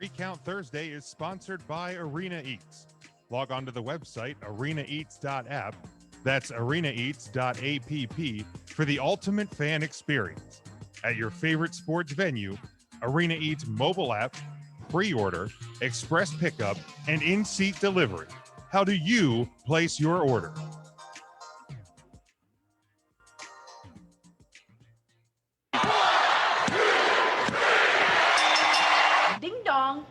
Count Thursday is sponsored by Arena Eats. Log on to the website arenaeats.app. That's arenaeats.app for the ultimate fan experience. At your favorite sports venue, Arena Eats mobile app, pre-order, express pickup, and in-seat delivery. How do you place your order? Ding dong.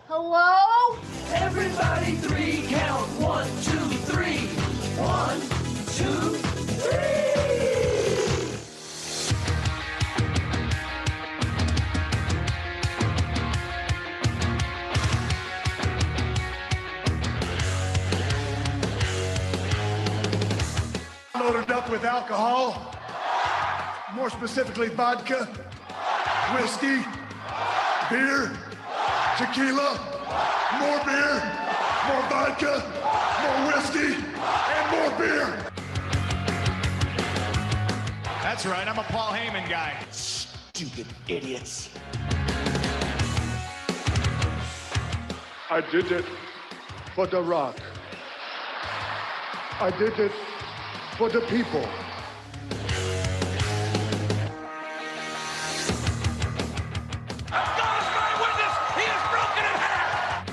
Hello? Everybody three count. 1, 2, 3. 1, 2, 3. Loaded up with alcohol, more specifically vodka, whiskey, beer, tequila, more beer, more vodka, more whiskey, and more beer. That's right, I'm a Paul Heyman guy. Stupid idiots. I did it for The Rock. I did it for the people. God is my witness, he is broken in half.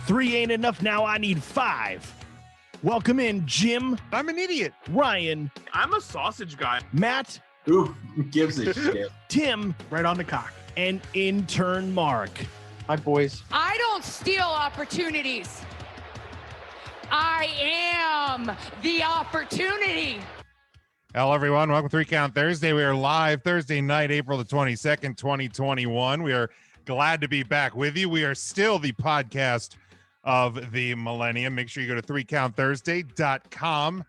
3 ain't enough now, I need 5. Welcome in, Jim, I'm an idiot. Ryan, I'm a sausage guy. Matt, Who gives a shit? Tim, Right on the cock. and intern Mark. Hi, boys. I don't steal opportunities. I am the opportunity. Hello, everyone. Welcome to 3 Count Thursday. We are live Thursday night, April the 22nd, 2021. We are glad to be back with you. We are still the podcast of the millennium. Make sure you go to 3countthursday.com.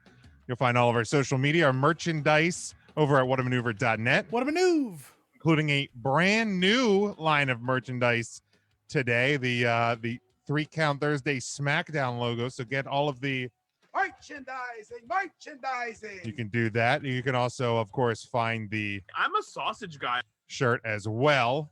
You'll find all of our social media, our merchandise over at whatamaneuver.net, What a maneuver. including a brand new line of merchandise today, the 3 Count Thursday SmackDown logo. So get all of the Merchandising. you can do that. You can also, of course, find the I'm a sausage guy. shirt as well.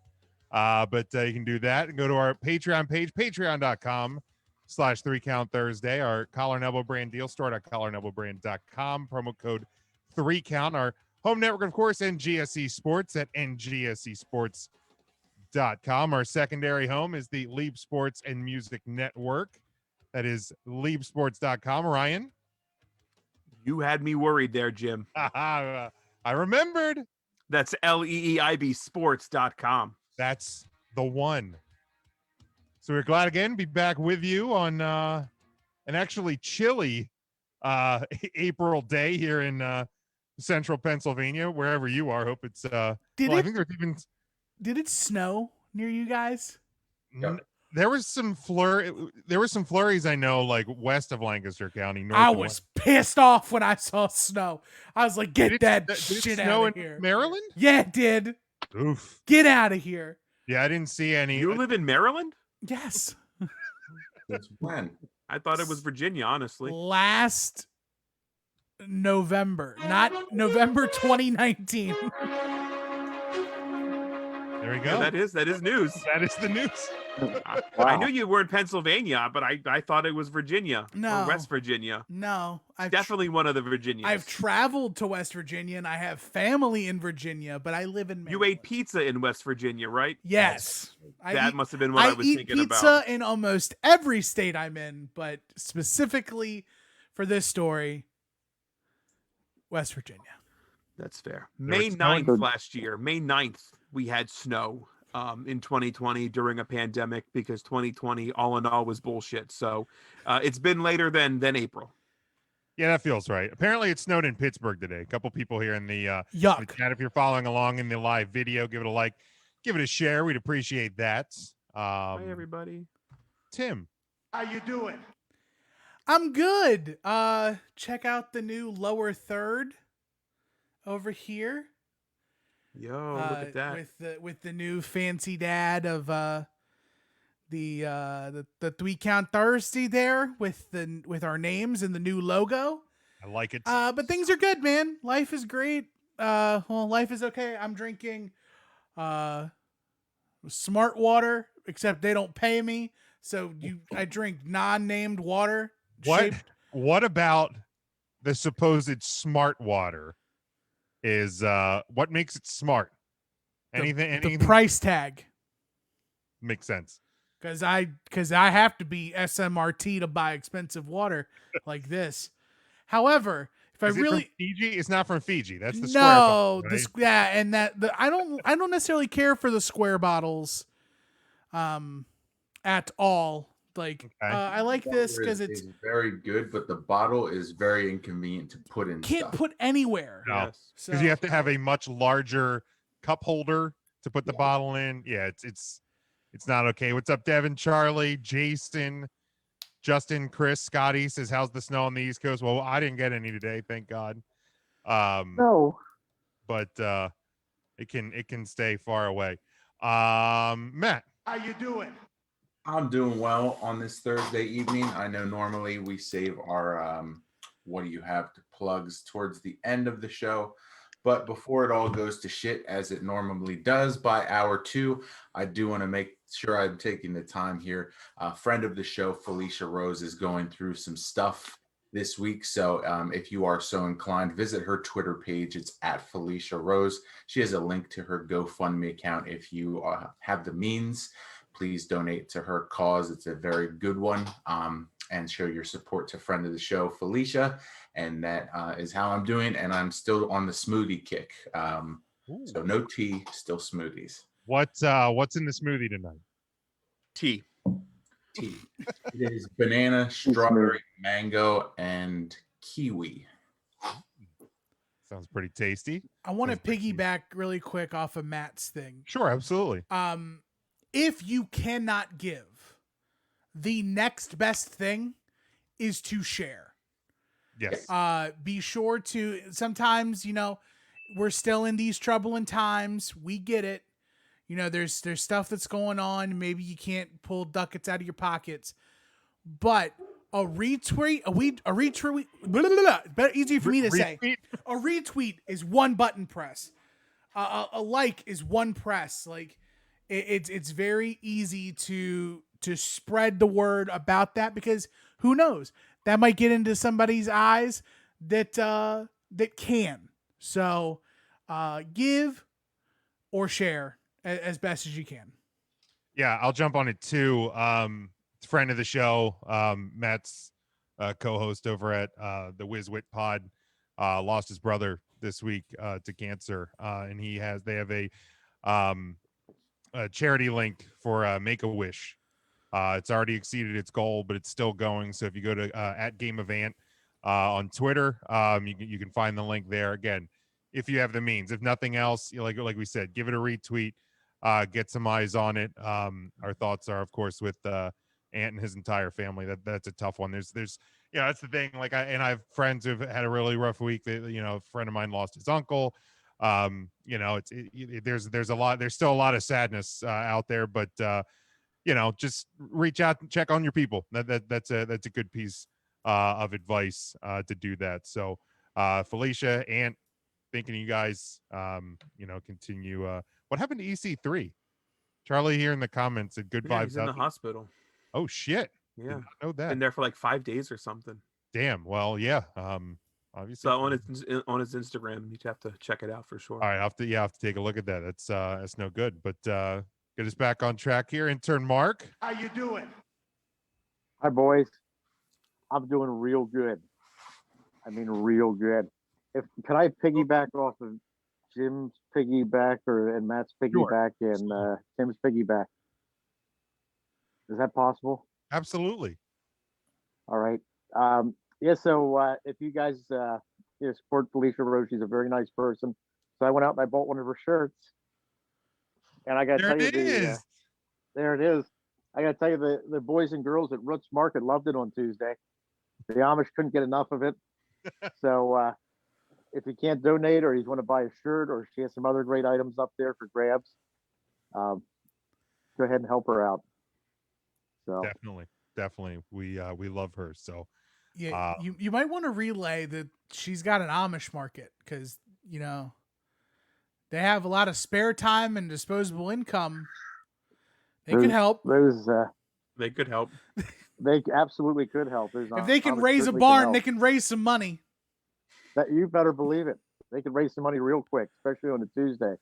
But you can do that and go to our Patreon page, patreon.com/3 Count Thursday, our Collar and Elbow brand deal store at collarandelbowbrand.com, promo code 3 Count, our home network, of course, NGSE Sports at ngsesports.com. Our secondary home is the Leap Sports and Music Network. That is leapsports.com. Ryan? You had me worried there, Jim. I remembered. That's leeibsports.com. That's the one. So we're glad again to be back with you on an actually chilly April day here in central Pennsylvania, wherever you are. Hope it's I think there's even Did it snow near you guys? there was some flurries, I know, like west of Lancaster County. North I and was west. pissed off when I saw snow. I was like, get that Did it shit snow out of in here. Maryland? Yeah, it did. Oof. Get out of here. Yeah, I didn't see any. You live in Maryland? Yes. That's when. I thought it was Virginia, honestly. Last November, not November 2019. There we Yeah, go. that is news. That is the news. I knew you were in Pennsylvania, but I thought it was Virginia No. or West Virginia. No, Definitely one of the Virginias. I've traveled to West Virginia and I have family in Virginia, but I live in You Maryland. ate pizza in West Virginia, right? Yes. That must have been what I was eat thinking pizza about. in almost every state I'm in, but specifically for this story, West Virginia. That's fair. There May was snow in 9th last year, May 9th, we had snow in 2020 during a pandemic because 2020 all in all was bullshit. So it's been later than April. Yeah, that feels right. Apparently, it snowed in Pittsburgh today. A couple people here in the Yuck. chat. If you're following along in the live video, give it a like, give it a share. We'd appreciate that. Hi, everybody. Tim, How you doing? I'm good. Check out the new lower third over here. Yo, look at that. With the new fancy dad of the 3 Count Thursday there with our names and the new logo. I like it. But things are good, man. Life is great. well, life is okay. I'm drinking smart water, except they don't pay me. So I drink non-named water. What about the supposed smart water? Is what makes it smart? Anything The price tag. makes sense. Because I have to be SMRT to buy expensive water like this. However, if Is I it really from Fiji? It's not from Fiji. That's the square no, bottle, right? and I don't necessarily care for the square bottles, at all. Like Okay. I like this because It's it's very good, but the bottle is very inconvenient to put in can't stuff. put anywhere. No, Yes. So because you have to have a much larger cup holder to put the Yeah. bottle in. Yeah, it's not okay. What's up, Devin, Charlie, Jason, Justin, Chris, Scotty says, "How's the snow on the East Coast?" Well, I didn't get any today, thank God. No. But it can stay far away. Matt, How you doing? I'm doing well on this Thursday evening. I know normally we save our what do you have to plugs towards the end of the show, but before it all goes to shit as it normally does by hour 2, I do want to make sure I'm taking the time here. A friend of the show, Felicia Rose, is going through some stuff this week. So if you are so inclined, visit her Twitter page. It's at Felicia Rose. She has a link to her GoFundMe account. If you have the means, please donate to her cause. It's a very good one. And show your support to friend of the show, Felicia. And that is how I'm doing. And I'm still on the smoothie kick. So no tea, still smoothies. what's in the smoothie tonight? Tea. Tea. It is banana, strawberry, mango, and kiwi. Sounds pretty tasty. I want to Sounds pretty piggyback really quick off of Matt's thing. Sure, absolutely. If you cannot give, the next best thing is to share. Yes. Be sure to, sometimes, we're still in these troubling times. We get it. There's stuff that's going on. Maybe you can't pull ducats out of your pockets, but a retweet, blah, blah, blah, better, easier for me to say. A retweet is one button press. A like is one press. Like it's very easy to spread the word about that, because who knows, that might get into somebody's eyes that can. So give or share as best as you can. Yeah, I'll jump on it too. Friend of the show, Matt's co-host over at the WizWit Pod, lost his brother this week to cancer, and they have a charity link for Make-A-Wish. It's already exceeded its goal, but it's still going. So if you go to at Game of Ant on Twitter, you can find the link there. Again, if you have the means. If nothing else, like we said, give it a retweet. Get some eyes on it. Our thoughts are, of course, with Ant and his entire family. That's a tough one. There's that's the thing. Like I have friends who've had a really rough week. A friend of mine lost his uncle. There's a lot. There's still a lot of sadness out there, but just reach out and check on your people. That's a good piece of advice to do that. So Felicia, Ant, thinking of you guys, continue. What happened to EC3? Charlie here in the comments said good vibes. He's in the hospital. Oh shit! Yeah, Did not know that. been there for like 5 days or something. Damn. Well, yeah. Obviously. So on his Instagram, you'd have to check it out for sure. All right, I have to take a look at that. That's no good. But get us back on track here. Intern Mark. How you doing? Hi, boys. I'm doing real good. I mean, real good. Can I piggyback off of Jim's piggyback and Matt's piggyback and Tim's piggyback? Is that possible? Absolutely. All right. So if you guys support Felicia Rose, she's a very nice person. So I went out and I bought one of her shirts. And I got to tell you, there it is. I got to tell you, the boys and girls at Roots Market loved it on Tuesday. The Amish couldn't get enough of it. So if you can't donate, or you want to buy a shirt, or she has some other great items up there for grabs, go ahead and help her out. So definitely, we love her. So yeah, you might want to relay that she's got an Amish market, because They have a lot of spare time and disposable income. They could help. They could help. They absolutely could help. If they can raise a barn, they can raise some money. That you better believe it. They can raise some money real quick, especially on a Tuesday.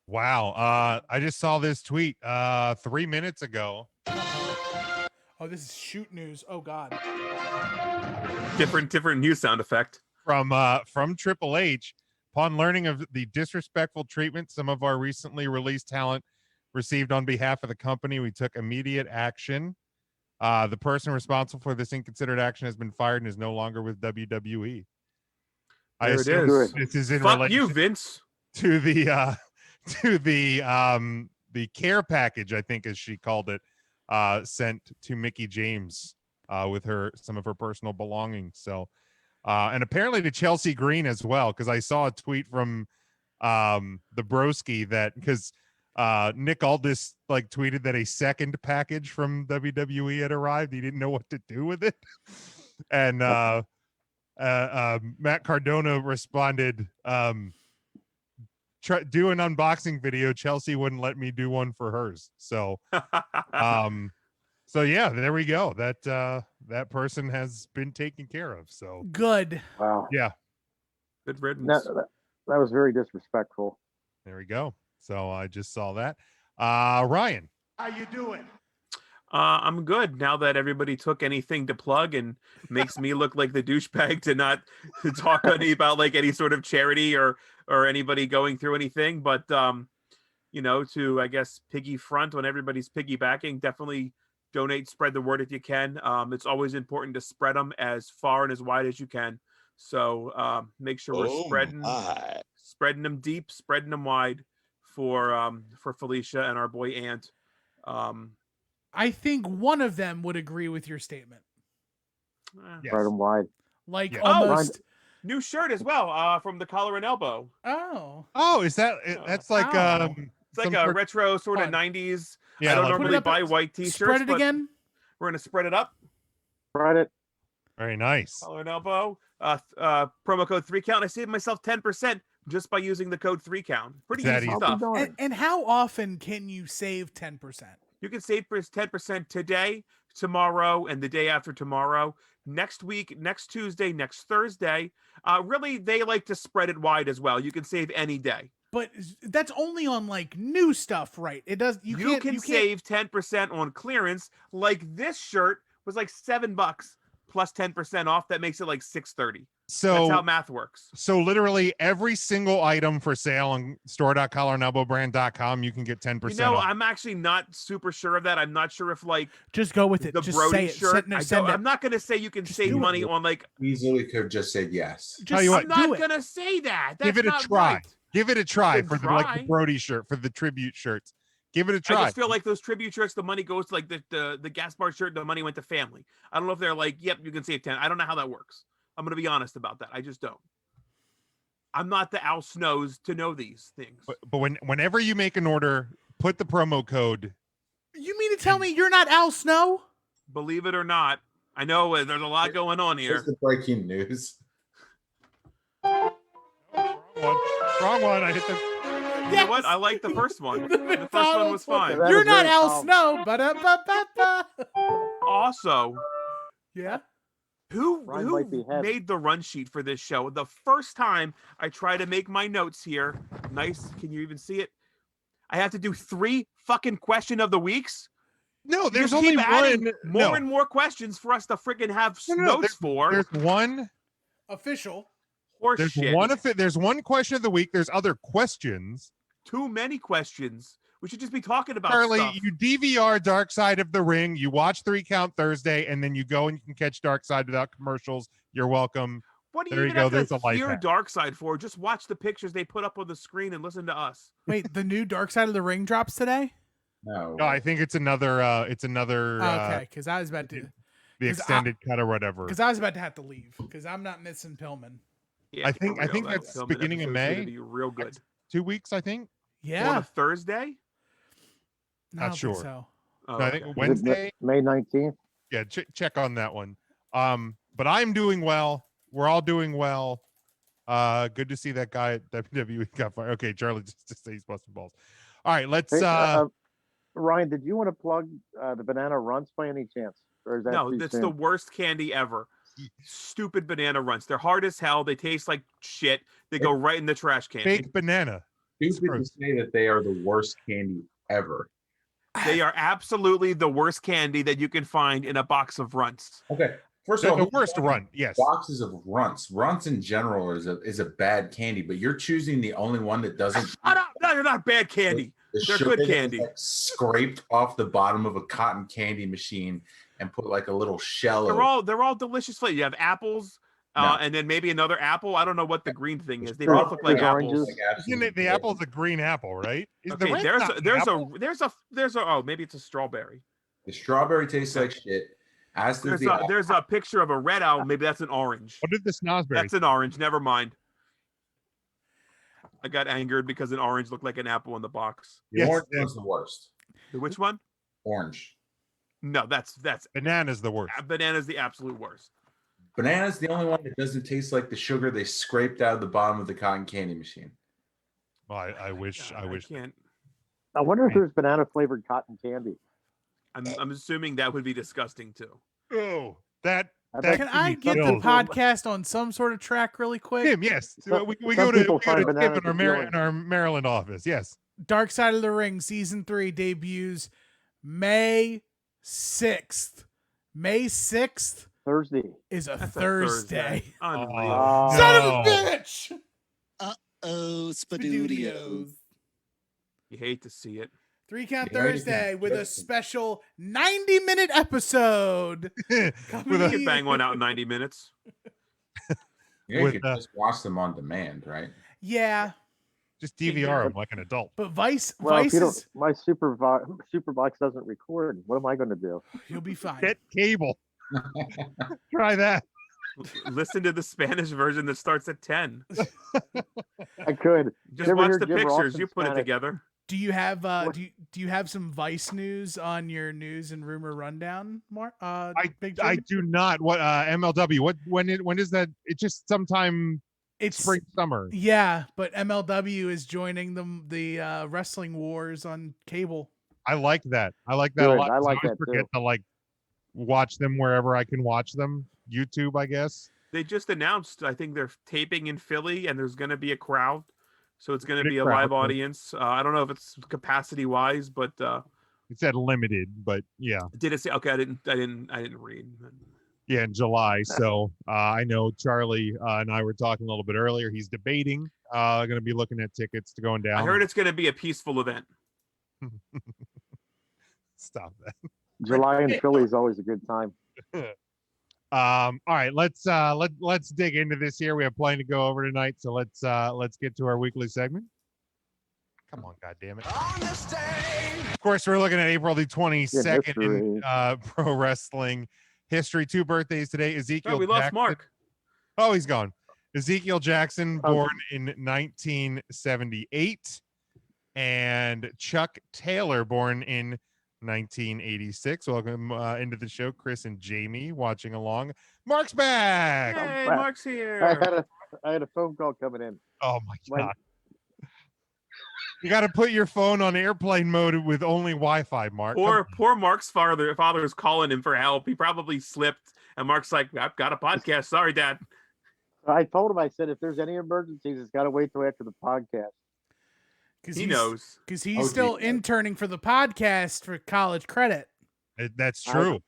Wow. I just saw this tweet 3 minutes ago. Oh, this is shoot news. Oh God. Different news sound effect. From Triple H. Upon learning of the disrespectful treatment some of our recently released talent received on behalf of the company, we took immediate action. The person responsible for this inconsiderate action has been fired and is no longer with WWE. There it is. This is in Fuck relation you, Vince. to the care package, I think, as she called it, sent to Mickey James with some of her personal belongings. So, and apparently to Chelsea Green as well, because I saw a tweet from the Broski that because Nick Aldis tweeted that a second package from WWE had arrived. He didn't know what to do with it, and Matt Cardona responded, do an unboxing video. Chelsea wouldn't let me do one for hers. So, so yeah, there we go. That person has been taken care of. So good. Wow. Yeah. Good riddance. That was very disrespectful. There we go. So I just saw that. Ryan, How you doing? I'm good now that everybody took anything to plug and makes me look like the douchebag to not talk about any sort of charity or anybody going through anything. But to I guess piggy front on everybody's piggybacking, definitely donate, spread the word if you can. It's always important to spread them as far and as wide as you can. So make sure we're spreading them deep, spreading them wide for Felicia and our boy Ant. I think one of them would agree with your statement. yes. Spread them wide. Like Yes. almost. New shirt as well from the Collar and Elbow. Oh, is that that's like it's like a retro sort of 90s. Yeah, I don't like, normally buy white t-shirts. Spread it but again. We're gonna spread it up. Spread it. very nice. Collar and Elbow. Promo code 3count. I saved myself 10% just by using the code 3count. Pretty That easy easy. stuff. And how often can you save 10%? You can save 10% today, tomorrow, and the day after tomorrow. Next week, next Tuesday, next Thursday. Really, they like to spread it wide as well. You can save any day. But that's only on new stuff, right? It does. You can save 10% on clearance. Like this shirt was like $7 plus 10% off. That makes it like $6.30. So that's how math works. So literally every single item for sale on store.collarandelbowbrand.com, you can get 10% off. I'm actually not super sure of that. I'm not sure if just go with it. The Just Brody say it. shirt. Send it. I'm not going to say you can save money on Easily could have just said yes. Tell you what, I'm not going to say that. That's give it a not try. right. Give it a try for try. the Brody shirt, for the tribute shirts. Give it a try. I just feel like those tribute shirts, the money goes to the gas bar shirt, the money went to family. I don't know if they're yep, you can save 10. I don't know how that works. I'm going to be honest about that. I just don't. I'm not the Al Snows to know these things. But whenever you make an order, put the promo code. You mean to tell me you're not Al Snow? Believe it or not, I know there's a lot going on here. Here's the breaking news. Wrong one. I hit the. You know what? I like the first one. The first one was fine. You're not Al Snow. Ba-da-ba-ba-ba. Also, yeah. Who might be heavy. made the run sheet for this show? The first time I try to make my notes here, nice. Can you even see it? I have to do 3 fucking question of the weeks. No, You there's just only keep adding one. more and more questions for us to freaking have notes for. There's one. Official. Horse There's shit. one. There's one question of the week. There's other questions. Too many questions. We should just be talking about Charlie, stuff. you DVR Dark Side of the Ring. You watch 3count Thursday, and then you go and you can catch Dark Side without commercials. You're welcome. What do There you you even go. have There's a to life hear hack. Dark Side for? Just watch the pictures they put up on the screen and listen to us. Wait, the new Dark Side of the Ring drops today? No. No, I think it's another. Okay, because I was about to. The extended cut or whatever. Because I was about to have to leave because I'm not missing Pillman. Yeah, I think for real, that that's film beginning of episode's gonna May. Be real good. 2 weeks, I think. On Yeah. a Thursday. I don't think sure. So. Oh, No, I think okay. Wednesday. May 19th. Yeah, check on that one. But I'm doing well. We're all doing well. Good to see that guy at WWE got fired. Okay, Charlie just to say he's busting balls. All right, let's. Hey, Ryan, did you want to plug the banana runts by any chance, or is that No, too that's soon? the worst candy ever. Stupid banana runts. They're hard as hell. They taste like shit. They go right in the trash can. Fake banana. Stupid to say that they are the worst candy ever. They are absolutely the worst candy that you can find in a box of runts. Okay, first They're of all, the worst run. Yes. boxes of runts. Runts in general is a bad candy, but you're choosing the only one that doesn't. Shut up! No, they're not bad candy. The They're sugar good that is, candy. like, scraped off the bottom of a cotton candy machine and put like a little shell. They're all delicious flavors. You have apples, No. and then maybe another apple. I don't know what the green thing is. They There's both look like oranges. apples. Isn't it, the apple's a green apple, right? Is the Okay, red there's not a, there's apple? a there's a oh, maybe it's a strawberry. The strawberry tastes like shit. As does There's the apple. there's a picture of a red owl. Maybe that's an orange. What did the snozzberry? That's an orange. Never mind. I got angered because an orange looked like an apple in the box. The Yes, orange yes. one's the worst. Which one? Orange. No, that's Banana's the worst. banana's the absolute worst. Banana's the only one that doesn't taste like the sugar they scraped out of the bottom of the cotton candy machine. Well, I wish. God, I wish. can't. I wonder if there's banana flavored cotton candy. I'm assuming that would be disgusting too. Oh, that. I that Can could I be get the killed. podcast on some sort of track really quick? Tim, yes. Some- we some go to people we go find to Tim bananas in our, appealing. in our Maryland office. Yes. Dark Side of the Ring season 3 debuts May 6th. May 6th Thursday. is a That's Thursday. Unreal. Uh, Son of No. a bitch! Oh, Spadudios. You hate to see it. 3 Count Yeah, you can Thursday with a just- special 90-minute episode. With We a- could bang one out in 90 minutes. You With, could just watch them on demand, right? Yeah, Just DVR them like an adult. but Vice Well, if Vice you don't, is my Superbox doesn't record. What am I going to do? you'll be fine. Get cable. Try that. Listen to the Spanish version that starts at 10. I could. Just You ever watch hear the Jim Ross pictures. in You put it Spanish? together. Do you have do you have some Vice news on your news and rumor rundown, Mark? Big I Jim? do not. What MLW? When is that? It's just sometime It's spring summer. Yeah, but MLW is joining the Wrestling Wars on cable. I like that. I like that a Good, lot. I 'cause like always that forget too. to like watch them wherever I can watch them. YouTube, I guess. They just announced, I think they're taping in Philly and there's going to be a crowd. So it's going to Big be a crowd, live okay. audience. I don't know if it's capacity wise, but It said limited, but yeah, did it say, okay, I didn't read. yeah, in July. So I know Charlie and I were talking a little bit earlier. He's debating, going to be looking at tickets to going down. I heard it's going to be a peaceful event. Stop that. July in Philly is always a good time. All right, let's dig into this here. We have plenty to go over tonight, so let's get to our weekly segment. Come on, goddammit. Of course, we're looking at April the 22nd in pro wrestling history. 2 birthdays today. Ezekiel Oh, we lost Jackson. Mark. Oh, he's gone. Ezekiel Jackson, Oh. born in 1978, and Chuck Taylor, born in 1986. Welcome into the show, Chris and Jamie, watching along. Mark's back. Hey, back. Mark's I here. had a phone call coming in. Oh my My- god. You got to put your phone on airplane mode with only Wi-Fi, Mark. Come Poor Mark's father's calling him for help. He probably slipped, and Mark's like, "I've got a podcast. Sorry, Dad." I told him, I said, if there's any emergencies, it's got to wait till after the podcast. He knows. Because he's Oh, still geez. interning for the podcast for college credit. That's true.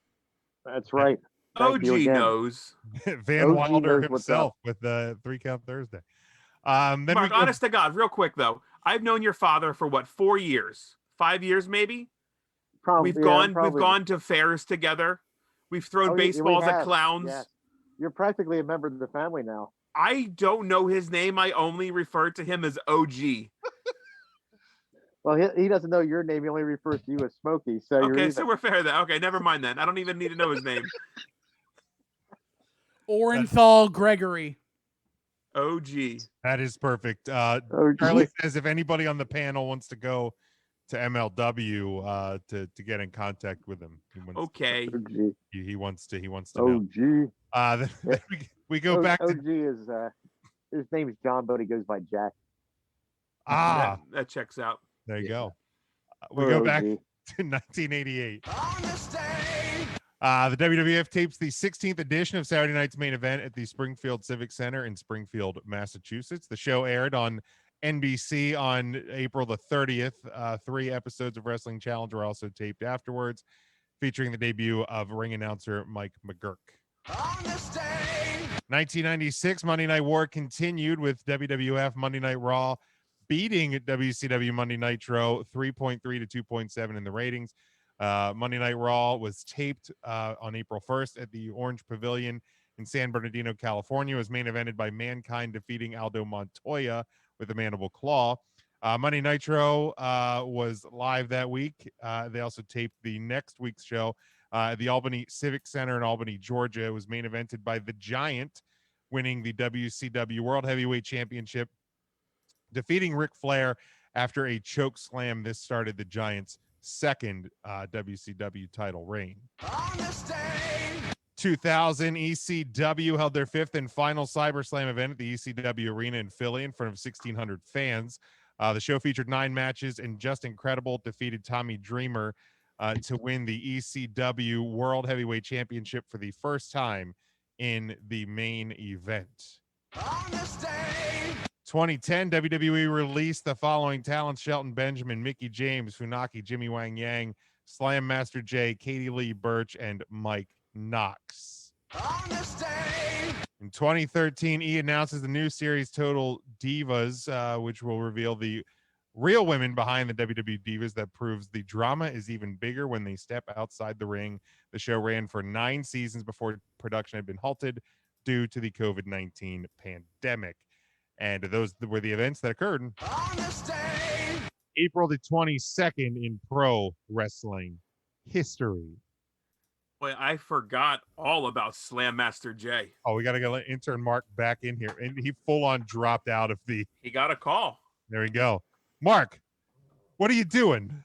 That's right. Thank you OG again. knows. Van OG Wilder knows what's himself with the 3 Count Thursday. Then we Mark, go- honest to God, real quick though, I've known your father for what, 4 years, 5 years maybe. Probably, We've yeah, gone to fairs together. We've thrown Oh, yeah, we baseballs at have, clowns. yes. You're practically a member of the family now. I don't know his name. I only refer to him as OG. Well, he doesn't know your name. He only refers to you as Smokey. So you're Okay, even. so we're fair then. Okay, never mind then. I don't even need to know his name. Orenthal Gregory. OG. that is perfect. Oh, Charlie gee. says if anybody on the panel wants to go to MLW to get in contact with him, Okay. Oh, gee. he wants to Oh, know. gee. Then we go back to OG his name is John, but he goes by Jack. That checks out. There you Yeah. go. We Or go OG. back to 1988. The WWF tapes the 16th edition of Saturday Night's Main Event at the Springfield Civic Center in Springfield, Massachusetts. The show aired on NBC on April the 30th. 3 episodes of Wrestling Challenge were also taped afterwards, featuring the debut of ring announcer Mike McGurk. 1996 Monday Night War continued with WWF Monday Night Raw beating WCW Monday Nitro 3.3 to 2.7 in the ratings. Monday Night Raw was taped on April 1st at the Orange Pavilion in San Bernardino, California. It was main evented by Mankind defeating Aldo Montoya with a mandible claw. Monday Nitro was live that week. They also taped the next week's show at the Albany Civic Center in Albany, Georgia. It was main evented by The Giant, winning the WCW World Heavyweight Championship, defeating Ric Flair after a choke slam. This started the Giant's second WCW title reign. 2000 ECW held their 5th and final CyberSlam event at the ECW Arena in Philly in front of 1,600 fans. The show featured 9 matches, and Just Incredible defeated Tommy Dreamer to win the ECW World Heavyweight Championship for the first time in the main event. 2010, WWE released the following talents: Shelton Benjamin, Mickey James, Funaki, Jimmy Wang Yang, Slam Master Jay, Katie Lee Birch, and Mike Knox. In 2013, E announces the new series Total Divas, which will reveal the real women behind the WWE Divas that proves the drama is even bigger when they step outside the ring. The show ran for 9 seasons before production had been halted due to the COVID-19 pandemic. And those were the events that occurred April the 22nd in pro wrestling history. Boy, I forgot all about Slam Master Jay. Oh, we got to get intern Mark back in here. And he full on dropped out of the... He got a call. There we go. Mark, what are you doing?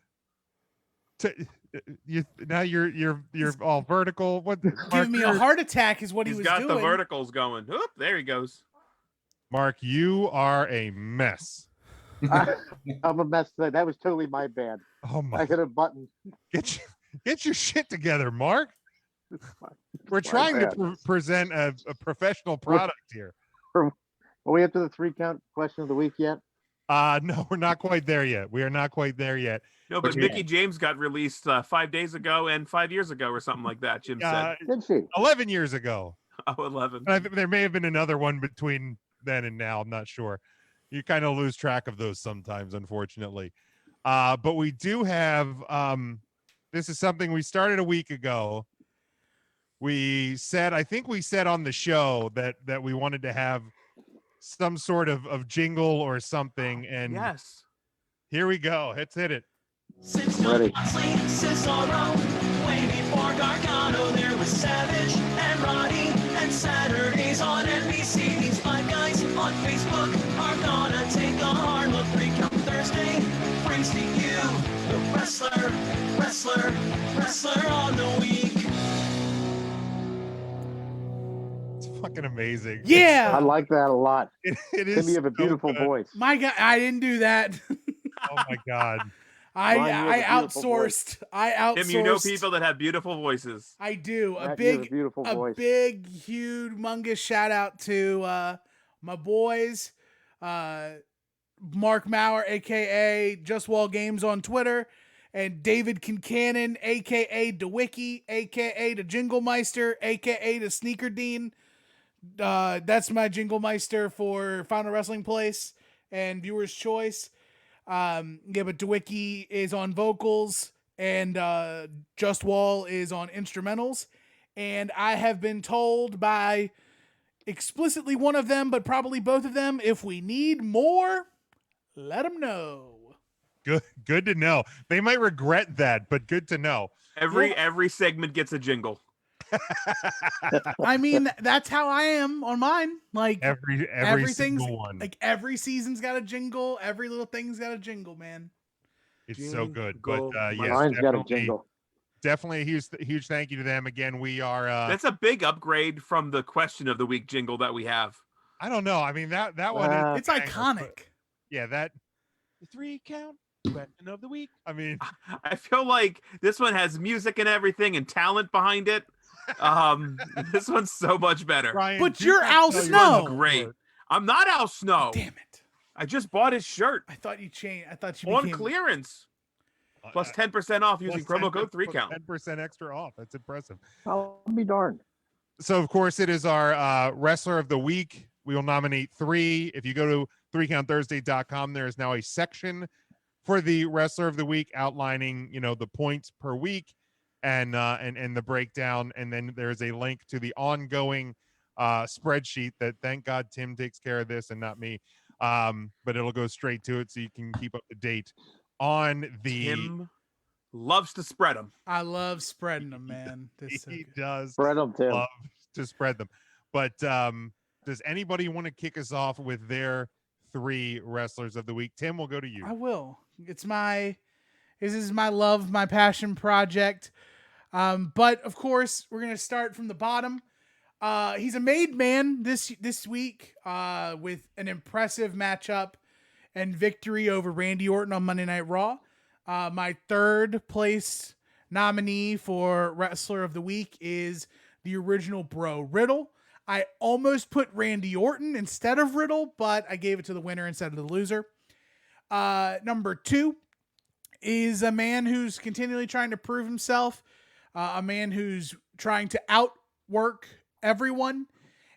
Now you're all vertical. What? Giving me a heart attack is what he was doing. He's got the verticals going. Oop, there he goes. Mark, you are a mess. I'm a mess. That was totally my bad. Oh my! I hit a button. Get your shit together, Mark. We're trying to present a professional product here. Are we up to the 3-count question of the week yet? No, we're not quite there yet. We are not quite there yet. No, but Mickey James got released 5 days ago and 5 years ago or something like that, Jim said. Did she? 11 years ago. Oh, 11. I think there may have been another one between then and now. I'm not sure. You kind of lose track of those sometimes, unfortunately. But we do have, this is something we started a week ago. I think we said on the show that we wanted to have some sort of jingle or something. And yes, here we go. Let's hit it. Ready. Way before Gargano, there was Savage and Roddy, and Saturdays on NBC. These 5 guys on Facebook are gonna take a hard look. 3-count Thursday brings to you the wrestler on the week. It's fucking amazing. Yeah, I like that a lot. It is. Timmy, you have a beautiful good. voice. my God, I didn't do that. Oh my God. I outsourced. Tim, you know people that have beautiful voices. I do. Matt, you have a beautiful voice. Big, humongous shout out to my boys, Mark Maurer, aka Just Wall Games on Twitter, and David Kincannon, aka DeWicki, aka the Jinglemeister, aka the Sneaker Dean. That's my Jinglemeister for Final Wrestling Place and Viewer's Choice. But DeWicki is on vocals and Just Wall is on instrumentals. And I have been told by explicitly one of them, but probably both of them, if we need more, let them know. Good to know. They might regret that, but good to know. Every segment gets a jingle. I mean, that's how I am on mine. Like everything's one. Like every season's got a jingle. Every little thing's got a jingle, man. It's so good. But yes, Mine's got a jingle. Definitely a huge thank you to them. Again, we are that's a big upgrade from the question of the week jingle that we have. I don't know. I mean that one is It's iconic. yeah, that The 3 count question of the week. I mean I feel like this one has music and everything and talent behind it. This one's so much better. Ryan, But do you're not Al tell This your Snow. one's great. I'm not Al Snow. Damn it! I just bought his shirt I thought you changed. I thought you on became. clearance. Plus 10% off using promo code 3count. 10% extra off. That's impressive. I'll be darned. So of course it is our wrestler of the week. We will nominate 3. If you go to 3countthursday.com, there is now a section for the wrestler of the week outlining, the points per week and the breakdown. And then there's a link to the ongoing spreadsheet that, thank God, Tim takes care of this and not me. But it'll go straight to it so you can keep up to date on the. Tim loves to spread them. I love spreading them, man. He does Spread them, Tim. love to spread them. But does anybody want to kick us off with their 3 wrestlers of the week? Tim, we'll go to you. I will. This is my love, my passion project. But of course, we're gonna start from the bottom. He's a made man this week with an impressive matchup and victory over Randy Orton on Monday Night Raw. My 3rd place nominee for Wrestler of the Week is the original Bro Riddle. I almost put Randy Orton instead of Riddle, but I gave it to the winner instead of the loser. Number 2 is a man who's continually trying to prove himself, a man who's trying to outwork everyone,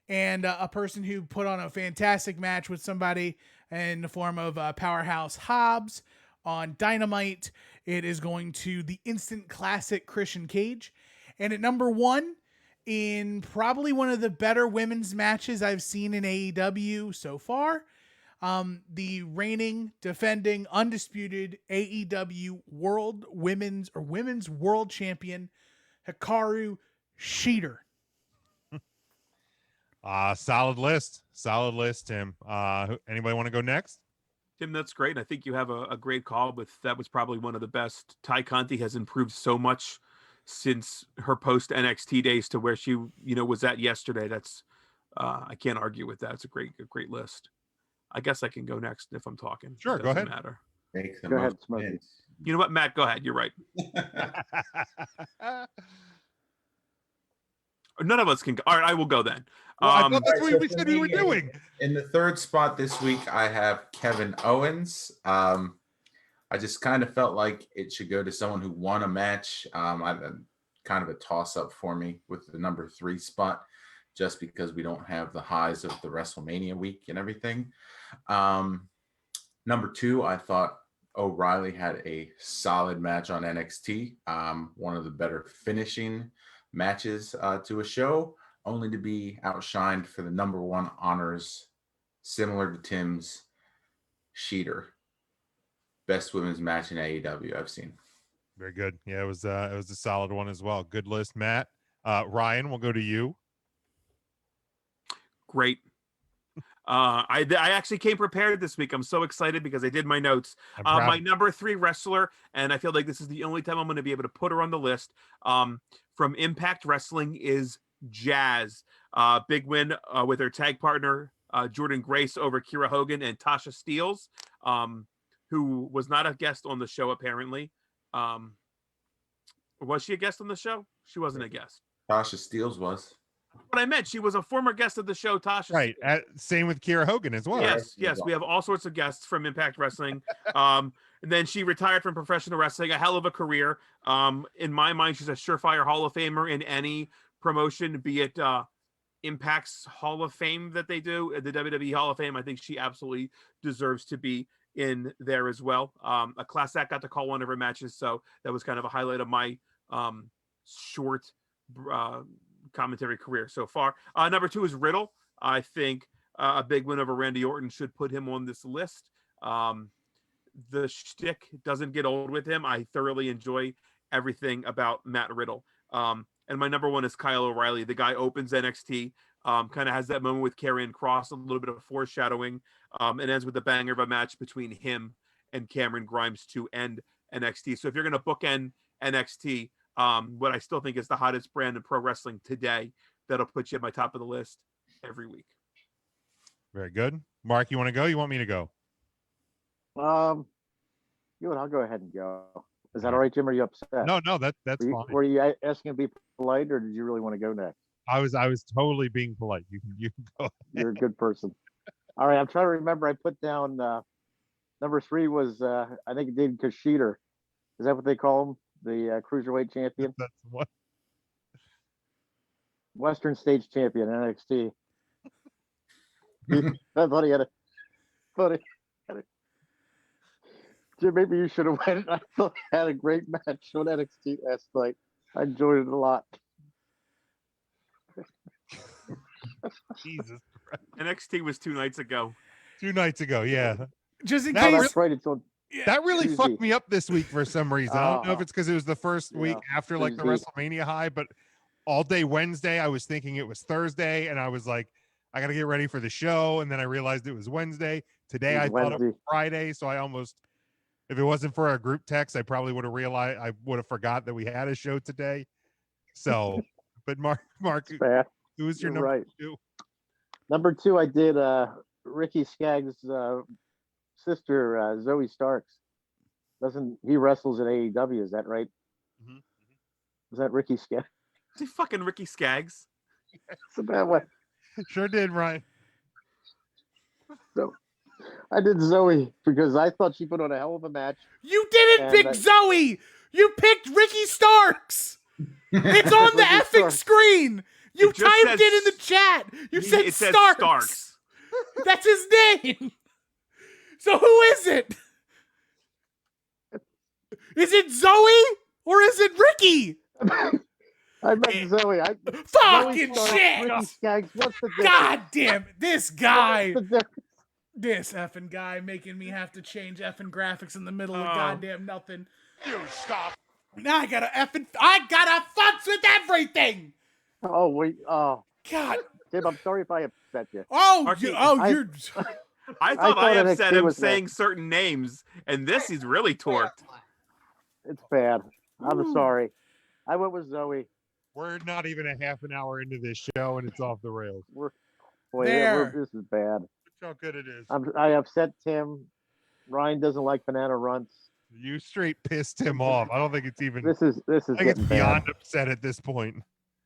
and a person who put on a fantastic match with somebody in the form of Powerhouse Hobbs on Dynamite. It is going to the instant classic Christian Cage. And at number 1, in probably one of the better women's matches I've seen in AEW so far, the reigning, defending, undisputed AEW women's world champion, Hikaru Shida. Solid list, Tim. Anybody want to go next? Tim, that's great. I think you have a great call with that. Was probably one of the best. Ty Conti has improved so much since her post NXT days to where she, was at yesterday. That's I can't argue with that. It's a great list. I guess I can go next if I'm talking. Sure, go ahead. Matter. Go ahead, Smokey. You know what, Matt? Go ahead. You're right. None of us can go. All right, I will go then. Well, I thought that's what we said we were doing. In the 3rd spot this week, I have Kevin Owens. I just kind of felt like it should go to someone who won a match. Kind of a toss-up for me with the number 3 spot, just because we don't have the highs of the WrestleMania week and everything. Number 2, I thought O'Reilly had a solid match on NXT. One of the better finishing matches to a show, only to be outshined for the number 1 honors, similar to Tim's, Shida. Best women's match in AEW I've seen. Very good. Yeah, it was a solid one as well. Good list, Matt. Ryan, we'll go to you. Great. I actually came prepared this week. I'm so excited because I did my notes. My number 3 wrestler, and I feel like this is the only time I'm going to be able to put her on the list, from Impact Wrestling, is Jazz. Big win with her tag partner, Jordan Grace, over Kiera Hogan and Tasha Steelz, who was not a guest on the show apparently. Was she a guest on the show? She wasn't a guest. Tasha Steelz was. What I meant, she was a former guest of the show, Tasha. Right. Same with Kiera Hogan as well. Yes. We have all sorts of guests from Impact Wrestling. And then she retired from professional wrestling, a hell of a career. In my mind, she's a surefire Hall of Famer in any promotion, be it Impact's Hall of Fame that they do, the WWE Hall of Fame. I think she absolutely deserves to be in there as well. A class act got to call one of her matches, so that was kind of a highlight of my short commentary career so far. Number 2 is Riddle. I think a big win over Randy Orton should put him on this list. The shtick doesn't get old with him. I thoroughly enjoy everything about Matt Riddle. And my number 1 is Kyle O'Reilly. The guy opens NXT, kind of has that moment with Karrion Kross, a little bit of foreshadowing, and ends with a banger of a match between him and Cameron Grimes to end NXT. So if you're going to bookend NXT, what I still think is the hottest brand in pro wrestling today, that'll put you at my top of the list every week. Very good. Mark, you want to go? You want me to go? You know what? I'll go ahead and go. Is that all right, Jim? Are you upset? No, that's fine. Were you asking to be polite, or did you really want to go next? I was totally being polite. You can go. You're a good person. All right, I'm trying to remember. I put down number 3 was I think it did Kushida. Is that what they call him? The cruiserweight champion, That's what. Western States champion, NXT. I thought he had a. Jim, maybe you should have went. I thought he had a great match on NXT last night. I enjoyed it a lot. Jesus Christ. NXT was 2 nights ago. 2 nights ago, yeah. Just in That case. That's right. It's on. That really Tuesday. fucked me up this week for some reason. I don't know if it's because it was the first week Yeah, after like the Tuesday. WrestleMania high, but all day Wednesday I was thinking it was Thursday, and I was like, I gotta get ready for the show, and then I realized it was Wednesday. Today I thought it was Wednesday. Friday, so I almost, if it wasn't for our group text, I probably would have realized I would have forgot that we had a show today. So, but Mark, Bad. who was your You're number right. 2? Number 2, I did Ricky Skaggs' sister, Zoe Starks. Doesn't he wrestles at AEW? Is that right? Mhm. Is that Ricky Skaggs? See, fucking Ricky Skaggs. It's a bad one. Sure did, Ryan. So I did Zoe because I thought she put on a hell of a match. You didn't And pick I- Zoe. You picked Ricky Starks. It's on the Ricky effing Starks. screen. You It just typed says- it in the chat. You said It says Starks. Starks. That's his name. So who is it? Is it Zoe or is it Ricky? I meant Zoe. Fucking Zoe Starks, shit. Ricky Skaggs. What's the difference? God damn it. This guy. What's the difference? This effing guy making me have to change effing graphics in the middle of Oh. goddamn nothing. You stop. Now I gotta fucks with everything. Oh wait. Oh, God. Tim, I'm sorry if I upset you. Oh, Marky, you're. I thought I thought upset NXT him was saying certain names, and this he's really torqued. It's bad. I'm Ooh. sorry. I went with Zoe. We're not even a half an hour into this show, and it's off the rails. Boy, There. this is bad. Look how good it is. I upset Tim. Ryan doesn't like banana runts. You straight pissed him off. I don't think it's even. This is I think it's getting beyond bad. upset at this point.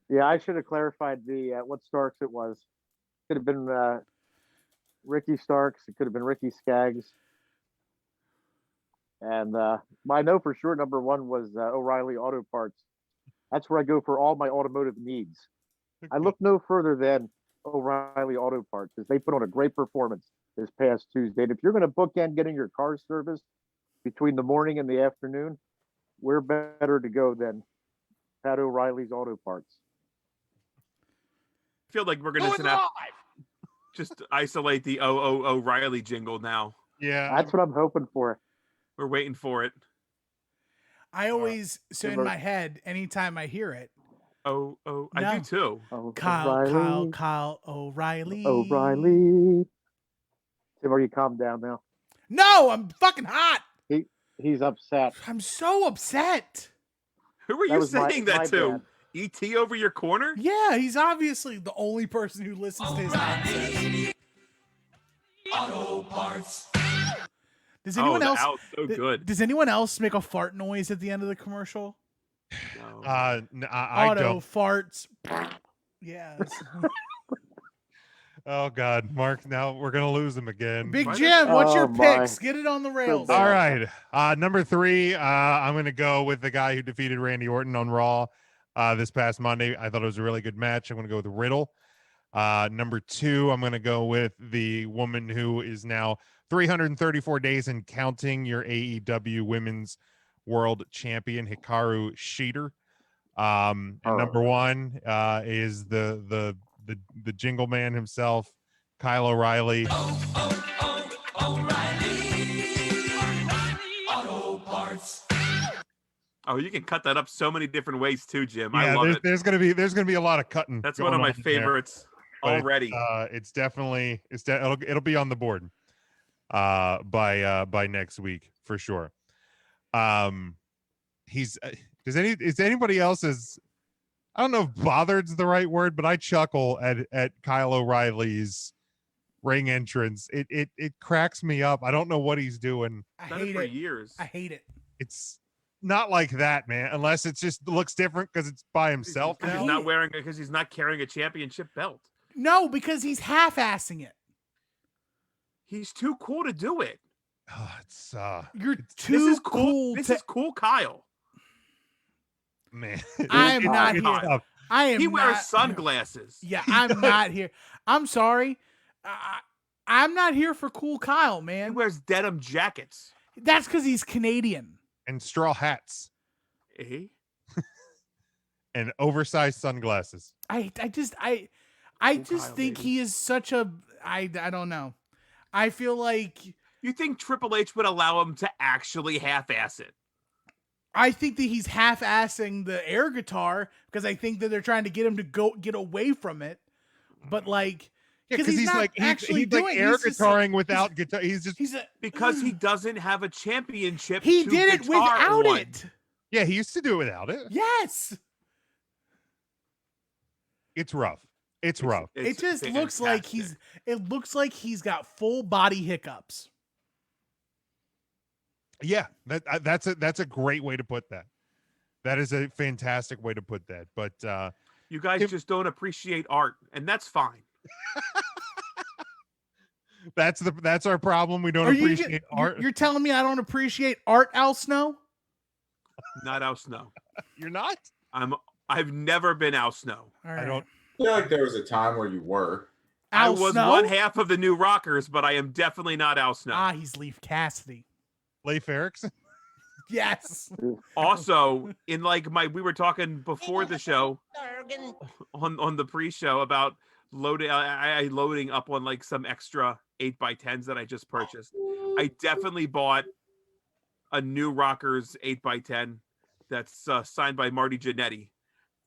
Yeah, I should have clarified the what Starks it was. Could have been Ricky Starks. It could have been Ricky Skaggs. And I know for sure number 1 was O'Reilly Auto Parts. That's where I go for all my automotive needs. I look no further than O'Reilly Auto Parts because they put on a great performance this past Tuesday. And if you're going to bookend getting your car serviced between the morning and the afternoon, we're better to go than Pat O'Reilly's Auto Parts. I feel like we're gonna just isolate the O'Reilly jingle now. Yeah. That's what I'm hoping for. We're waiting for it. I always so in Timber. my head anytime I hear it. I No. do too. Oh, Kyle O'Reilly. O'Reilly. Tim, are you calm down now? No, I'm fucking hot. He's upset. I'm so upset. Who are That you was my- saying that my to? bad. ET over your corner? Yeah, he's obviously the only person who listens to his nonsense. Auto Parts. Does anyone the else? out's so good. Does anyone else make a fart noise at the end of the commercial? No. I Auto don't. farts. Yeah. Oh God, Mark. Now we're gonna lose him again. Big Why Jim, what's your Oh, my. picks? Get it on the rails. bad. All right. Number 3. I'm gonna go with the guy who defeated Randy Orton on Raw this past Monday. I thought it was a really good match. I'm gonna go with Riddle. Number 2, I'm gonna go with the woman who is now 334 days and counting, your AEW Women's World Champion, Hikaru Shida. And number 1 is the Jingle Man himself, Kyle O'Reilly. Auto Parts. Oh, you can cut that up so many different ways too, Jim. I Yeah, love it. there's gonna be a lot of cutting. That's going one of my on there, favorites but already. It's definitely it'll be on the board by next week for sure. He's is anybody else as, I don't know if bothered's the right word, but I chuckle at Kyle O'Reilly's ring entrance. It cracks me up. I don't know what he's doing. I Done hate it for it. years. I hate it. It's not like that, man. Unless it just looks different because it's by himself Because now. he's not wearing because he's not carrying a championship belt. No, because he's half-assing it. He's too cool to do it. Oh, it's You're This too is cool. This to. is cool, Kyle. man. I am not it's here. tough. I am He wears not- sunglasses. Yeah, I'm not here. I'm sorry. I'm not here for cool Kyle, He man. wears denim jackets. That's because he's Canadian. And straw hats Eh? and oversized sunglasses. I just Cool just Kyle, think baby. he is such a I don't know. I feel like You think Triple H would allow him to actually half-ass it? I think that he's half-assing the air guitar because I think that they're trying to get him to get away from it. But like, Yeah, because he's not like actually he's doing like air he's just guitaring without guitar. He's just he's a, Because he doesn't have a championship. he to did it guitar without one. it. yeah. He used to do it without it. Yes. It's rough. It's rough. It It's just looks like fantastic. it looks like he's got full body hiccups. Yeah, that's a great way to put that. That is a fantastic way to put that. But You guys just don't appreciate art, and that's fine. that's our problem. We don't Are you appreciate art. You're telling me I don't appreciate art, Al Snow? Not Al Snow. You're not. I've never been Al Snow. All right. I don't. I feel like there was a time where you were. I Al was Snow? one half of the New Rockers, but I am definitely not Al Snow. Ah, he's Leif Cassidy. Leif Erikson. Yes. Also, in like we were talking before the show on the pre-show about loading up on like some extra 8x10s that I just purchased. I definitely bought a New Rockers 8x10 that's signed by Marty Jannetty,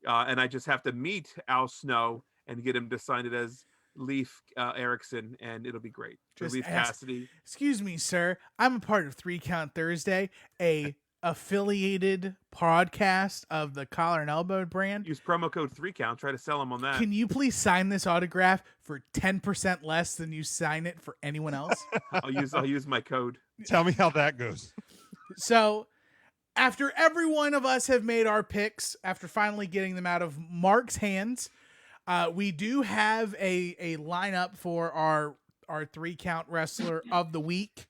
and I just have to meet Al Snow and get him to sign it as Leif Erikson, and it'll be great. Just Leif ask- Cassidy. Excuse me, sir. I'm a part of 3 Count Thursday, a affiliated podcast of the Collar and Elbow brand. Use promo code 3count. Try to sell him on that. Can you please sign this autograph for 10% less than you sign it for anyone else? I'll use my code. Tell me how that goes. So, after every one of us have made our picks, after finally getting them out of Mark's hands, we do have a lineup for our 3 Count Wrestler of the Week.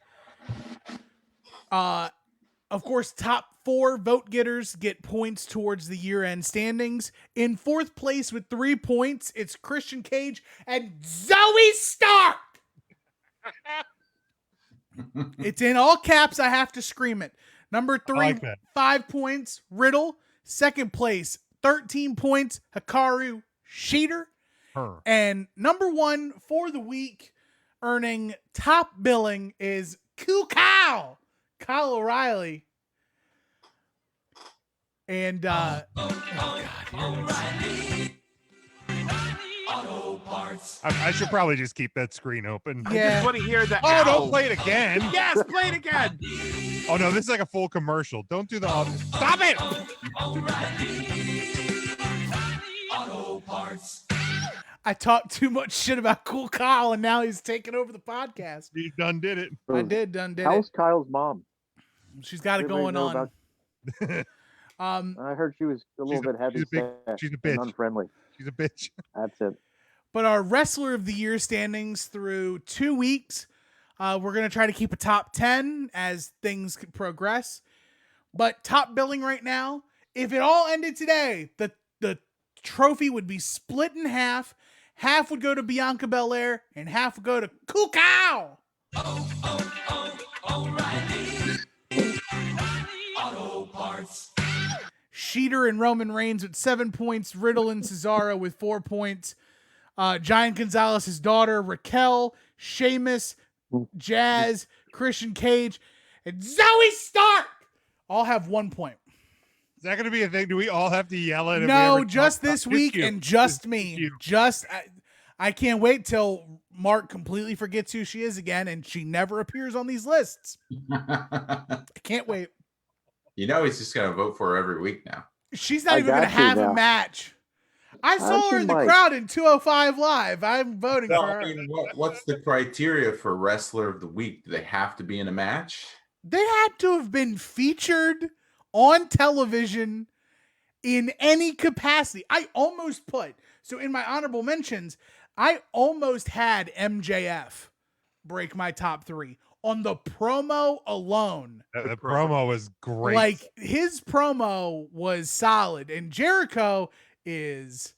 Of course, top 4 vote getters get points towards the year-end standings. In 4th place with 3 points, it's Christian Cage and Zoe Stark. It's in all caps. I have to scream it. Number 3, like that. 5 points, Riddle. 2nd place, 13 points, Hikaru Shida. Her. And number 1 for the week, earning top billing, is Kyle O'Reilly. And I should probably just keep that screen open. I Yeah. just want to hear the Oh, ow. don't play it again. Yes, play it again. Oh no, this is like a full commercial. Don't do the. Stop it. I talked too much shit about Cool Kyle, and now he's taking over the podcast. You done did it. I did it. How's Kyle's mom? She's got it Anybody going know on. I heard she was a little bit heavy she's a and bitch. unfriendly. She's a bitch. That's it. But our Wrestler of the Year standings through 2 weeks, we're going to try to keep a top 10 as things progress. But top billing right now, if it all ended today, the trophy would be split in half. Half would go to Bianca Belair, and half would go to Cool Kyle. Shida and Roman Reigns with 7 points. Riddle and Cesaro with 4 points. Giant Gonzalez's daughter, Raquel, Sheamus, Jazz, Christian Cage, and Zoe Stark all have 1 point. Is that going to be a thing? Do we all have to yell at him? No, just this week and just me. I can't wait till Mark completely forgets who she is again and she never appears on these lists. I can't wait. You know he's just going to vote for her every week now. She's not I even going to got you have a now. match. I saw her in the crowd in 205 Live. I'm voting No, for her. I mean, what's the criteria for wrestler of the week? Do they have to be in a match? They had to have been featured on television in any capacity. I almost put, so in my honorable mentions, I almost had MJF break my top 3 on the promo alone. The promo was great. Like, his promo was solid, and Jericho is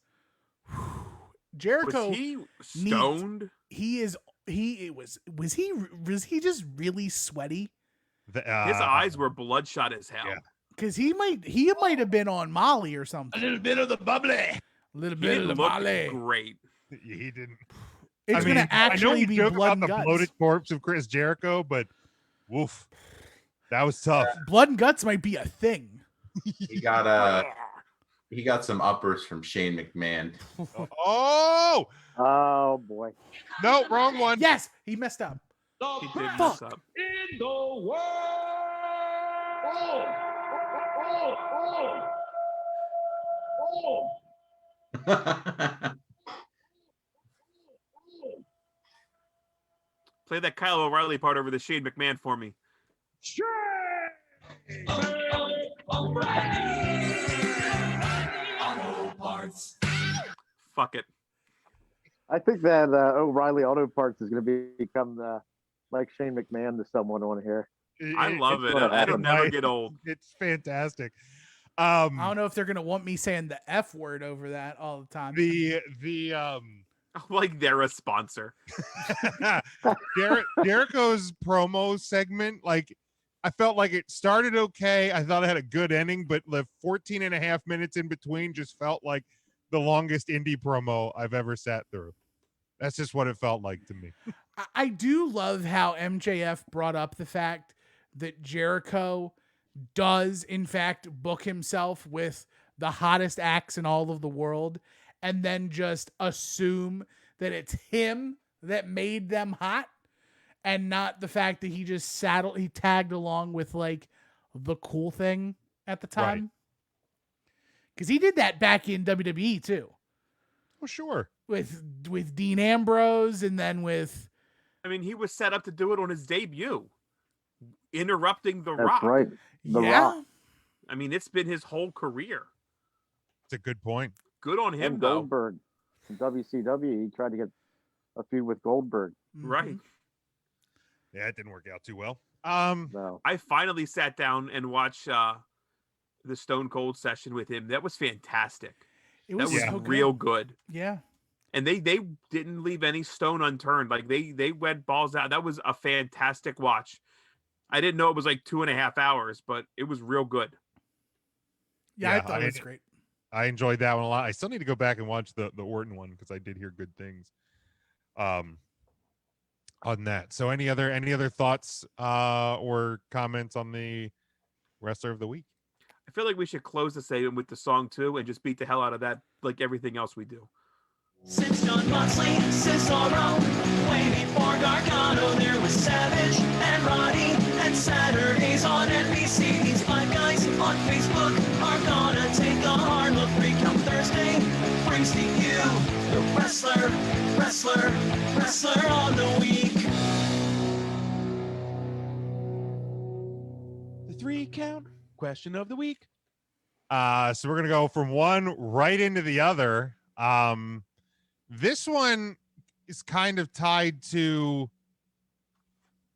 Jericho. Was he stoned? Was he just really sweaty? His eyes were bloodshot as hell. Yeah. Because he might have been on Molly or something. A little bit of the bubbly. A little He bit of didn't the look Molly. great. He didn't. It's gonna actually be joke blood about and the guts. bloated corpse of Chris Jericho, but woof, that was tough. Blood and guts might be a thing. He got some uppers from Shane McMahon. Oh boy. no, wrong one. Yes, he messed up. He did mess up. In the world. Play that Kyle O'Reilly part over the Shane McMahon for me. Fuck it. I think that O'Reilly Auto Parts is going to become like Shane McMahon to someone on here. I love it. It'll never get old. It's fantastic. I don't know if they're gonna want me saying the F word over that all the time. Like they're a sponsor. Jericho's promo segment, like, I felt like it started okay. I thought it had a good ending, but the 14 and a half minutes in between just felt like the longest indie promo I've ever sat through. That's just what it felt like to me. I do love how MJF brought up the fact that Jericho does, in fact, book himself with the hottest acts in all of the world, and then just assume that it's him that made them hot, and not the fact that he just he tagged along with like the cool thing at the time. Because he did that back in WWE too. Oh, sure. With Dean Ambrose, and then with... I mean, he was set up to do it on his debut, interrupting The That's Rock. right. The yeah. Rock. I mean, it's been his whole career. It's a good point. Good on him, And though. Goldberg from WCW. He tried to get a feud with Goldberg. Right. Yeah, it didn't work out too well. No. I finally sat down and watched the Stone Cold session with him. That was fantastic. It That was was so real good. Yeah. And they didn't leave any stone unturned. Like they went balls out. That was a fantastic watch. I didn't know it was like 2.5 hours, but it was real good. Yeah, I thought it was great. I enjoyed that one a lot. I still need to go back and watch the Orton one because I did hear good things on that. So any other thoughts or comments on the wrestler of the week? I feel like we should close the segment with the song too and just beat the hell out of that like everything else we do. Since John Moxley, Cesaro, way before Gargano, there was Savage and Roddy, and Saturdays on NBC. These five guys on Facebook are gonna take a hard look. Recount Thursday brings to you the wrestler on the week. The 3 count question of the week. So we're gonna go from one right into the other. This one is kind of tied to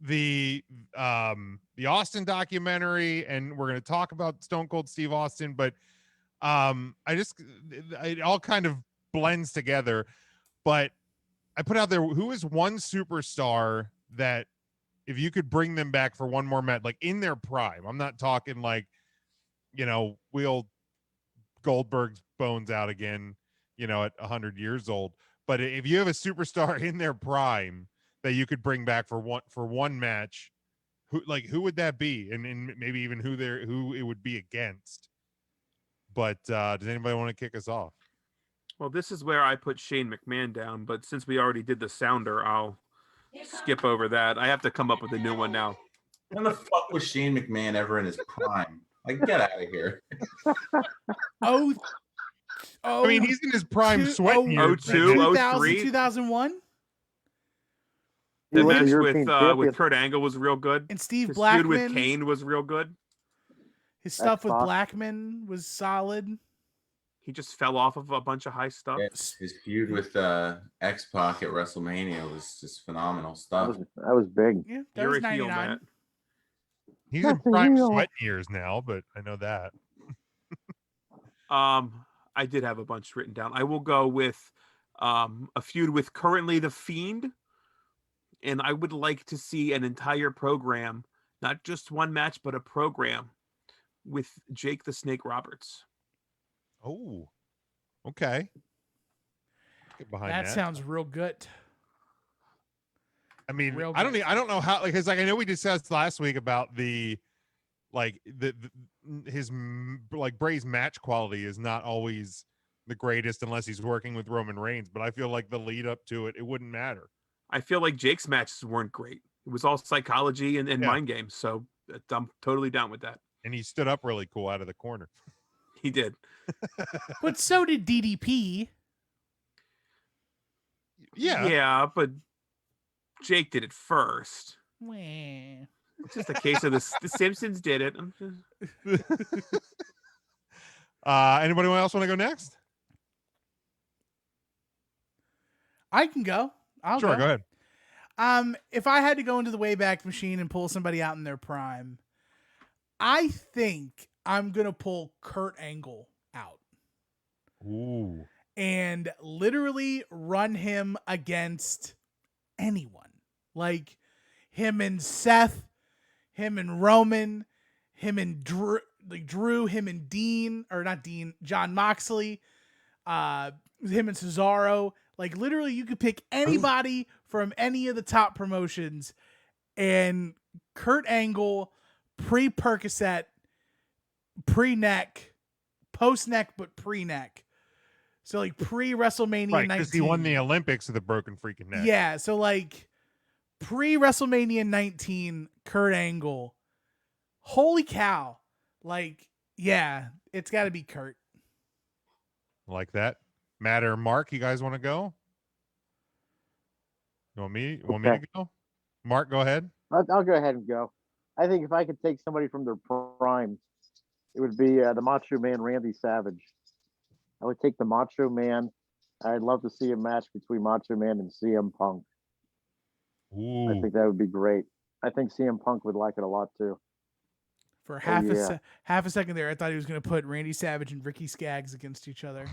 the Austin documentary, and we're going to talk about Stone Cold Steve Austin, but it all kind of blends together. But I put out there, who is one superstar that if you could bring them back for one more match, like in their prime, I'm not talking like, wheel Goldberg's bones out again, at 100 years old. But if you have a superstar in their prime that you could bring back for one match, who would that be? And maybe even who it would be against. But does anybody want to kick us off? Well, this is where I put Shane McMahon down, but since we already did the sounder, I'll skip over that. I have to come up with a new one now. When the fuck was Shane McMahon ever in his prime? Like, get out of here. Oh, I mean, he's in his prime sweat years. 02, 2000, 03. 2001. He The was the match European champion. with Kurt Angle was real good. And Steve His feud with Blackman. Kane was real good. His stuff with X-Pac. Blackman was solid. He just fell off of a bunch of high stuff. His feud with X-Pac at WrestleMania was just phenomenal stuff. That was big. Yeah, that You're was a heel, 99. Matt. He's in That's a prime heel. sweat years now, but I know that. I did have a bunch written down. I will go with a feud with currently the Fiend, and I would like to see an entire program, not just one match, but a program with Jake the Snake Roberts. Oh, okay. Get behind That that. sounds real good. I mean, real I don't. good. I don't know how. Because like I know we discussed last week about the, like his like Bray's match quality is not always the greatest unless he's working with Roman Reigns. But I feel like the lead up to it, it wouldn't matter. I feel like Jake's matches weren't great. It was all psychology and mind games. So I'm totally down with that. And he stood up really cool out of the corner. He did. But so did DDP. Yeah. Yeah, but Jake did it first. Wah. It's just a case of the Simpsons did it. I'm just... Anybody else want to go next? I can go. I'll Sure, go ahead. If I had to go into the Wayback Machine and pull somebody out in their prime, I think I'm gonna pull Kurt Angle out. Ooh. And literally run him against anyone. Like him and Seth, him and Roman, him and Drew, him and Dean, or not Dean, John Moxley, him and Cesaro. Like literally you could pick anybody from any of the top promotions, and Kurt Angle, pre-Percocet, pre-neck, post-neck, but pre-neck. So like pre-WrestleMania 19. Because he won the Olympics with a broken freaking neck. Yeah, so like pre-WrestleMania 19, Kurt Angle. Holy cow. Like, yeah, it's got to be Kurt. Like that. Matt or Mark, you guys want to go? You want me to go? Mark, go ahead. I'll go ahead and go. I think if I could take somebody from their prime, it would be the Macho Man Randy Savage. I would take the Macho Man. I'd love to see a match between Macho Man and CM Punk. Ooh. I think that would be great. I think CM Punk would like it a lot too. For half a second there, I thought he was going to put Randy Savage and Ricky Skaggs against each other.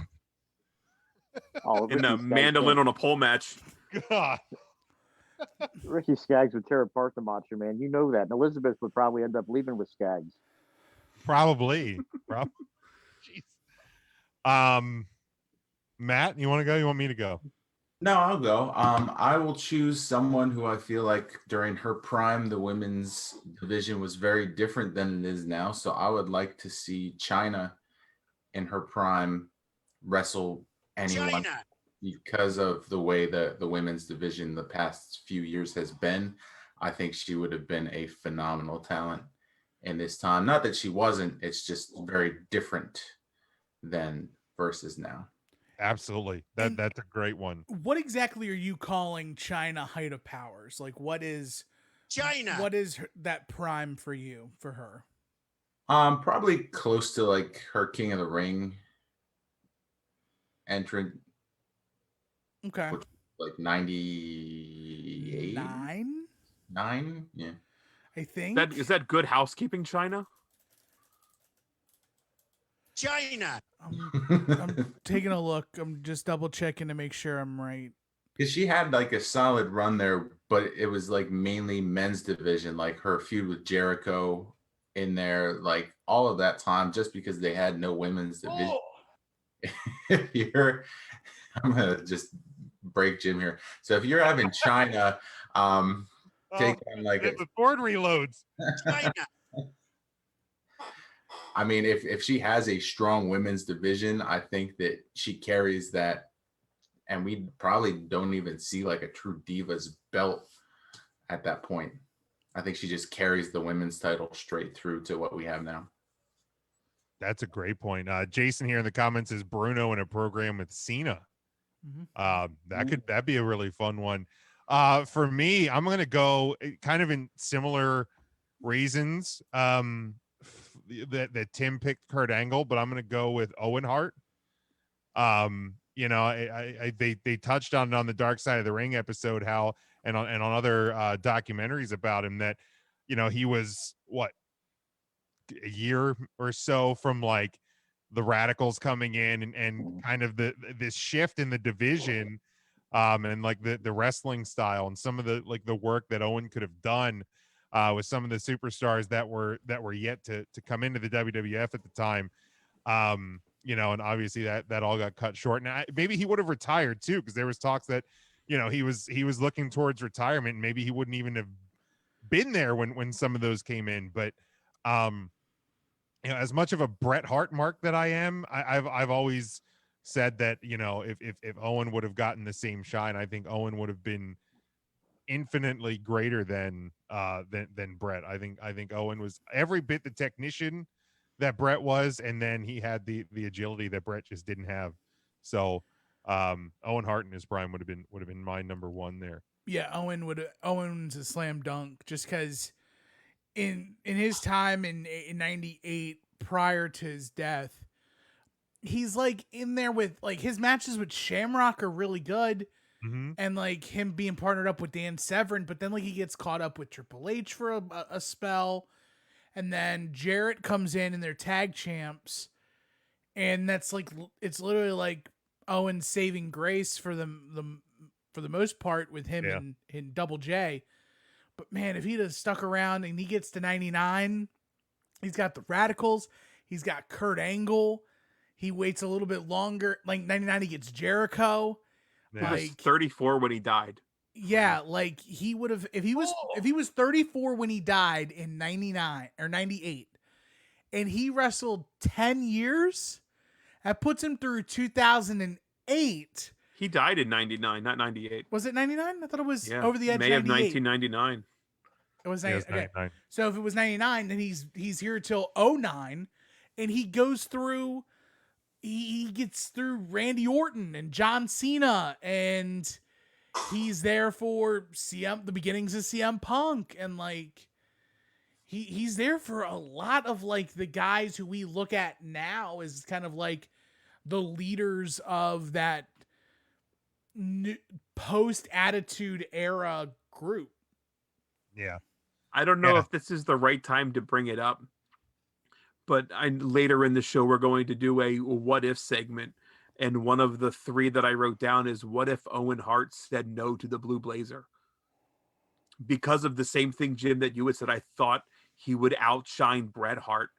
In a mandolin on a pole match. God. Ricky Skaggs would tear apart the Macho Man. You know that. And Elizabeth would probably end up leaving with Skaggs. Probably. Jeez. Matt, you want to go? You want me to go? No, I'll go. I will choose someone who I feel like during her prime, the women's division was very different than it is now. So I would like to see Chyna in her prime wrestle anyone because of the way the women's division the past few years has been. I think she would have been a phenomenal talent in this time. Not that she wasn't, it's just very different than versus now. Absolutely. That's a great one. What exactly are you calling Chyna height of powers? Like what is that prime for you, for her? Probably close to like her King of the Ring entrant. Okay. Like 98? 9? Yeah. I think. Is that Good Housekeeping, Chyna? I'm taking a look. I'm just double checking to make sure I'm right. Because she had like a solid run there, but it was like mainly men's division, like her feud with Jericho in there, like all of that time, just because they had no women's division. I'm gonna just break Jim here. So if you're having Chyna, take on like the board reloads. I mean, if she has a strong women's division, I think that she carries that, and we probably don't even see like a true Divas belt at that point. I think she just carries the women's title straight through to what we have now. That's a great point. Jason here in the comments is Bruno in a program with Cena. That'd be a really fun one. For me, I'm gonna go kind of in similar reasons. That Tim picked Kurt Angle, but I'm gonna go with Owen Hart. They touched on it on the Dark Side of the Ring episode, how and on other documentaries about him, that he was a year or so from like the Radicals coming in and kind of this shift in the division, and like the wrestling style and some of the work that Owen could have done with some of the superstars that were yet to come into the WWF at the time. And obviously that all got cut short. Now maybe he would have retired too, because there was talks that he was looking towards retirement, and maybe he wouldn't even have been there when some of those came in. But as much of a Bret Hart mark that I am, I've always said that if Owen would have gotten the same shine, I think Owen would have been infinitely greater than Bret. I think Owen was every bit the technician that Bret was, and then he had the agility that Bret just didn't have. So Owen Hart in his prime would have been my number one there. Yeah, Owen's a slam dunk, just because in his time in '98, prior to his death, he's like in there with like his matches with Shamrock are really good. Mm-hmm. And like him being partnered up with Dan Severn, but then like he gets caught up with Triple H for a spell, and then Jarrett comes in and they're tag champs, and that's like it's literally like Owen's saving grace for the most part with him in Double J. But man, if he'd have stuck around and he gets to 99, he's got the Radicals, he's got Kurt Angle, he waits a little bit longer, like 99 he gets Jericho. He was 34 when he died. Yeah, like he would have if he was 34 when he died in 99 or 98, and he wrestled 10 years, that puts him through 2008. He died in 99, not 98. Was it 99? I thought it was over the edge. May of 1999. It was 99. Okay. So if it was 99, then he's here till 09, and he goes through. He gets through Randy Orton and John Cena, and he's there for the beginnings of CM Punk, and like he's there for a lot of like the guys who we look at now as kind of like the leaders of that post Attitude Era group. Yeah. I don't know if this is the right time to bring it up, but later in the show, we're going to do a what if segment. And one of the three that I wrote down is, what if Owen Hart said no to the Blue Blazer? Because of the same thing, Jim, that you had said, I thought he would outshine Bret Hart.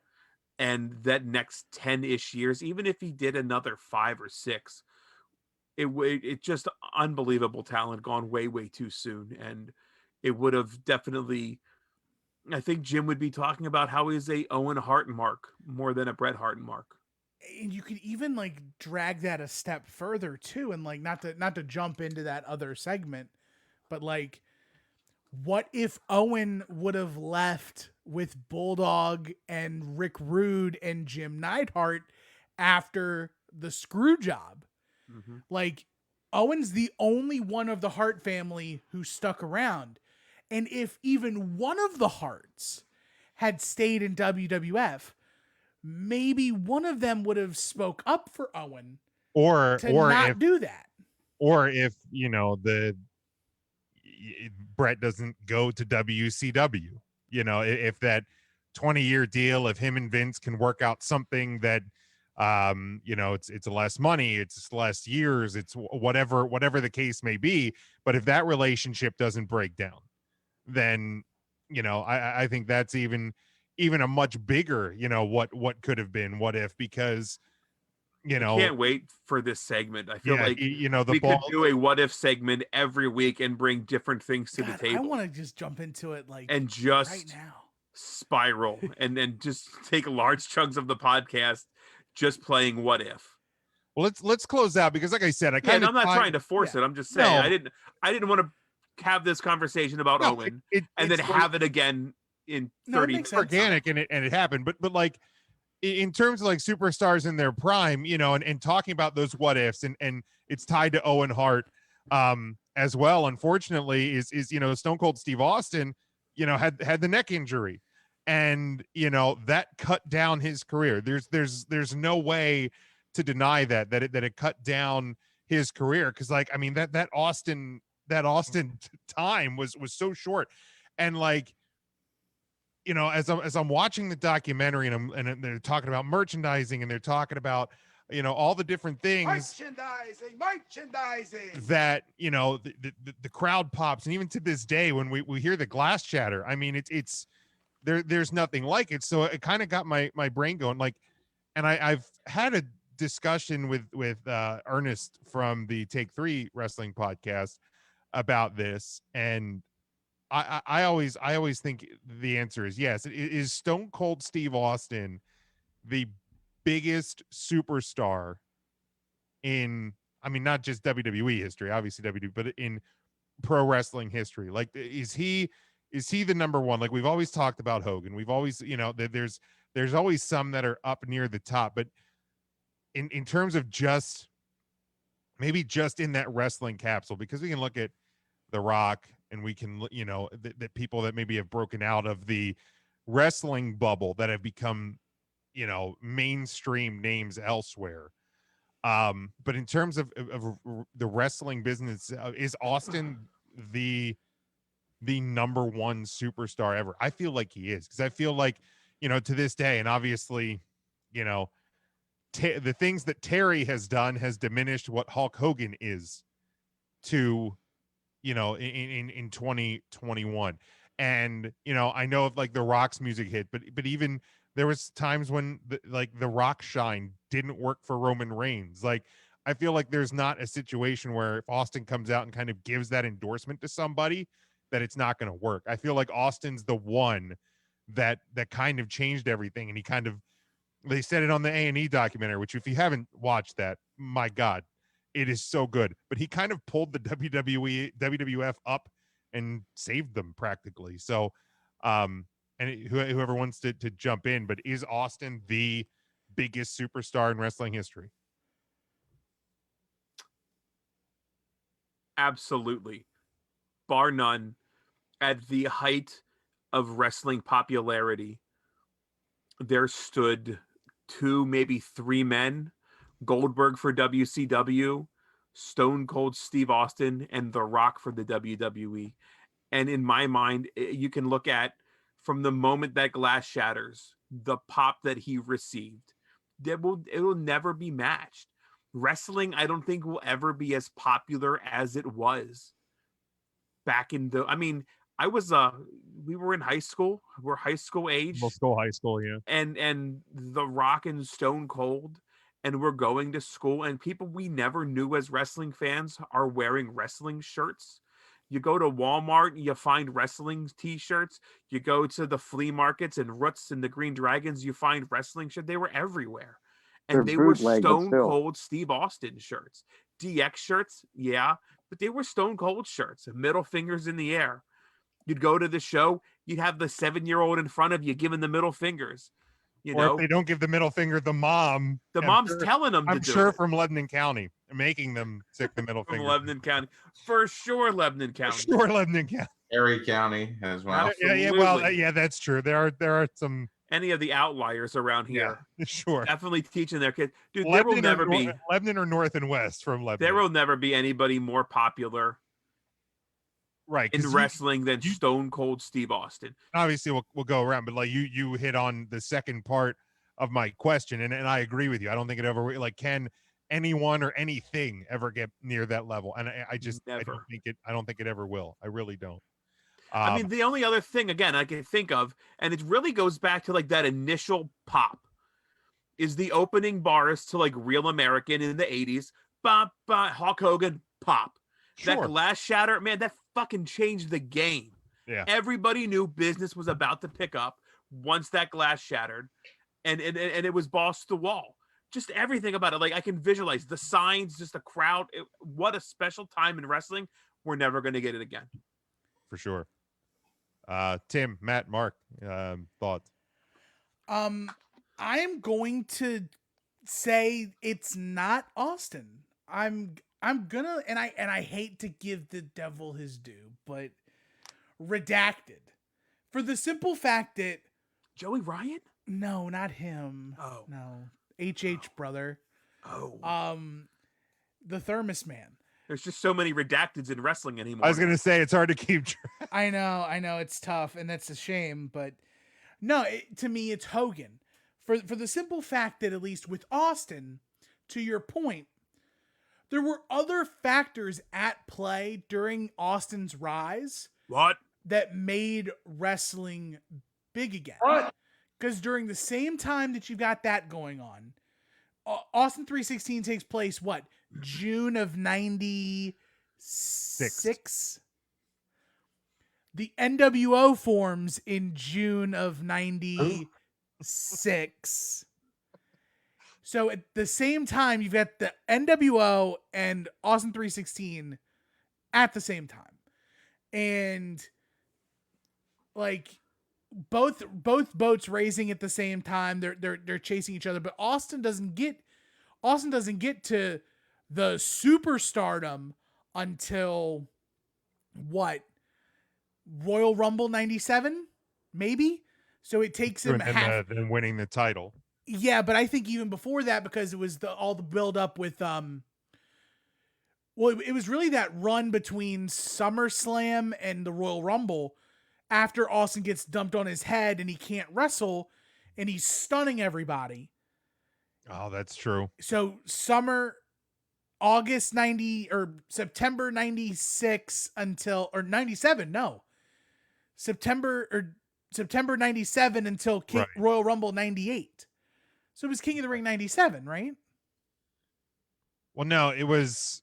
And that next 10-ish years, even if he did another 5 or 6, it just unbelievable talent gone way, way too soon. And it would have definitely... I think Jim would be talking about how he's a Owen Hart mark more than a Bret Hart mark. And you could even like drag that a step further too, and like not to jump into that other segment, but like, what if Owen would have left with Bulldog and Rick Rude and Jim Neidhart after the screw job? Mm-hmm. Like, Owen's the only one of the Hart family who stuck around. And if even one of the Harts had stayed in WWF, maybe one of them would have spoke up for Owen or not do that. Or if, Bret doesn't go to WCW, if that 20-year deal of him and Vince can work out something that, it's less money, it's less years, it's whatever the case may be. But if that relationship doesn't break down, then I think that's even a much bigger what could have been, what if, because I can't wait for this segment. I feel like we could do a what if segment every week and bring different things to the table. I want to just jump into it and just right now spiral and then just take large chunks of the podcast just playing what if. Well, let's close out, because like I said, I'm not trying to force it. I'm just saying I didn't want to have this conversation about Owen and then have it again in 30 minutes. Organic and it happened, but like in terms of like superstars in their prime, and talking about those what ifs, and it's tied to Owen Hart as well, unfortunately, is Stone Cold Steve Austin, had the neck injury, and that cut down his career. There's no way to deny that it cut down his career, because like, I mean, that Austin time was so short. And like, as I'm watching the documentary, and they're talking about merchandising, and they're talking about all the different things merchandising that the crowd pops, and even to this day when we hear the glass chatter, I mean, it's there's nothing like it. So it kind of got my brain going, like, and I've had a discussion with Ernest from the Take 3 Wrestling podcast about this, and I always think the answer is yes. Is Stone Cold Steve Austin the biggest superstar in, I mean, not just WWE history, obviously WWE, but in pro wrestling history? Like, is he the number one? Like, we've always talked about Hogan. We've always, there's always some that are up near the top, but in terms of just maybe just in that wrestling capsule, because we can look at The Rock, and we can, the people that maybe have broken out of the wrestling bubble that have become, mainstream names elsewhere. But in terms of the wrestling business, is Austin the number one superstar ever? I feel like he is, because I feel like, to this day, and obviously, the things that Terry has done has diminished what Hulk Hogan is to, in 2021. And I know of like The Rock's music hit, but even there was times when the Rock shine didn't work for Roman Reigns. Like, I feel like there's not a situation where if Austin comes out and kind of gives that endorsement to somebody, that it's not going to work. I feel like Austin's the one that kind of changed everything. And he kind of, they said it on the A&E documentary, which if you haven't watched that, my God, it is so good. But he kind of pulled the WWF up and saved them practically. So, and whoever wants to jump in, but is Austin the biggest superstar in wrestling history? Absolutely. Bar none. At the height of wrestling popularity, there stood two, maybe three men: Goldberg for WCW, Stone Cold Steve Austin, and The Rock for the WWE. And in my mind, you can look at, from the moment that glass shatters, the pop that he received, it will never be matched. Wrestling, I don't think, will ever be as popular as it was back in the, I mean, we were in high school. We're high school age. High school, yeah. And The Rock and Stone Cold, and we're going to school, and people we never knew as wrestling fans are wearing wrestling shirts. You go to Walmart, you find wrestling t-shirts. You go to the flea markets and Roots and the Green Dragons, you find wrestling shirts. They were everywhere. And they were Stone Cold Steve Austin shirts. DX shirts, yeah, but they were Stone Cold shirts. Middle fingers in the air. You'd go to the show, you'd have the 7-year-old in front of you giving the middle fingers. If they don't give the middle finger, the mom's telling them to do it. I'm sure from Lebanon County, making them stick the middle finger. Lebanon County. For sure, Lebanon County. For sure, Lebanon County. Erie County as well. Yeah, well, yeah, that's true. There are some... Any of the outliers around here. Yeah, sure. Definitely teaching their kids. Dude, Lebanon, there will never be... Lebanon or North and West from Lebanon. There will never be anybody more popular in wrestling than Stone Cold Steve Austin. Obviously, we'll go around, but like you hit on the second part of my question, and I agree with you. I don't think it ever, like, can anyone or anything ever get near that level? And I don't think it ever will. I really don't. I mean, the only other thing, again, I can think of, and it really goes back to like that initial pop, is the opening bars to like Real American in the 80s. Bop, bop, Hulk Hogan, pop. Sure. That glass shatter, man, that fucking changed the game. Yeah. Everybody knew business was about to pick up once that glass shattered, and it was balls to the wall. Just everything about it. Like, I can visualize the signs, just the crowd. What a special time in wrestling. We're never going to get it again. For sure. Tim, Matt, Mark, thoughts? I'm going to say it's not Austin. I'm gonna, and I hate to give the devil his due, but redacted. For the simple fact that Joey Ryan? no, not him. Oh. No. HH brother. Oh. The Thermos Man. There's just so many redacteds in wrestling anymore. I was gonna say it's hard to keep track. I know, it's tough, and that's a shame. But no, to me, it's Hogan. For the simple fact that at least with Austin, to your point, there were other factors at play during Austin's rise. What? That made wrestling big again. What? Because during the same time that you got that going on, Austin 316 takes place, what? June of 96? The NWO forms in June of 96. So at the same time, you've got the NWO and Austin 316 at the same time. And like both boats racing at the same time. They're chasing each other, but Austin doesn't get to the superstardom until what? Royal Rumble 97, maybe? So it takes him and winning the title. Yeah, but I think even before that, because it was all the build up with well, it was really that run between SummerSlam and the Royal Rumble after Austin gets dumped on his head and he can't wrestle and he's stunning everybody. Oh, that's true. So September 96 until, or 97, no. September 97 until Royal Rumble 98. So it was King of the Ring 97, right? Well, no, it was.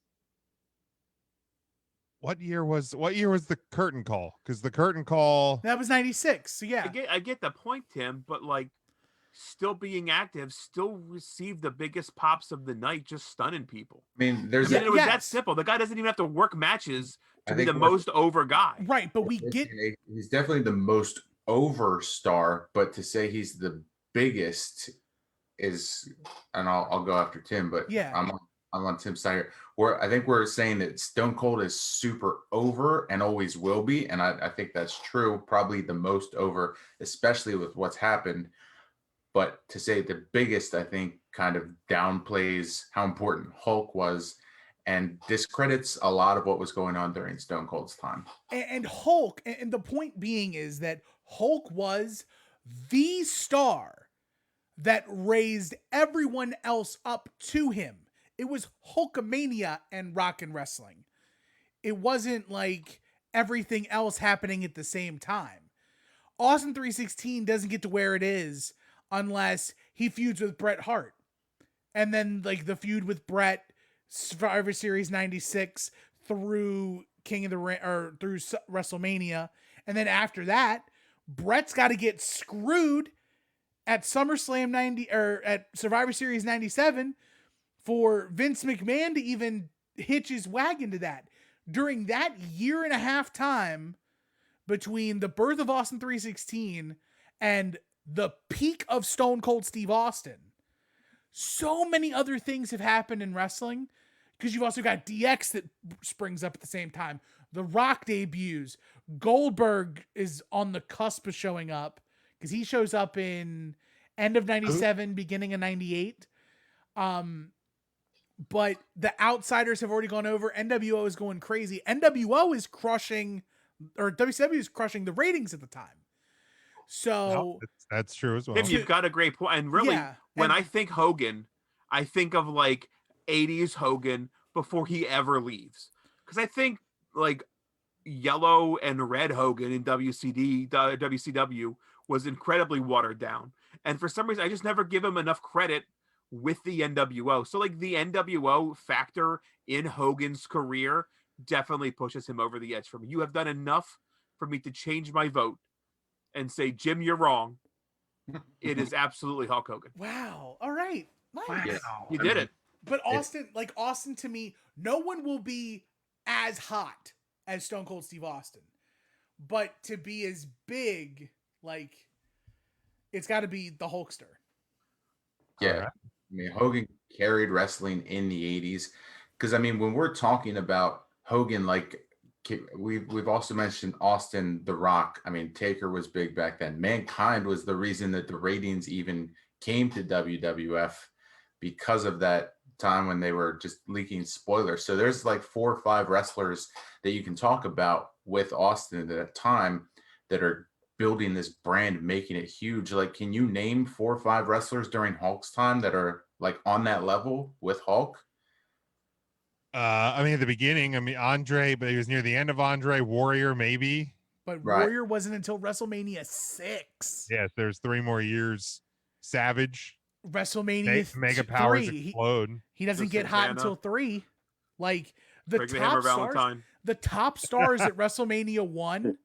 What year was the curtain call? Because the curtain call, that was 96. So yeah, I get the point, Tim, but like still being active, still received the biggest pops of the night, just stunning people. I mean, it was that simple. The guy doesn't even have to work matches to be the most over guy. Right, but he's definitely the most over star, but to say he's the biggest is, and I'll go after Tim, but yeah, I'm on Tim's side here. I think we're saying that Stone Cold is super over and always will be, and I think that's true. Probably the most over, especially with what's happened. But to say the biggest, I think, kind of downplays how important Hulk was and discredits a lot of what was going on during Stone Cold's time. And Hulk, and the point being is that Hulk was the star that raised everyone else up to him. It was Hulkamania and rock and wrestling. It wasn't like everything else happening at the same time. Austin 316 doesn't get to where it is unless he feuds with Bret Hart. And then like the feud with Bret, Survivor Series 96 through King of the Ring, or through WrestleMania. And then after that, Bret's got to get screwed at SummerSlam 90 or at Survivor Series 97 for Vince McMahon to even hitch his wagon to that. During that year and a half time between the birth of Austin 316 and the peak of Stone Cold Steve Austin, so many other things have happened in wrestling, because you've also got DX that springs up at the same time. The Rock debuts. Goldberg is on the cusp of showing up, because he shows up in end of 97, beginning of 98. But the Outsiders have already gone over. NWO is going crazy. NWO is crushing, or WCW is crushing the ratings at the time. So that's true as well. Tim, you've got a great point. And really, when I think Hogan, I think of like 80s Hogan before he ever leaves. Because I think like yellow and red Hogan in WCW was incredibly watered down. And for some reason, I just never give him enough credit with the NWO. So like the NWO factor in Hogan's career definitely pushes him over the edge for me. You have done enough for me to change my vote and say, Jim, you're wrong. It is absolutely Hulk Hogan. Wow. All right. Nice. Yes. You did it. But Austin to me, no one will be as hot as Stone Cold Steve Austin. But to be as big, like, it's got to be the Hulkster. Yeah. All right. I mean, Hogan carried wrestling in the 80s. Because, I mean, when we're talking about Hogan, like, we've also mentioned Austin, The Rock. I mean, Taker was big back then. Mankind was the reason that the ratings even came to WWF because of that time when they were just leaking spoilers. So there's like 4 or 5 wrestlers that you can talk about with Austin at that time that are building this brand, making it huge. Like, can you name 4 or 5 wrestlers during Hulk's time that are like on that level with Hulk? I mean, at the beginning, I mean, Andre, but he was near the end of Andre. Warrior, maybe. But Right. Warrior wasn't until WrestleMania 6. Yes, there's 3 more years. Savage. WrestleMania Mega powers 3. explode. He doesn't Just get hot Santana. until 3. Like the Rick the Hammer top stars, Valentine. the top stars at WrestleMania 1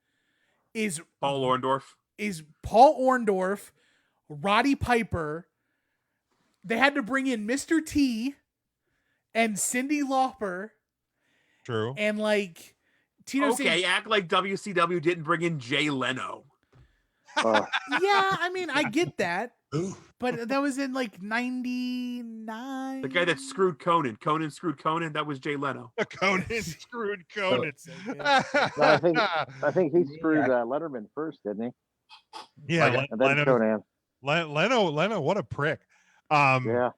is Paul Orndorff. Paul Orndorff, Roddy Piper. They had to bring in Mr. T and Cyndi Lauper True. and like Tito Okay, act like WCW didn't bring in Jay Leno. Yeah, I mean, I get that. But that was in like 99. The guy that screwed Conan. Conan screwed Conan. That was Jay Leno. Conan screwed Conan. No, I think he screwed Letterman first, didn't he? Yeah, And then Conan. Leno, what a prick. Yeah.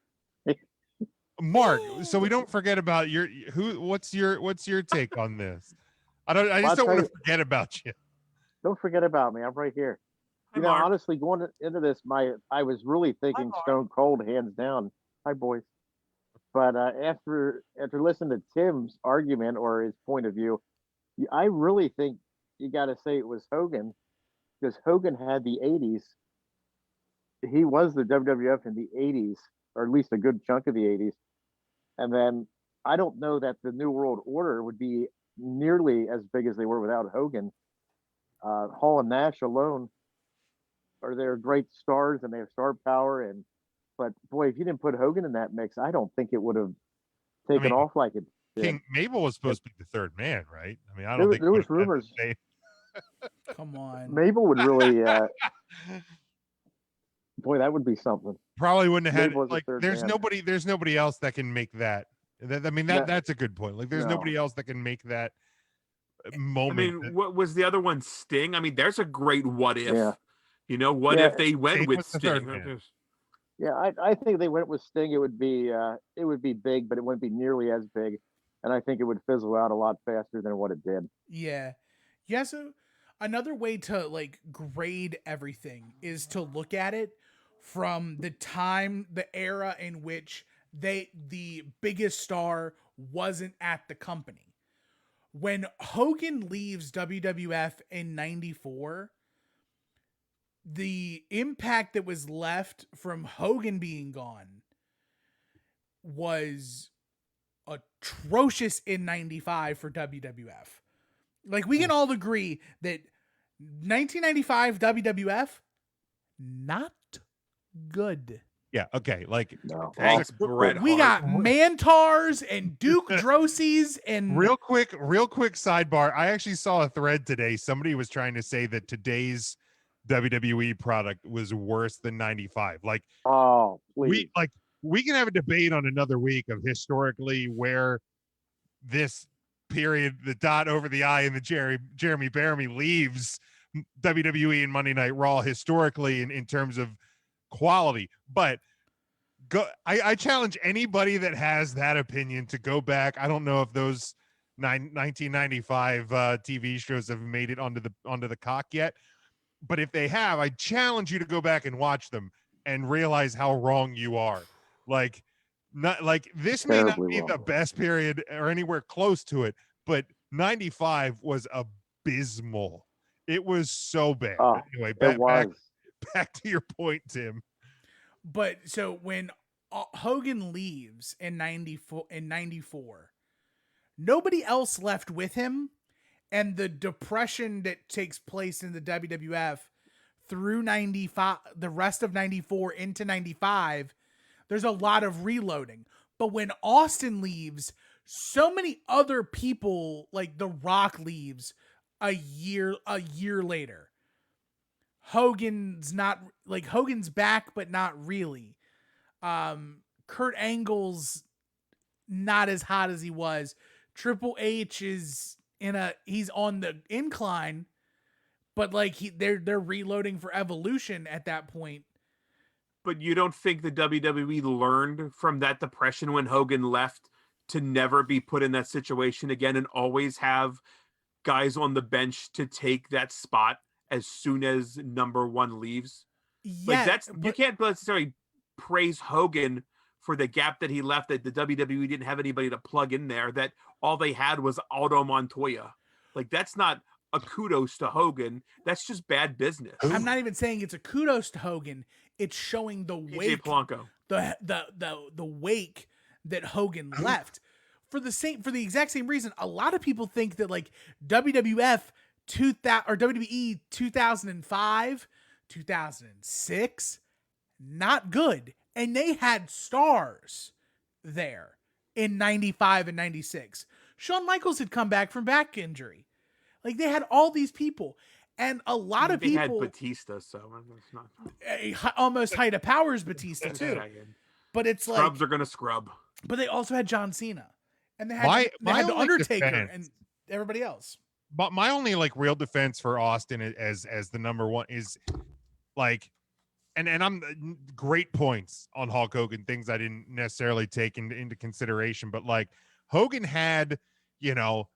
Mark, so we don't forget about what's your take on this? I just don't want to forget about you. Don't forget about me. I'm right here. Hi, You know, Mark. honestly, going into this, I was really thinking Stone Cold, hands down. Hi, boys. But after listening to Tim's argument or his point of view, I really think you got to say it was Hogan, because Hogan had the 80s. He was the WWF in the 80s, or at least a good chunk of the 80s. And then I don't know that the New World Order would be nearly as big as they were without Hogan. Hall and Nash alone they're great stars and they have star power, but boy, if you didn't put Hogan in that mix, I don't think it would have taken off like it did. King Mabel was supposed to be the third man, right? I mean, I don't There- think there it was would've been rumors. the same. Come on. Mabel would really boy, that would be something. Probably wouldn't have had Mabel was the like third there's man. nobody else that can make that. I mean that's a good point. Like there's No. nobody else that can make that I moment. mean, what was the other one? Sting. I mean, there's a great what if. Yeah. You know, what Yeah. if they went Sting with was the third Sting? man. Yeah, I think they went with Sting. It would be big, but it wouldn't be nearly as big, and I think it would fizzle out a lot faster than what it did. Yeah. Yeah, so another way to like grade everything is to look at it from the era in which the biggest star wasn't at the company. When Hogan leaves WWF in 94, the impact that was left from Hogan being gone was atrocious in 95 for WWF. Like, we can all agree that 1995 WWF, not good. Yeah, okay. Like No. Thanks, Bret We Hart. got Mantars and Duke Drosies and real quick sidebar. I actually saw a thread today. Somebody was trying to say that today's WWE product was worse than 95. Like, Oh, please. we can have a debate on another week of historically where this period, the dot over the I and the Jeremy Bearimy leaves WWE and Monday Night Raw historically in terms of quality. But I challenge anybody that has that opinion to go back. I don't know if those 1995 TV shows have made it onto the cock yet, but if they have, I challenge you to go back and watch them and realize how wrong you are. Like, not like this may not Terribly be the wrong. best period or anywhere close to it, but 95 was abysmal. It was so bad. Oh, Anyway, it was. back to your point, Tim. But so when Hogan leaves in 94, nobody else left with him, and the depression that takes place in the WWF through 95, the rest of 94 into 95, there's a lot of reloading. But when Austin leaves, so many other people, like The Rock leaves a year later. Hogan's back, but not really. Kurt Angle's not as hot as he was. Triple H is he's on the incline, but like they're reloading for Evolution at that point. But you don't think the WWE learned from that depression when Hogan left to never be put in that situation again and always have guys on the bench to take that spot as soon as number one leaves? Yeah, You can't necessarily praise Hogan for the gap that he left, that the WWE didn't have anybody to plug in there, that all they had was Aldo Montoya. Like, that's not a kudos to Hogan. That's just bad business. I'm not even saying it's a kudos to Hogan. It's showing the wake, Polanco. the wake that Hogan left for the exact same reason. A lot of people think that like WWF 2000 or WWE 2005, 2006, not good, and they had stars there in 95 and 96. Shawn Michaels had come back from back injury. Like, they had all these people, and a lot of people had Batista, so it's not almost height of powers Batista too. But it's like scrubs are gonna scrub. But they also had John Cena, and they had the Undertaker and everybody else. But my only like real defense for Austin as the number one is like, and I'm great points on Hulk Hogan, things I didn't necessarily take into consideration, but like Hogan had, you know,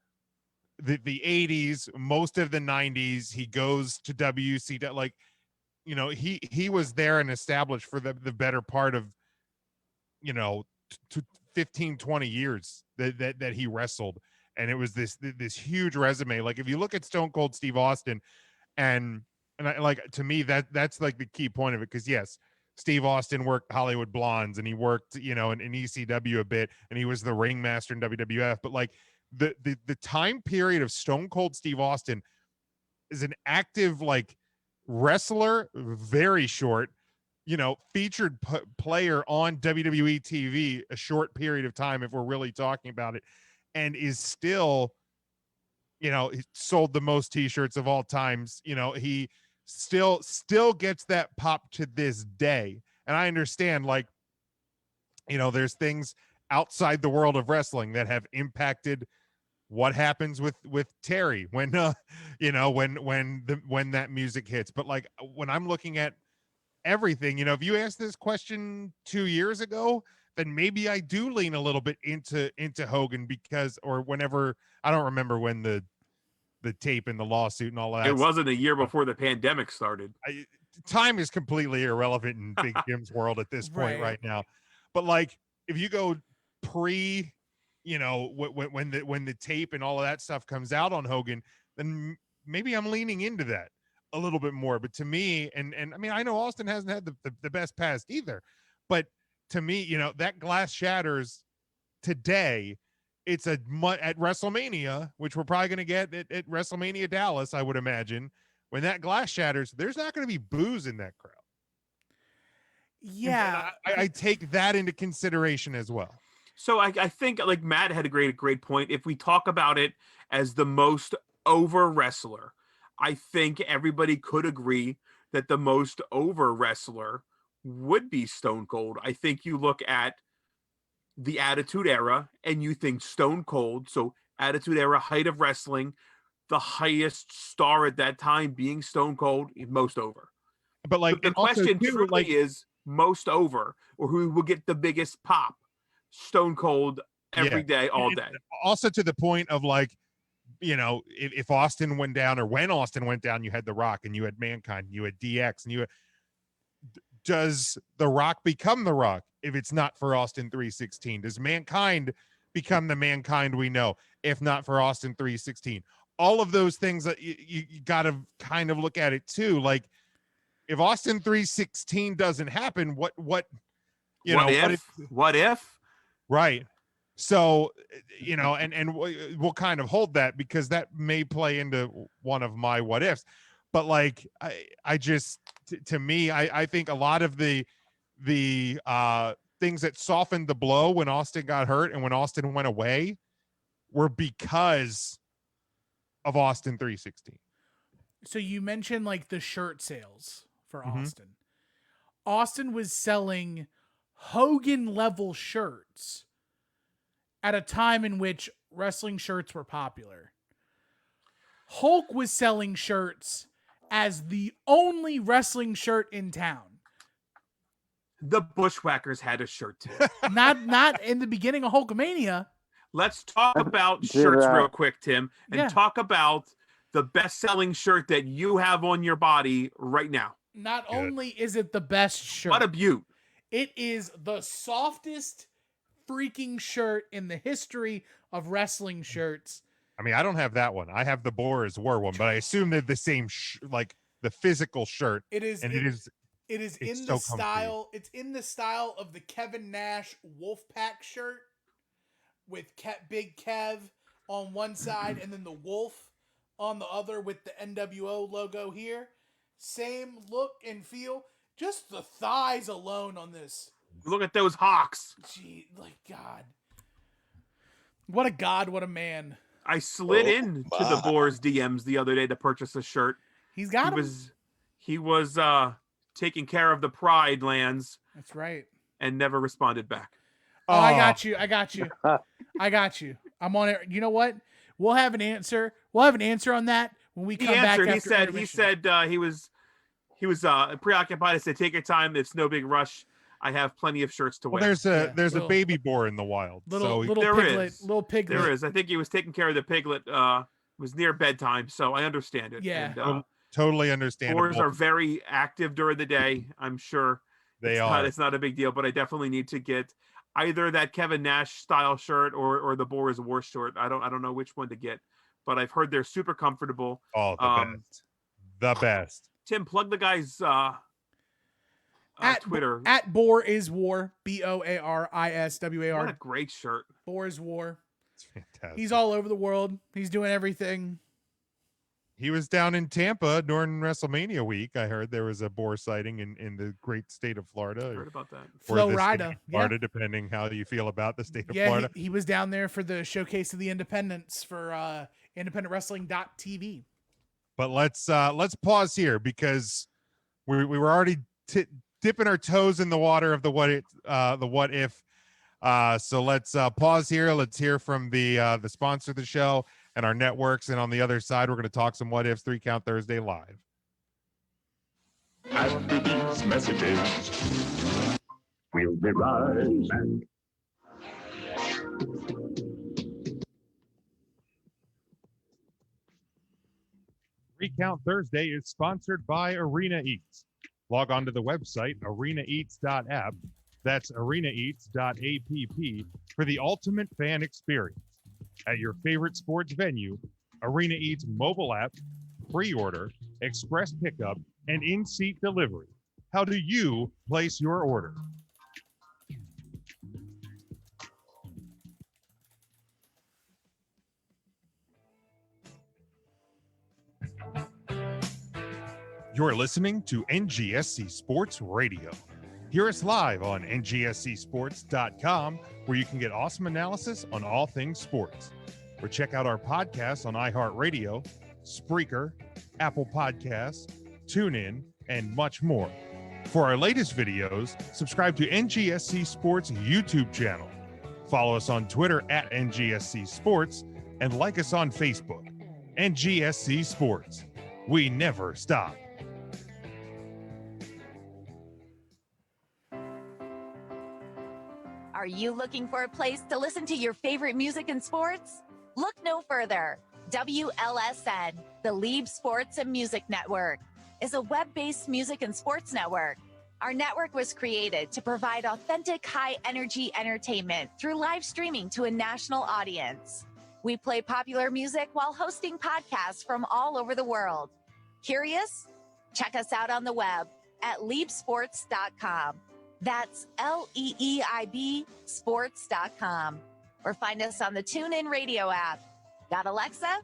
the 80s, most of the 90s, he goes to WCW, like, you know, he was there and established for the better part of, you know, 15, 20 years that he wrestled. And it was this huge resume. Like, if you look at Stone Cold Steve Austin, and I, like, to me, that's like the key point of it. Cause yes, Steve Austin worked Hollywood Blondes, and he worked, you know, in ECW a bit, and he was the ringmaster in WWF. But like the time period of Stone Cold Steve Austin is an active, like, wrestler, very short, you know, featured player on WWE TV, a short period of time, if we're really talking about it, and is still, you know, he sold the most t-shirts of all times. You know, he still gets that pop to this day. And I understand, like, you know, there's things outside the world of wrestling that have impacted what happens with Terry when you know, when that music hits. But like, when I'm looking at everything, you know, if you asked this question 2 years ago, then maybe I do lean a little bit into Hogan, because, or whenever, I don't remember when the tape and the lawsuit and all that. It wasn't a year before the pandemic started. Time is completely irrelevant in Big Jim's world at this point right now. But like, if you go pre, you know, when the tape and all of that stuff comes out on Hogan, then maybe I'm leaning into that a little bit more. But to me, and I mean, I know Austin hasn't had the best past either, but to me, you know, that glass shatters today. It's at WrestleMania, which we're probably going to get at WrestleMania Dallas, I would imagine. When that glass shatters, there's not going to be booze in that crowd. Yeah, I take that into consideration as well. So I think, like, Matt had a great point. If we talk about it as the most over wrestler, I think everybody could agree that the most over wrestler would be Stone Cold. I think you look at the Attitude Era and you think Stone Cold, so Attitude Era, height of wrestling, the highest star at that time being Stone Cold, most over. But like, the question truly is most over, or who will get the biggest pop? Stone Cold every day, all day. Also, to the point of, like, you know, if Austin went down, or when Austin went down, you had The Rock and you had Mankind, you had DX, and does The Rock become The Rock if it's not for Austin 316? Does Mankind become the Mankind we know if not for Austin 316? All of those things that you got to kind of look at it too. Like, if Austin 316 doesn't happen, what if? Right. So, you know, and we'll kind of hold that, because that may play into one of my what ifs. But like, I just, to me, I think a lot of the things that softened the blow when Austin got hurt and when Austin went away were because of Austin 316. So you mentioned like the shirt sales for Austin. Austin was selling Hogan level shirts at a time in which wrestling shirts were popular. Hulk was selling shirts as the only wrestling shirt in town. The Bushwhackers had a shirt too. Not in the beginning of Hulkamania. Let's talk about Did, shirts real quick, Tim, and yeah. talk about the best-selling shirt that you have on your body right now. Not only is it the best shirt, What a beaut. it is the softest freaking shirt in the history of wrestling shirts. I mean, I don't have that one. I have the Boris War one, but I assume they're the same, like the physical shirt. It is. And it is. is it's in so the comfy. style. It's in the style of the Kevin Nash Wolfpack shirt with Big Kev on one side and then the wolf on the other with the NWO logo here. Same look and feel. Just the thighs alone on this. Look at those hawks. Gee, like God. What a god, what a man. I slid into the Boars DMs the other day to purchase a shirt. He's got He was taking care of the Pride lands. That's right. And never responded back. Oh, I got you. I got you. I'm on it. You know what? We'll have an answer. We'll have an answer on that when we come back. He After said he was preoccupied. I said, take your time. It's no big rush. I have plenty of shirts to wear. Well, there's a baby boar in the wild. Little piglet. There is. I think he was taking care of the piglet. It was near bedtime, so I understand it. Yeah. And, totally understandable. Boars are very active during the day. I'm sure it's not a big deal, but I definitely need to get either that Kevin Nash style shirt or the Boars War shirt. I don't know which one to get, but I've heard they're super comfortable. Oh, best. The best. Tim, plug the guy's Twitter. At Boar is War. BOARISWAR. What a great shirt. Boar is War. It's fantastic. He's all over the world. He's doing everything. He was down in Tampa during WrestleMania week. I heard there was a boar sighting in the great state of Florida. I heard about that. Florida. Florida, depending how you feel about the state of yeah, Florida. He was down there for the Showcase of the Independents for independentwrestling.tv. But let's pause here because we were already dipping our toes in the water of the what if. So let's pause here. Let's hear from the sponsor of the show and our networks. And on the other side, we're going to talk some what ifs 3 Count Thursday live. After these messages, we'll be right back. 3 Count Thursday is sponsored by Arena Eats. Log on to the website, arenaeats.app. That's arenaeats.app for the ultimate fan experience. At your favorite sports venue, Arena Eats mobile app, pre-order, express pickup, and in-seat delivery. How do you place your order? You're listening to NGSC Sports Radio. Hear us live on ngscsports.com, where you can get awesome analysis on all things sports. Or check out our podcasts on iHeartRadio, Spreaker, Apple Podcasts, TuneIn, and much more. For our latest videos, subscribe to NGSC Sports YouTube channel. Follow us on Twitter at NGSC Sports, and like us on Facebook. NGSC Sports. We never stop. Are you looking for a place to listen to your favorite music and sports? Look no further. WLSN, the Lieb Sports and Music Network, is a web-based music and sports network. Our network was created to provide authentic, high-energy entertainment through live streaming to a national audience. We play popular music while hosting podcasts from all over the world. Curious? Check us out on the web at liebsports.com. That's LEEIB sports.com. Or find us on the TuneIn Radio app. Got Alexa?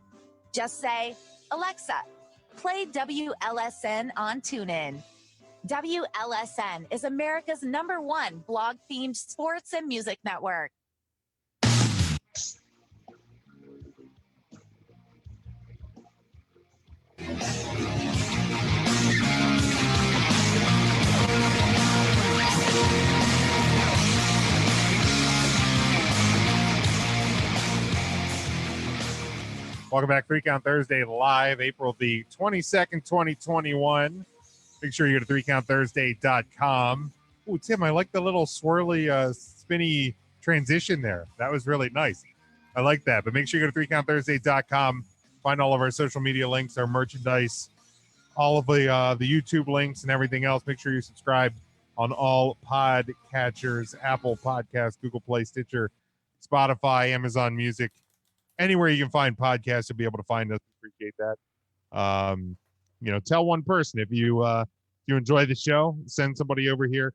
Just say, Alexa, play WLSN on TuneIn. WLSN is America's #1 blog-themed sports and music network. Welcome back, 3 Count Thursday live, April the 22nd, 2021. Make sure you go to 3countthursday.com. Ooh, Tim, I like the little swirly, spinny transition there. That was really nice. I like that. But make sure you go to 3countthursday.com. Find all of our social media links, our merchandise, all of the YouTube links and everything else. Make sure you subscribe on all podcatchers, Apple Podcasts, Google Play, Stitcher, Spotify, Amazon Music. Anywhere you can find podcasts, you'll be able to find us. Appreciate that. Tell one person if you enjoy the show, send somebody over here,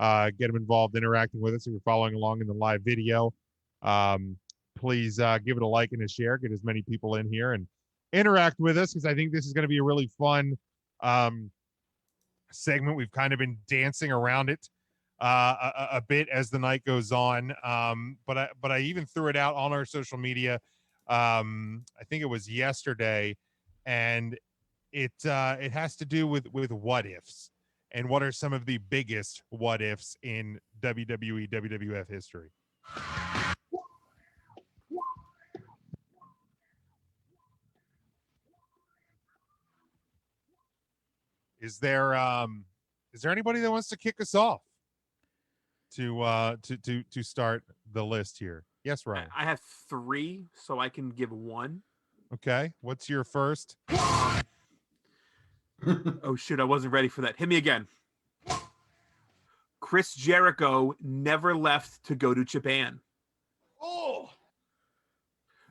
get them involved, interacting with us. If you're following along in the live video, please give it a like and a share. Get as many people in here and interact with us, because I think this is going to be a really fun segment. We've kind of been dancing around it a bit as the night goes on, but I even threw it out on our social media. I think it was yesterday, and it has to do with what ifs, and what are some of the biggest what ifs in WWE WWF history. Is there anybody that wants to kick us off to start the list here? Yes, Ryan. I have 3, so I can give 1. Okay. What's your first? Oh shit, I wasn't ready for that. Hit me again. Chris Jericho never left to go to Japan. Oh.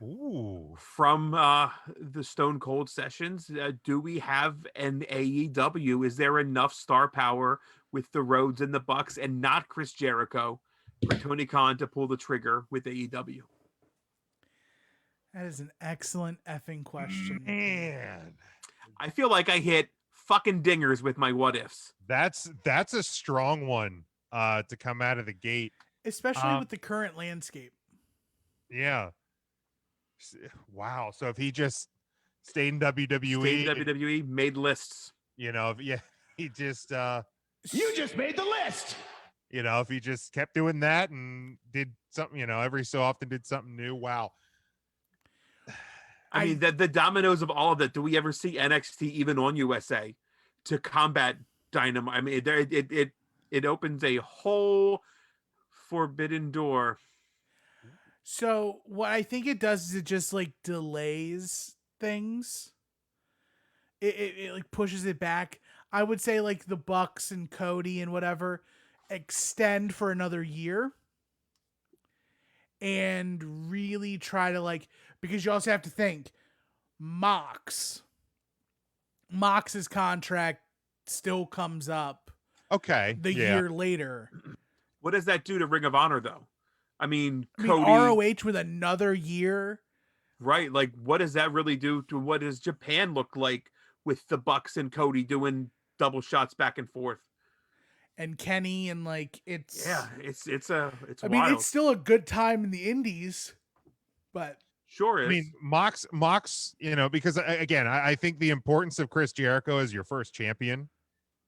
Ooh. From the Stone Cold sessions, do we have an AEW? Is there enough star power with the Rhodes and the Bucks and not Chris Jericho for Tony Khan to pull the trigger with AEW? That is an excellent effing question. Man, I feel like I hit fucking dingers with my what ifs. That's a strong one to come out of the gate, Especially with the current landscape. Yeah. Wow. So if he just stayed in WWE, made lists. He just You just made the list. If he just kept doing that and did something, every so often did something new. Wow. I mean, the dominoes of all of that. Do we ever see NXT even on USA to combat Dynamite? I mean, it opens a whole forbidden door. So what I think it does is it just like delays things. It like pushes it back. I would say like the Bucks and Cody and whatever extend for another year and really try to because you also have to think Mox's contract still comes up. Okay. The year later. What does that do to Ring of Honor though? I mean, Cody, ROH with another year. Right. Like, what does that really do to what does Japan look like with the Bucks and Cody doing double shots back and forth? And Kenny and it's wild. I mean, it's still a good time in the indies, but sure is. I mean, Mox, because again, I think the importance of Chris Jericho as your first champion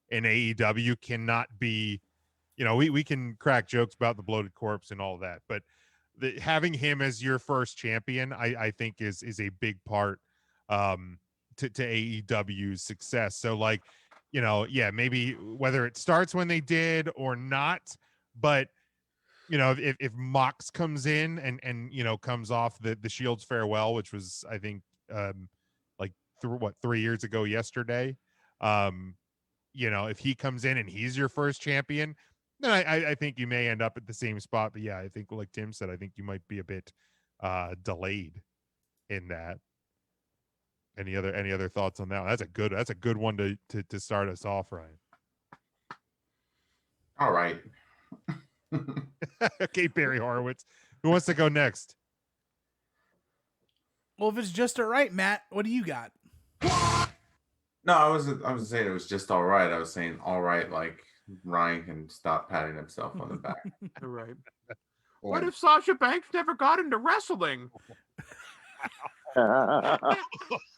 in AEW cannot be, we can crack jokes about the bloated corpse and all that, but having him as your first champion, I think is a big part to AEW's success. So maybe whether it starts when they did or not, but if Mox comes in and comes off the Shield's farewell, which was I think 3 years ago yesterday, if he comes in and he's your first champion, then I think you may end up at the same spot. But yeah, I think like Tim said, I think you might be a bit delayed in that. Any other thoughts on that? That's a good one to start us off, Ryan. All right. Okay, Barry Horowitz. Who wants to go next? Well, if it's just all right, Matt, what do you got? No, I was saying it was just all right. I was saying all right, like Ryan can stop patting himself on the back. All right. What if Sasha Banks never got into wrestling?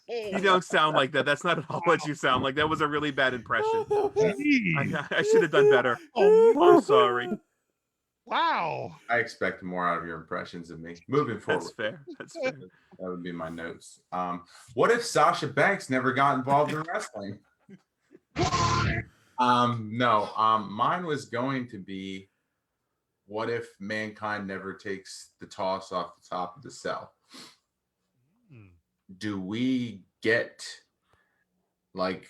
You don't sound like that. That's not at all what you sound like. That was a really bad impression. I should have done better. I'm sorry. Wow. I expect more out of your impressions of me. Moving forward. That's fair. That's fair. That would be my notes. What if Sasha Banks never got involved in wrestling? No. Mine was going to be, what if Mankind never takes the toss off the top of the cell? Do we get like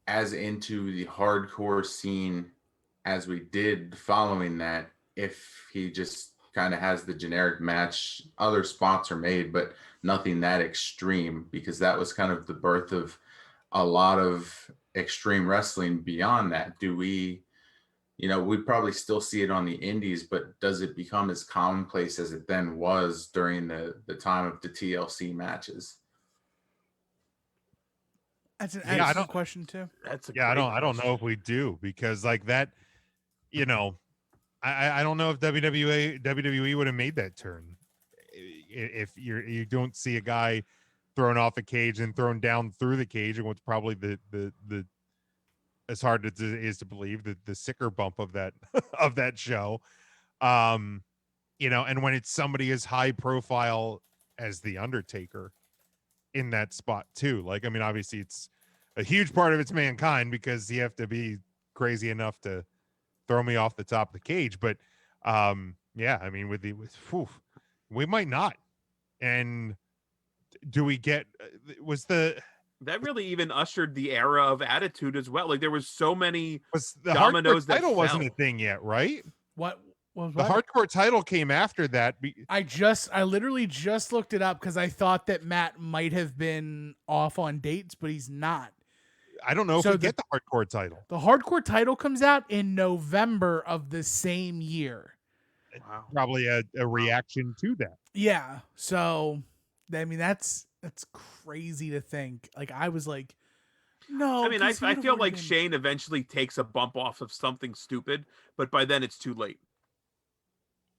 as into the hardcore scene as we did following that if he just kind of has the generic match? Other spots are made, but nothing that extreme, because that was kind of the birth of a lot of extreme wrestling beyond that. Do we, we probably still see it on the indies, but does it become as commonplace as it then was during the time of the TLC matches? That's an excellent question too. That's a I great don't know if we do, because like that, I don't know if WWE would have made that turn if you don't see a guy thrown off a cage and thrown down through the cage, and what's probably the as hard as it is to believe, the sicker bump of that of that show, and when it's somebody as high profile as the Undertaker in that spot too. Like, I mean, obviously it's a huge part of it's Mankind, because you have to be crazy enough to throw me off the top of the cage. But yeah, I mean, we might not. And do we get that really even ushered the era of Attitude as well? Like, there was so many the dominoes hardcore that title wasn't fell. a thing yet, right? What was the hardcore title came after that? I literally just looked it up because I thought that Matt might have been off on dates, but he's not. I don't know if we get the hardcore title. The hardcore title comes out in November of the same year. Wow. Probably a reaction to that. Yeah. So, I mean, that's crazy to think. Like, I was like, no. I mean, I feel like Shane eventually takes a bump off of something stupid, but by then it's too late.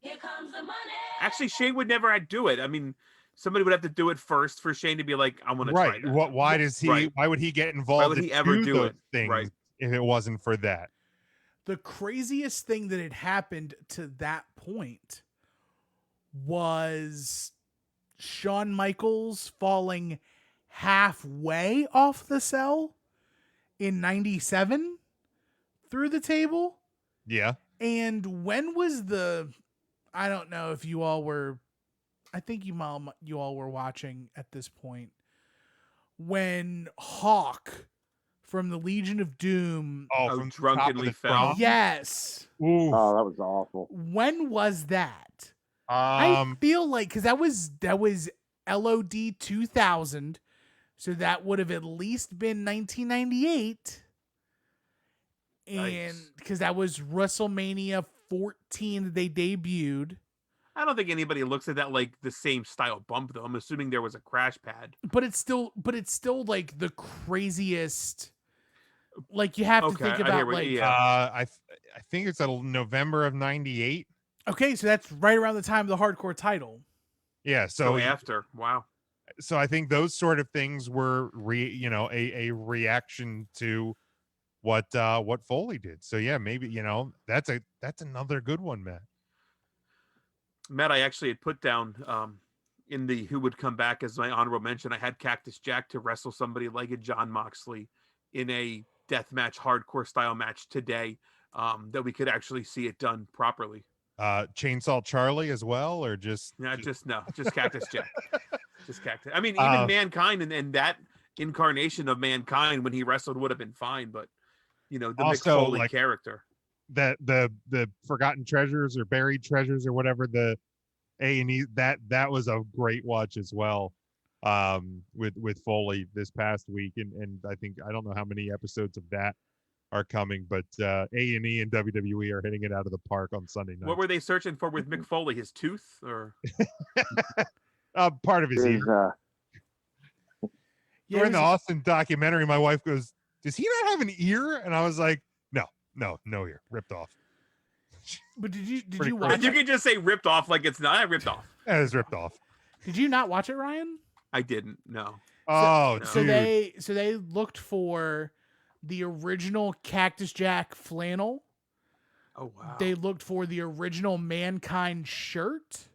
Here comes the money. Actually, Shane would never do it. I mean, somebody would have to do it first for Shane to be like, I want to try that. Why does he? Right. Why would he get involved? Why would he ever do those it? things Right. if it wasn't for that? The craziest thing that had happened to that point was Shawn Michaels falling halfway off the cell in 97 through the table. Yeah. And when was I don't know if you all were, I think you all were watching at this point, when Hawk from the Legion of Doom from drunkenly fell. Yes. Ooh. Oh, that was awful. When was that? I feel like, because that was LOD 2000, so that would have at least been 1998, and because that was WrestleMania 14 that they debuted. I don't think anybody looks at that like the same style bump, though. I'm assuming there was a crash pad. But it's still like the craziest. Like, you have to think about I think it's November of 98. Okay, so that's right around the time of the hardcore title. Yeah, so after. Wow. So I think those sort of things were a reaction to what Foley did. So yeah, maybe that's another good one, Matt. Matt, I actually had put down in the who would come back as my honorable mention. I had Cactus Jack to wrestle somebody like a John Moxley in a deathmatch hardcore style match today, that we could actually see it done properly. Chainsaw Charlie as well, or just just Cactus Jack. Just Cactus. I mean, even Mankind and that incarnation of Mankind when he wrestled would have been fine, but the Mick Foley character. That the Forgotten Treasures or Buried Treasures or whatever, the A&E, that was a great watch as well, with Foley this past week, and I don't know how many episodes of that are coming, but A&E and WWE are hitting it out of the park on Sunday night. What were they searching for with Mick Foley? His tooth, or part of his ear? During the Austin documentary, my wife goes, "Does he not have an ear?" And I was like, No ear, ripped off. But did you watch? You can just say ripped off like it's not ripped off. It was ripped off. Did you not watch it, Ryan? I didn't. No. So they looked for the original Cactus Jack flannel. Oh wow. They looked for the original Mankind shirt.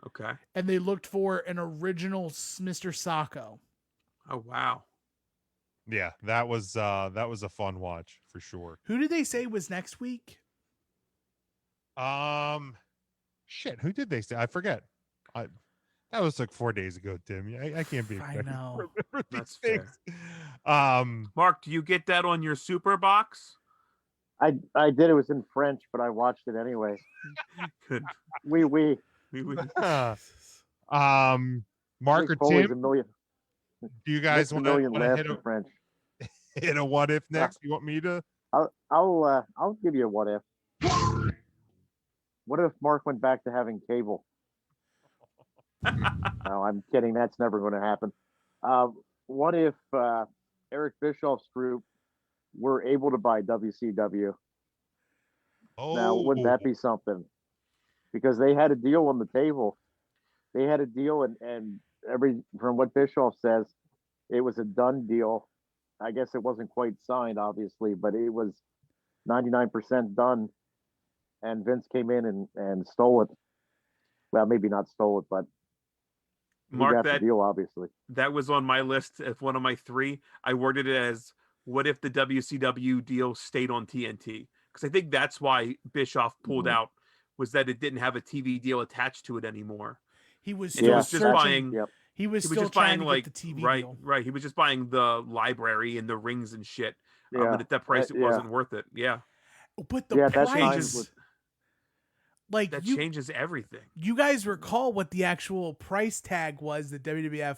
Okay. And they looked for an original Mr. Sacco. Oh wow. Yeah, that was a fun watch for sure. Who did they say was next week? Shit, who did they say? I forget. That was like 4 days ago, Tim. I can't be. I know. That's fair. Um, Mark, do you get that on your super box? I did. It was in French, but I watched it anyway. Good. Oui. Mark or Foley's Tim, a million. do you guys want to laugh hit in French? hit a what if next? You want me to? I'll give you a what if. What if Mark went back to having cable? No, I'm kidding. That's never going to happen. What if Eric Bischoff's group were able to buy WCW? Oh, Now, wouldn't that be something? Because they had a deal on the table. They had a deal, and from what Bischoff says, it was a done deal. I guess it wasn't quite signed, obviously, but it was 99% done. And Vince came in and stole it. Well, maybe not stole it, but he Mark, got that the deal, obviously. that was on my list as one of my three. I worded it as, what if the WCW deal stayed on TNT? Because I think that's why Bischoff pulled out, was that it didn't have a TV deal attached to it anymore. He was And still just searching. buying. He was He still just trying buying to like get the TV right, deal. right. He was just buying the library and the rings and shit. Yeah. And at that price, it Yeah. wasn't worth it. Yeah, But the Yeah, that price, time was- like that you, changes everything. you guys recall what the actual price tag was that WWF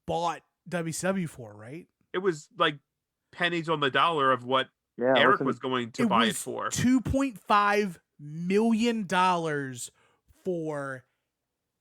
bought WCW for, right? It was like pennies on the dollar of what Yeah, Eric listen, was going to buy it for. $2.5 million for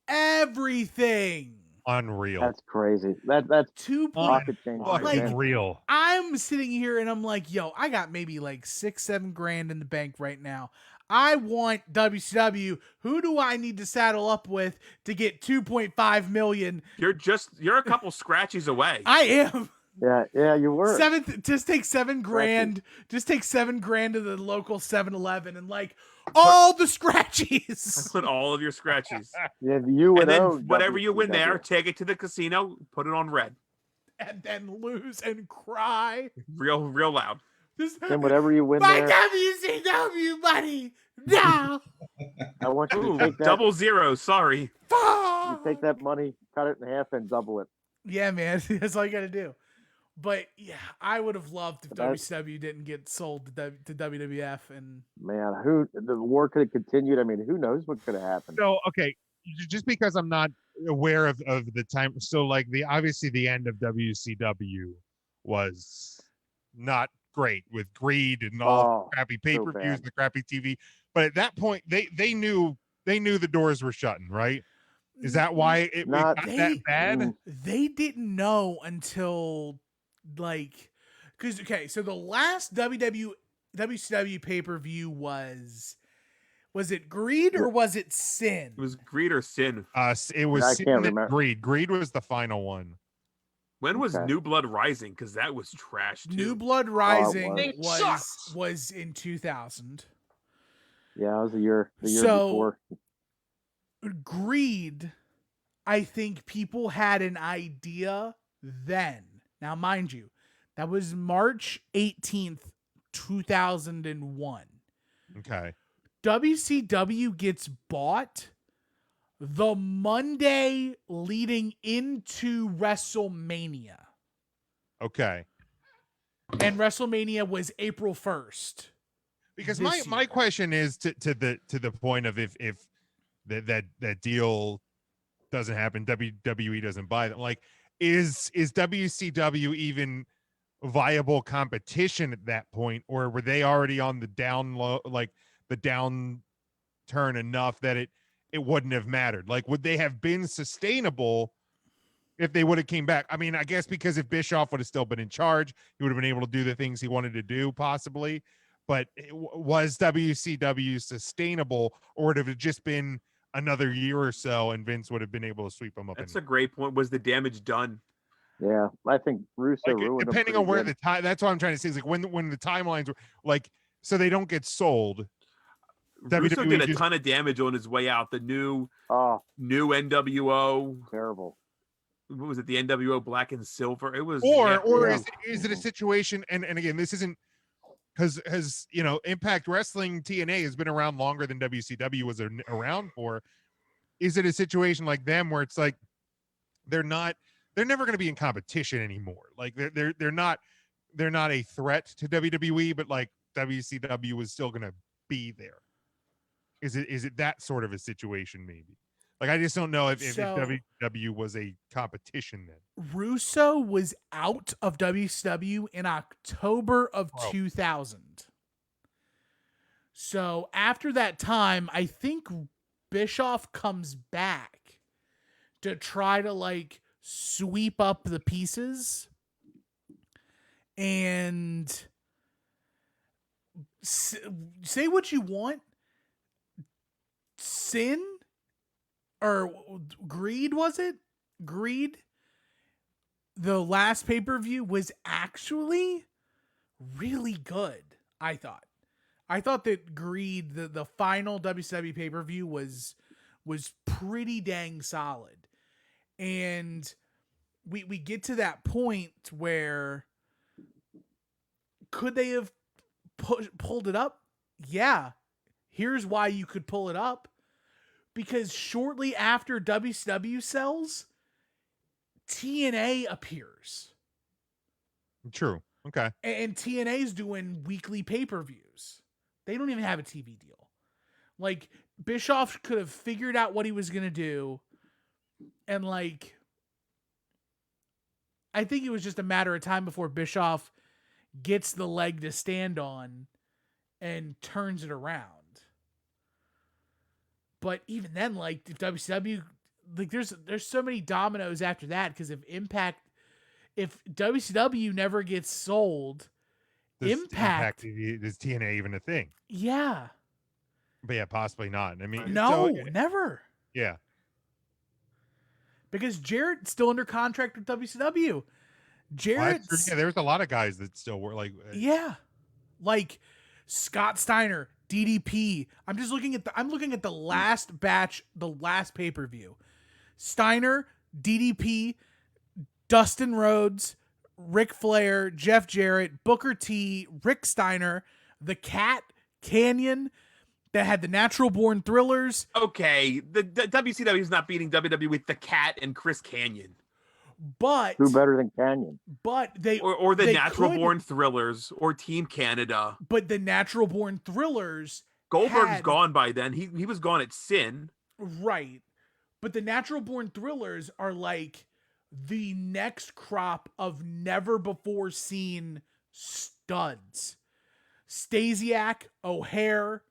everything. unreal. That's crazy. That's 2. pocket change. Like- Unreal. I'm sitting here and I'm like, yo, I got maybe like 6-7 grand in the bank right now. I want WCW. Who do I need to saddle up with to get 2.5 million? You're a couple scratchies away. I am. Yeah, you were. Just take 7 grand. Just take 7 grand to the local 7-Eleven and like all the scratchies. Put all of your scratchies. Yeah, you would And then own whatever you win WCW. there, take it to the casino, put it on red. And then lose and cry. Real loud. Just, Then whatever you win my there, WCW money now. I want you Ooh, to take that. double zero, sorry. You take that money, cut it in half, and double it. Yeah, man. That's all you got to do. But yeah, I would have loved if That's- WCW didn't get sold to WWF. And Man, the war could have continued. I mean, who knows what could have happened? So okay, just because I'm not aware of the time, so like obviously the end of WCW was not great with greed and all the crappy pay-per-views bad. and the crappy TV. But at that point, they knew the doors were shutting, right? Is that why it Not- got that bad? they didn't know until like, so the last WCW pay-per-view was it Greed or was it Sin? It was Greed or Sin. It was I Sin can't and remember. Greed. Greed was the final one. When was Okay. New Blood Rising? Because that was trash too. New Blood Rising was. was in 2000. Yeah, it was the year So- before. Greed, I think people had an idea then. Now, mind you, that was March 18th, 2001. Okay. WCW gets bought the Monday leading into WrestleMania. Okay. And WrestleMania was April 1st. Because this my year. question is to the point of if that deal doesn't happen, WWE doesn't buy them. Like, is WCW even viable competition at that point, or were they already on the down low, like the downturn enough that it wouldn't have mattered? Like, would they have been sustainable if they would have came back? I mean, I guess because if Bischoff would have still been in charge, he would have been able to do the things he wanted to do, possibly. But was WCW sustainable, or would it have just been another year or so and Vince would have been able to sweep them up? That's a great point. Was the damage done? Yeah, I think Russo Like, ruined them depending on pretty where good. the time, that's what I'm trying to say, is like when the timelines were like, so they don't get sold. Russo WWE did a just- ton of damage on his way out. The new Oh, NWO. terrible. What was it? The NWO Black and Silver. It was. or yeah. or Yeah. is it a situation? And again, this isn't because has Impact Wrestling TNA has been around longer than WCW was around for. Is it a situation like them where it's like they're never going to be in competition anymore? Like they're not a threat to WWE, but like WCW is still going to be there. Is it that sort of a situation? Maybe. Like I just don't know if WCW was a competition then. Russo was out of WCW in October of 2000. So after that time, I think Bischoff comes back to try to like sweep up the pieces and say what you want. Sin or Greed, was it? Greed? The last pay-per-view was actually really good, I thought. I thought that Greed, the final WCW pay-per-view was pretty dang solid. And we get to that point where could they have pulled it up? Yeah. Here's why you could pull it up. Because shortly after WCW sells, TNA appears. True. Okay. And TNA's doing weekly pay-per-views. They don't even have a TV deal. Like, Bischoff could have figured out what he was going to do. And, like, I think it was just a matter of time before Bischoff gets the leg to stand on and turns it around. But even then, like, if WCW, like, there's so many dominoes after that, because if WCW never gets sold, Impact is TNA even a thing? Yeah. But yeah, possibly not. I mean, no, never. Yeah. Because Jarrett's still under contract with WCW. Jarrett's there's a lot of guys that still were like like Scott Steiner, DDP. I'm looking at the last batch, the last pay-per-view. Steiner, DDP, Dustin Rhodes, Ric Flair, Jeff Jarrett, Booker T, Rick Steiner, the Cat, Canyon, that had the Natural Born Thrillers. Okay, the WCW is not beating WWE with the Cat and Chris Canyon. But who better than Canyon? But they or the Natural Born Thrillers or Team Canada. But the Natural Born Thrillers, Goldberg's gone by then. He was gone at Sin. Right. But the Natural Born Thrillers are like the next crop of never before seen studs. Stasiak, O'Hare,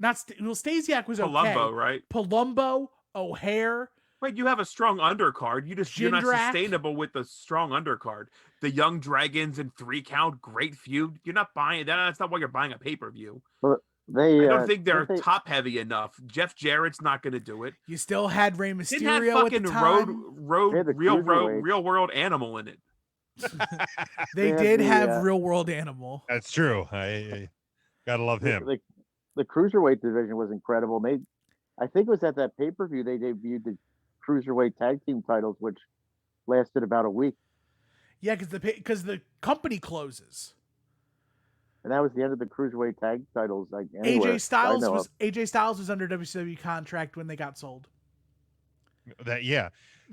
Stasiak was Palumbo, okay. Right? Palumbo, O'Hare. Right, you have a strong undercard. You're not Jindrak. sustainable with the strong undercard. The Young Dragons and 3 Count, great feud. You're not buying that. That's not why you're buying a pay-per-view. But I don't think they're top heavy enough. Jeff Jarrett's not going to do it. You still had Rey Mysterio Didn't have fucking at the time. real world animal in it. They did have Real World Animal. That's true. I gotta love him. The cruiserweight division was incredible. I think it was at that pay-per-view they debuted the cruiserweight tag team titles, which lasted about a week. Yeah, because the company closes. And that was the end of the cruiserweight tag titles. Like AJ Styles was under WCW contract when they got sold.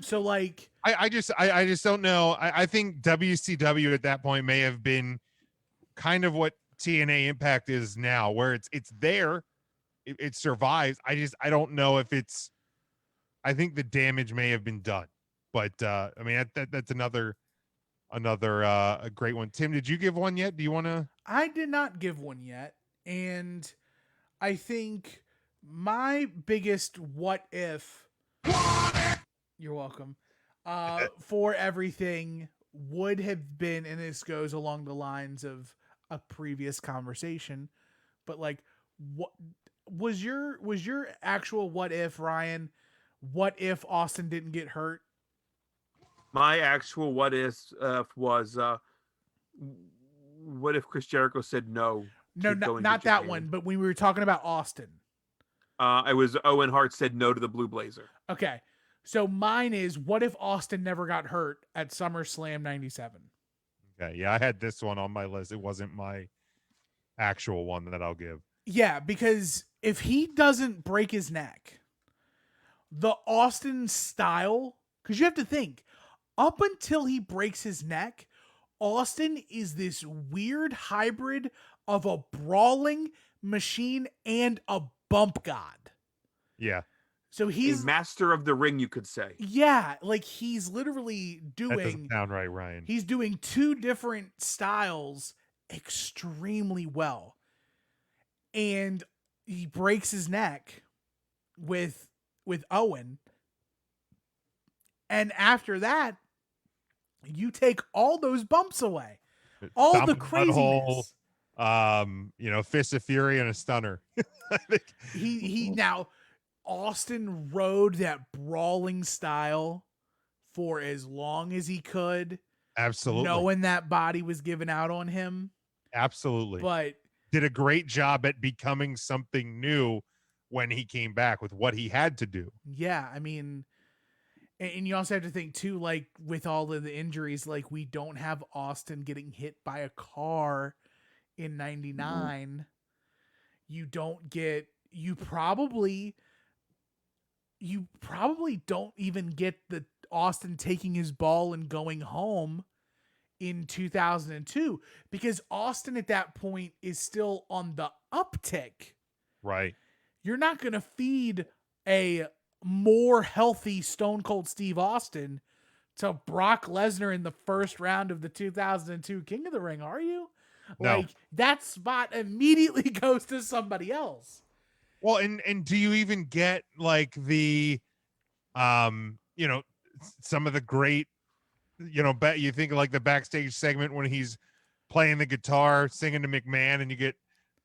So like I just don't know. I think WCW at that point may have been kind of what TNA Impact is now, where it's there, it survives. I don't know if it's. I think the damage may have been done, but I mean that's another a great one. Tim, did you give one yet? Do you want to? I did not give one yet, and I think my biggest what if. You're welcome. For everything would have been, and this goes along the lines of a previous conversation, but like, what was your actual what if, Ryan? What if Austin didn't get hurt? My actual what if was what if Chris Jericho said no? No, not that one. But when we were talking about Austin, It was Owen Hart said no to the Blue Blazer. Okay. So mine is, what if Austin never got hurt at SummerSlam 97? Okay, yeah, I had this one on my list. It wasn't my actual one that I'll give. Yeah, because if he doesn't break his neck, the Austin style, because you have to think, up until he breaks his neck, Austin is this weird hybrid of a brawling machine and a bump god. Yeah. So he's a master of the ring, you could say. Yeah, like he's literally That doesn't doing sound right, Ryan. he's doing two different styles extremely well. And he breaks his neck with Owen. And after that, you take all those bumps away. All Stomp the in the craziness. butthole, Fist of Fury and a stunner. I think He now Austin rode that brawling style for as long as he could. Absolutely. Knowing that body was given out on him. Absolutely. But did a great job at becoming something new when he came back with what he had to do. yeah, I mean, and you also have to think too, like with all of the injuries, like we don't have Austin getting hit by a car in 99. You don't get, you probably don't even get the Austin taking his ball and going home in 2002, because Austin at that point is still on the uptick. Right. You're not going to feed a more healthy Stone Cold Steve Austin to Brock Lesnar in the first round of the 2002 King of the Ring, are you? No. Like, that spot immediately goes to somebody else. Well, and do you even get like the some of the great, you think like the backstage segment when he's playing the guitar, singing to McMahon, and you get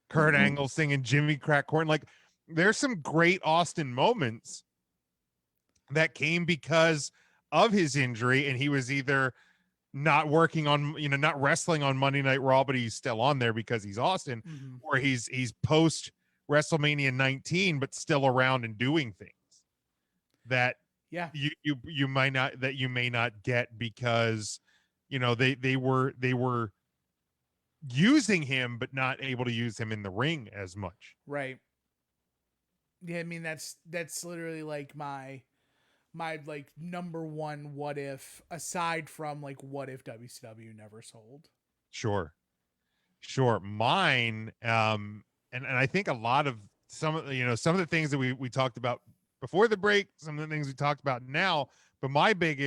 Kurt Angle singing Jimmy Crack Corn. Like, there's some great Austin moments that came because of his injury, and he was either not working on, not wrestling on Monday Night Raw, but he's still on there because he's Austin, or he's post WrestleMania 19, but still around and doing things that you may not get because they were using him but not able to use him in the ring as much. Right. Yeah, I mean that's literally like my like number one what if, aside from like what if WCW never sold. Sure. Mine, and I think a lot of some of the things that we talked about before the break, some of the things we talked about now, but my big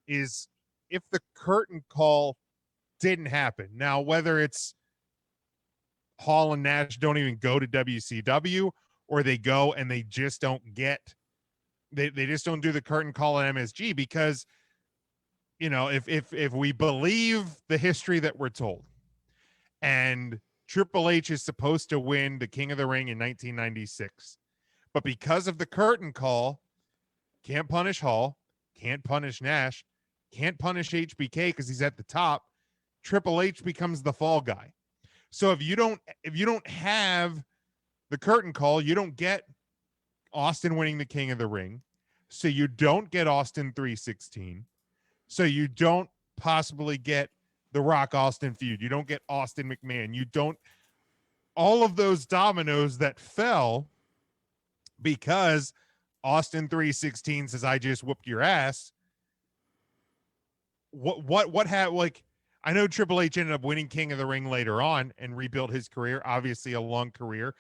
is if the curtain call didn't happen. Now, whether it's Hall and Nash don't even go to WCW, or they go and they just don't get, they just don't do the curtain call at MSG, because if we believe the history that we're told, and Triple H is supposed to win the King of the Ring in 1996, but because of the curtain call, can't punish Hall, can't punish Nash, can't punish HBK because he's at the top, Triple H becomes the fall guy. So if you don't have the curtain call, you don't get Austin winning the King of the Ring. So you don't get Austin 316. So you don't possibly get the Rock Austin feud. You don't get Austin McMahon. You don't, all of those dominoes that fell because Austin 316 says, I just whooped your ass. What had, like, I know Triple H ended up winning King of the Ring later on and rebuilt his career, obviously a long career,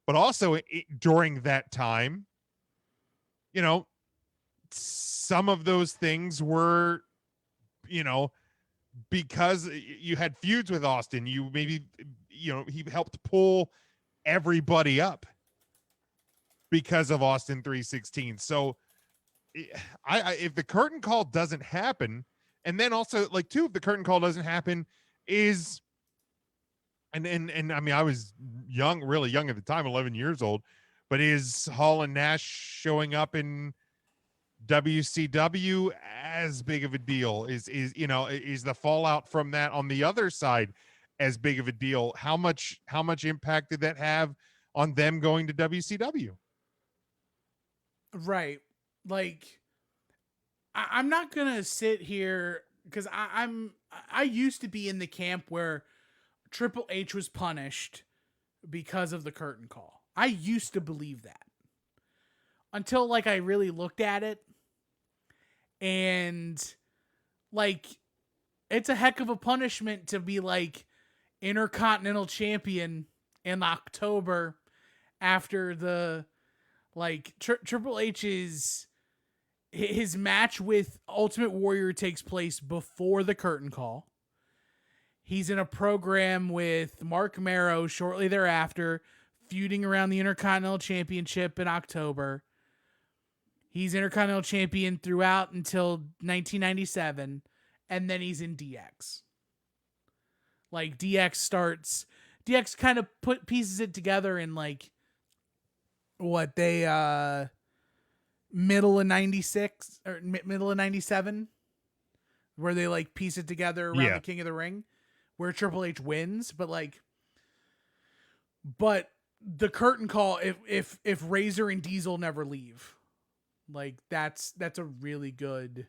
but also during that time, some of those things were, because you had feuds with Austin, he helped pull everybody up because of Austin 316. So if the curtain call doesn't happen, and then also like too, if the curtain call doesn't happen is, and I mean, I was really young at the time, 11 years old, but is Hall and Nash showing up in WCW as big of a deal? Is the fallout from that on the other side as big of a deal? How much impact did that have on them going to WCW. Right. Like, I'm not gonna sit here because I used to be in the camp where Triple H was punished because of the curtain call. I used to believe that until like I really looked at it, and like it's a heck of a punishment to be like Intercontinental Champion in October after the like Triple H's his match with Ultimate Warrior takes place before the curtain call. He's in a program with Mark Marrow shortly thereafter, feuding around the Intercontinental Championship in October. He's Intercontinental Champion throughout until 1997, and then he's in DX. Like, DX kind of pieces it together in, like, what, they, middle of 96, or middle of 97, where they, like, piece it together around the King of the Ring, where Triple H wins, but the curtain call, if Razor and Diesel never leave, like that's a really good,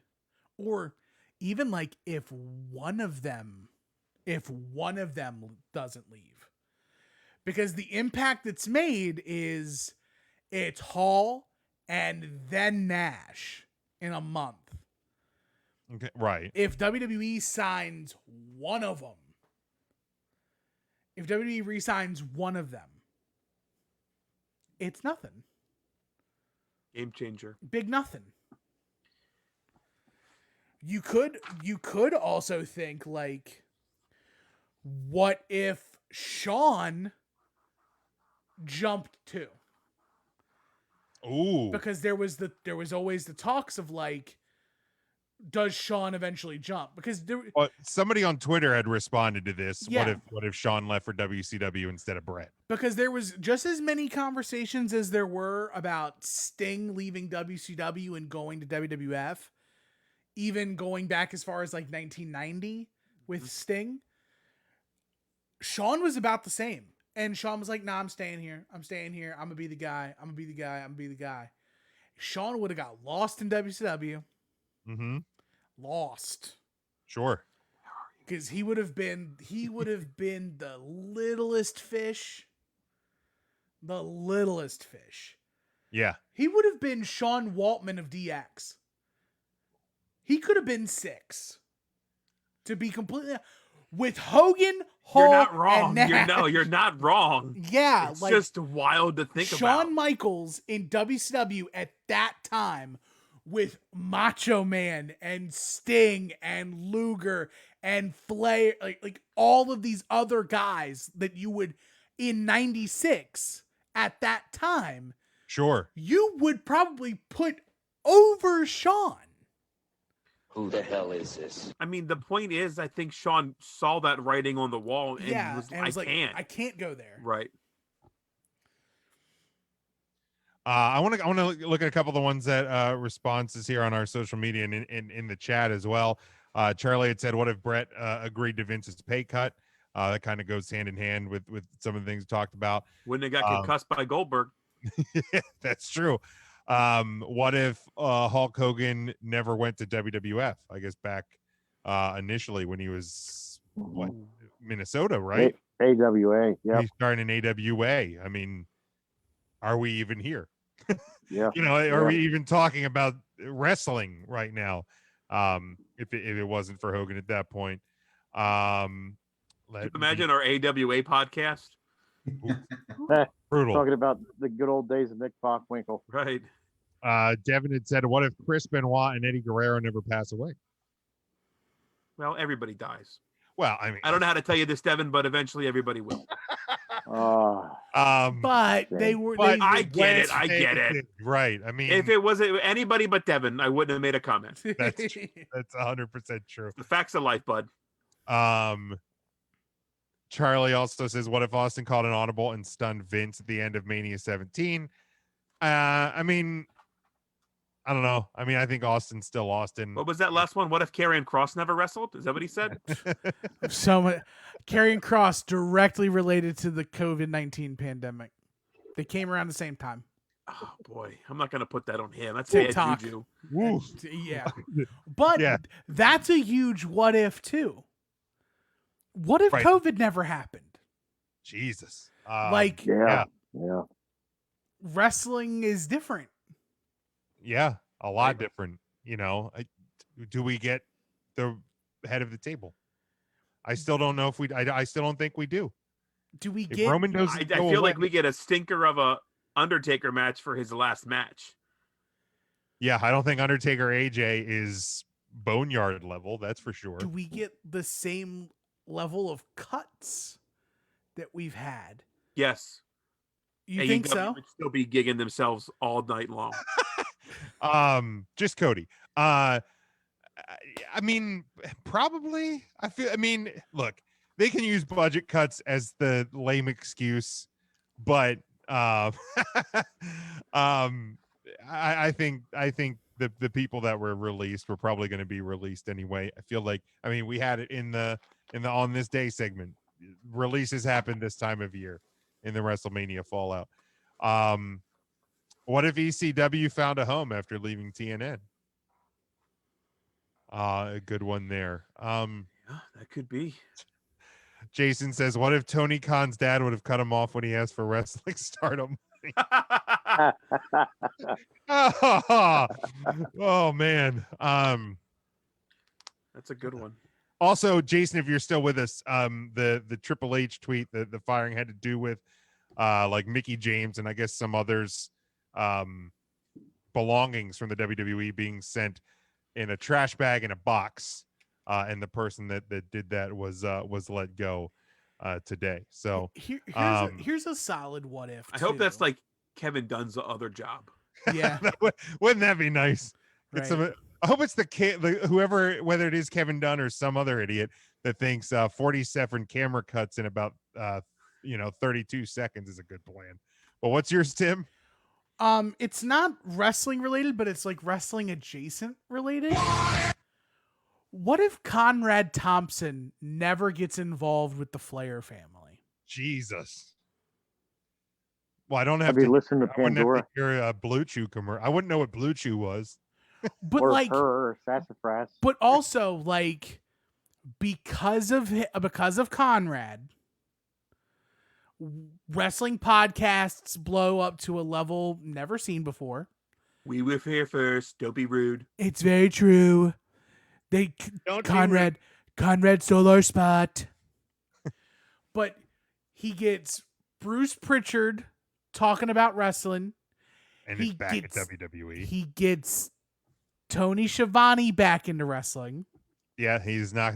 or even like if one of them doesn't leave, because the impact that's made is it's Hall and then Nash in a month. Okay, right. If WWE signs one of them, if WWE re-signs one of them, it's nothing. Game changer. Big nothing. You could also think like, what if Shawn jumped too? Ooh. Because there was always the talks of like, does Shawn eventually jump? Because somebody on Twitter had responded to this. Yeah. What if Shawn left for WCW instead of Brett? Because there was just as many conversations as there were about Sting leaving WCW and going to WWF, even going back as far as like 1990 with Sting. Shawn was about the same. And Shawn was like, nah, I'm staying here. I'm going to be the guy. I'm going to be the guy. Shawn would have got lost in WCW. Mm-hmm. Lost. Sure. Because he would have been the littlest fish. The littlest fish. Yeah. He would have been Sean Waltman of DX. He could have been 6. To be completely... With Hogan, Hall, you're not wrong. And Nash. You're not wrong. Yeah. It's just wild to think about. Shawn Michaels in WCW at that time with Macho Man and Sting and Luger and Flair, like all of these other guys that you would, in 96 at that time, sure, you would probably put over Shawn. Who the hell is this? I mean, the point is, I think Shawn saw that writing on the wall and was like, I can't go there. Right. I want to look at a couple of the ones that responses here on our social media and in the chat as well. Charlie had said, "What if Brett agreed to Vince's pay cut?" That kind of goes hand in hand with some of the things we talked about. Wouldn't have got concussed by Goldberg. Yeah, that's true. What if Hulk Hogan never went to WWF? I guess back initially when he was Minnesota, right? AWA. Yeah. He's starting in AWA. I mean, are we even here? Yeah. Are we even talking about wrestling right now? If it wasn't for Hogan at that point. Imagine our AWA podcast. Brutal. Talking about the good old days of Nick Bockwinkel. Right. Devin had said, "What if Chris Benoit and Eddie Guerrero never pass away?" Well, everybody dies. Well, I mean, I don't know how to tell you this, Devin, but eventually everybody will. But they were. I get it. Right. I mean, if it was anybody but Devin, I wouldn't have made a comment. That's 100% true. The facts of life, bud. Charlie also says, "What if Austin called an audible and stunned Vince at the end of Mania 17?" I mean, I don't know. I mean, I think Austin's still Austin. What was that last one? What if Karrion Kross never wrestled? Is that what he said? So much. Karrion Kross directly related to the COVID-19 pandemic. They came around the same time. Oh boy, I'm not gonna put that on him. That's TikTok. bad juju. Woo. Yeah. But Yeah. that's a huge what if too. What if Right. COVID never happened? Jesus. Yeah. Wrestling is different. Yeah, a lot different. Do we get the head of the table? I still don't know if we. I still don't think we do. Do we If get? Roman doesn't I go feel away- like we get a stinker of a Undertaker match for his last match. Yeah, I don't think Undertaker AJ is boneyard level. That's for sure. Do we get the same level of cuts that we've had? Yes. You think AEW so? would still be gigging themselves all night long. Just Cody. I mean, probably. Look, they can use budget cuts as the lame excuse, but I think the people that were released were probably going to be released anyway. I feel like, we had it in the on this day segment. Releases happen this time of year in the WrestleMania fallout. What if ECW found a home after leaving TNN? A good one there. Yeah, that could be. Jason says, what if Tony Khan's dad would have cut him off when he asked for wrestling stardom? Oh man. That's a good one. Also, Jason, if you're still with us, the Triple H tweet, the firing had to do with like Mickey James and I guess some others belongings from the WWE being sent in a trash bag in a box, and the person that did that was let go today. So here's a solid what if. I hope that's like Kevin Dunn's other job. Yeah. Wouldn't that be nice? Right. I hope it's whoever, whether it is Kevin Dunn or some other idiot that thinks 47 camera cuts in about 32 seconds is a good plan. But what's yours, Tim? It's not wrestling related, but it's like wrestling adjacent related. What if Conrad Thompson never gets involved with the Flair family? Jesus. Well, I don't have Have you to listened to I wouldn't have Pandora? to hear a Blue Chew commercial. I wouldn't know what Blue Chew was. But or like, her, or sassafras. but also like because of Conrad, wrestling podcasts blow up to a level never seen before. We were here first. Don't be rude. It's very true. Conrad stole our spot. But he gets Bruce Pritchard talking about wrestling. And it's back at WWE. He gets Tony Schiavone back into wrestling. Yeah, he's not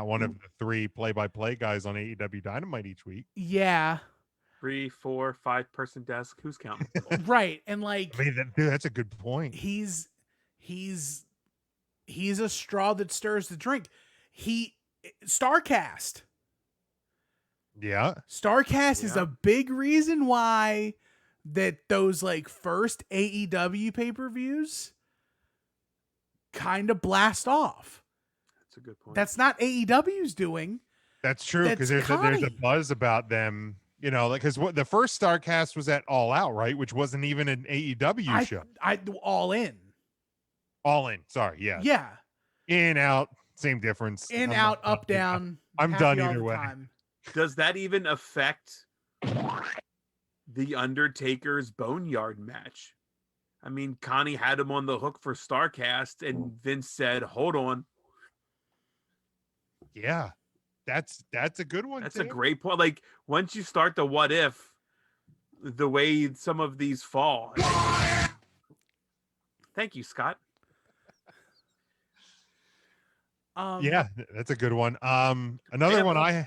one of the 3 play-by-play guys on AEW Dynamite each week. Yeah. 3, 4, 5 person desk. Who's counting? Right. And like, dude, that's a good point. He's a straw that stirs the drink. Starcast. Yeah. Starcast is a big reason why that those like first AEW pay-per-views kind of blast off. That's a good point. That's not AEW's doing. That's true, because there's a buzz about them, because what the first Starcast was at All Out, right? Which wasn't even an AEW show. All in. All in. Sorry, yeah. Yeah. In, out, same difference. In, out, up, down. I'm happy done all either the way. time. Does that even affect the Undertaker's Boneyard match? I mean, Connie had him on the hook for Starcast, and Vince said, "Hold on." Yeah, that's a good one. That's Tim. a great point. Like once you start the what if, the way some of these fall. Thank you, Scott. Yeah, that's a good one. Another one I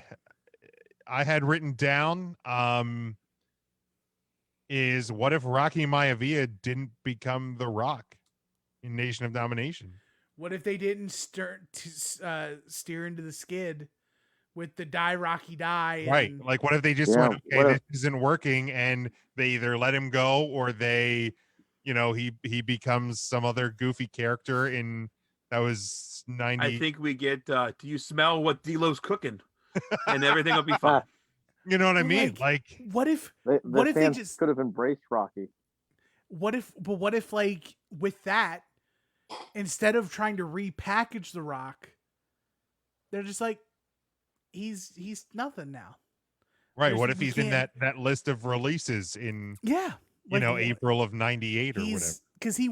had written down is what if Rocky Maivia didn't become The Rock in Nation of Domination? What if they didn't steer into the skid with the die Rocky die? Right. Like what if they just went, okay, this isn't working, and they either let him go or they, he becomes some other goofy character in that was 90. I think we get do you smell what D'Lo's cooking? And everything will be fine. You know what I But, mean? Like, what if The what if they fans just could have embraced Rocky. what if like with that, instead of trying to repackage The Rock, they're just like, he's nothing now. right. What if We he's in can't- that list of releases in, Yeah, you know, like, April of 98 or whatever? Because he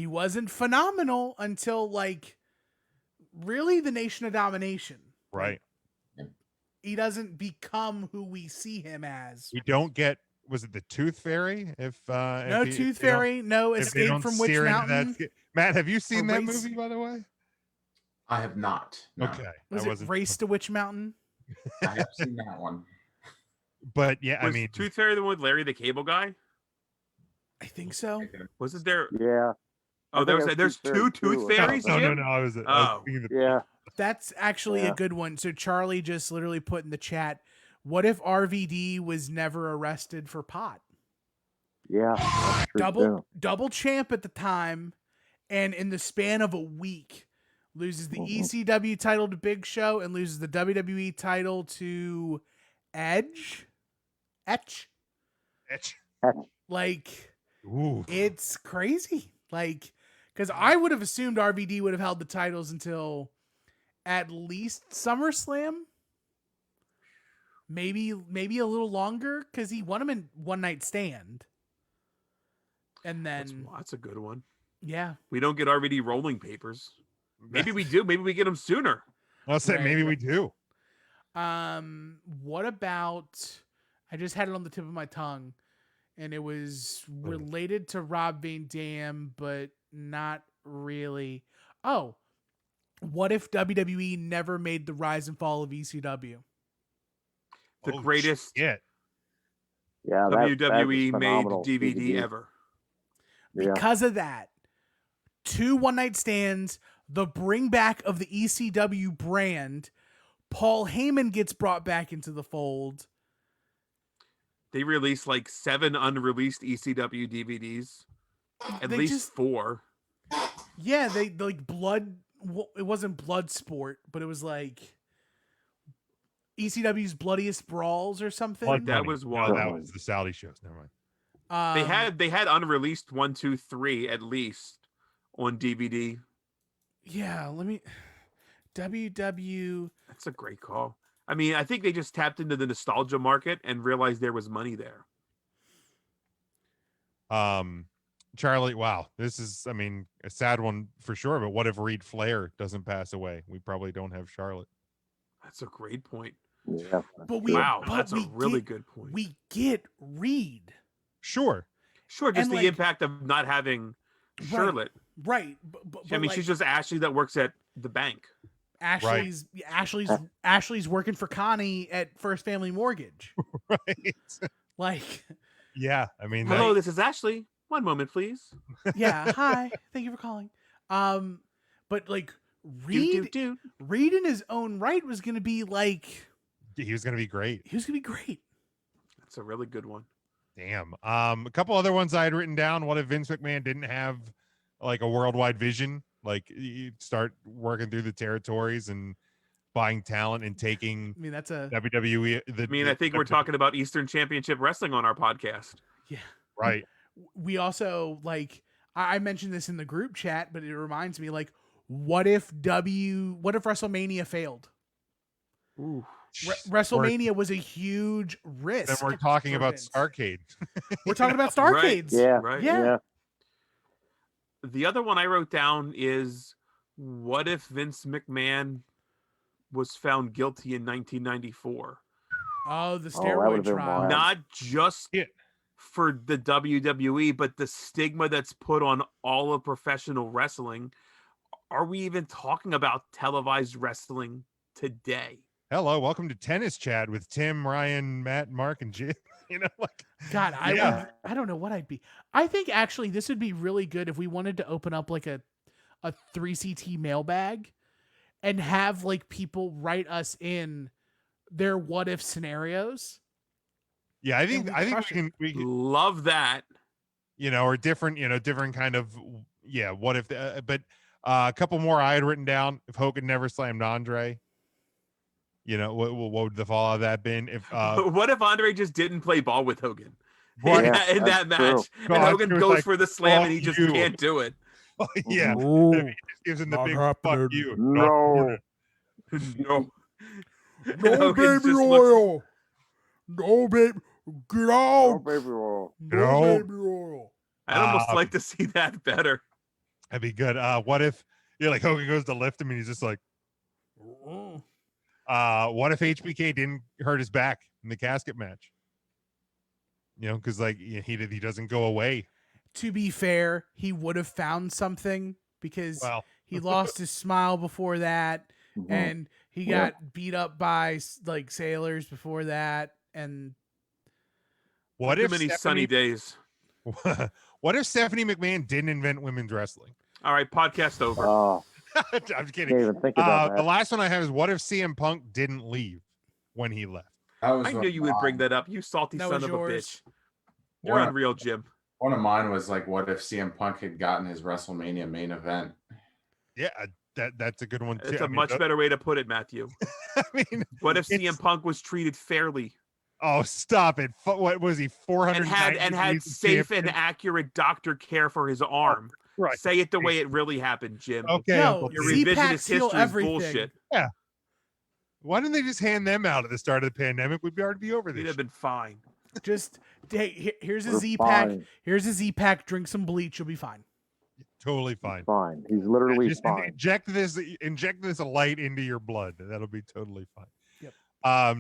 wasn't phenomenal until like really the Nation of Domination. Right. Like, he doesn't become who we see him as. We don't get, was it the Tooth Fairy? No Tooth Fairy, no Escape from Witch Mountain. Matt, have you seen that Race- movie, by the way? I have not. No. Okay. Was it Race to Witch Mountain? I have seen that one. But yeah, I Was mean, Tooth Fairy the one with Larry the Cable Guy? I think so. Wasn't there? Yeah. Oh, there's two Tooth Fairies. no, Jim? I was Oh. thinking Yeah. That's actually a good one. So Charlie just literally put in the chat, what if RVD was never arrested for pot? Yeah. that's true, too. Double champ at the time, and in the span of a week, loses the ECW title to Big Show and loses the WWE title to Etch. Like, Ooh. it's crazy. Like, because I would have assumed RVD would have held the titles until at least SummerSlam. Maybe a little longer, because he won them in One Night Stand. And then That's a good one. Yeah. We don't get RVD rolling papers. Maybe we do. Maybe we get them sooner. I'll say maybe we do. What about? I just had it on the tip of my tongue, and it was related to Rob Van Dam, but not really. Oh, what if WWE never made the rise and fall of ECW? The greatest shit. Yeah, WWE made phenomenal DVD ever. Because of that, 2 one-night stands, the bring back of the ECW brand, Paul Heyman gets brought back into the fold. They released like 7 unreleased ECW DVDs. At least 4. Yeah, they like blood. Well, it wasn't Bloodsport, but it was like ECW's Bloodiest Brawls or something. Blood That Money. was No, one. that was the Saudi shows. Never mind. They had unreleased 1, 2, 3 at least on DVD. Yeah, let me. WW. That's a great call. I mean, I think they just tapped into the nostalgia market and realized there was money there. Charlie, wow, this is, I mean, a sad one for sure. But what if Reed Flair doesn't pass away? We probably don't have Charlotte. That's a great point. Yeah, That's a really good point. We get Reed. Sure, just And, the like, impact of not having Charlotte. Right. I mean, like, she's just Ashley that works at the bank. Ashley's working for Connie at First Family Mortgage. Right. Like, yeah, I mean, Hello, this is Ashley. One moment, please. yeah, hi. Thank you for calling. But like Reed in his own right was going to be like, he was going to be great. He was going to be great. That's a really good one. Damn. A couple other ones I had written down. What if Vince McMahon didn't have like a worldwide vision? Like, you start working through the territories and buying talent and taking. I mean, that's a WWE. I think we're talking about Eastern Championship Wrestling on our podcast. Yeah. Right. We also, like, I mentioned this in the group chat, but it reminds me, like, what if WrestleMania failed? Ooh. WrestleMania was a huge risk. Then we're talking about Starrcade. We're talking about Starrcades. Right. Yeah. The other one I wrote down is, what if Vince McMahon was found guilty in 1994? Oh, the steroid trial. Not just for the WWE, but the stigma that's put on all of professional wrestling. Are we even talking about televised wrestling today? Hello, welcome to Tennis Chat with Tim, Ryan, Matt, Mark, and Jim. You know, like, God, I don't know what I'd be. I think actually this would be really good if we wanted to open up like a 3CT mailbag and have like people write us in their what if scenarios. Yeah, I think we can love that. You know, or different kind of what if but a couple more I had written down. If Hogan never slammed Andre. You know, what would the fallout of that been if what if Andre just didn't play ball with Hogan Right. in that match, and God, Hogan it was goes like, for the slam fuck and he just you. can't do it? Oh, yeah, No, he just gives him the not big happening. fuck you. No. No. And No Hogan baby just looks- oil. No baby. Get out. No baby oil. No No. baby oil. I'd almost Um, like to see that better. That'd be good. What if like Hogan goes to lift him and he's just like, what if HBK didn't hurt his back in the casket match? You know, because like he doesn't go away. To be fair, he would have found something because he lost his smile before that, and he got beat up by like sailors before that. And What Too if many sunny days? What if Stephanie McMahon didn't invent women's wrestling? All right, podcast over. Oh, I'm kidding. can't even think about The that. last one I have is what if CM Punk didn't leave when he left? I knew you would bring that up. You salty That son was of yours. a bitch. You're One- unreal, Jim. One of mine was like, what if CM Punk had gotten his WrestleMania main event? Yeah, that's a good one too. It's a much better way to put it, Matthew. I mean, what if CM Punk was treated fairly? Oh, stop it! What was he? 400 and had safe and accurate doctor care for his arm. Right. Say it the way it really happened, Jim. Okay, Uncle Your Pete. revisionist history is bullshit. Yeah. Why didn't they just hand them out at the start of the pandemic? We'd already be over this. We'd have been fine. just hey, here's a We're Z pack. fine. Here's a Z pack. Drink some bleach. You'll be fine. Totally fine. Fine. He's literally Just fine. inject this light into your blood. That'll be totally fine. Yep.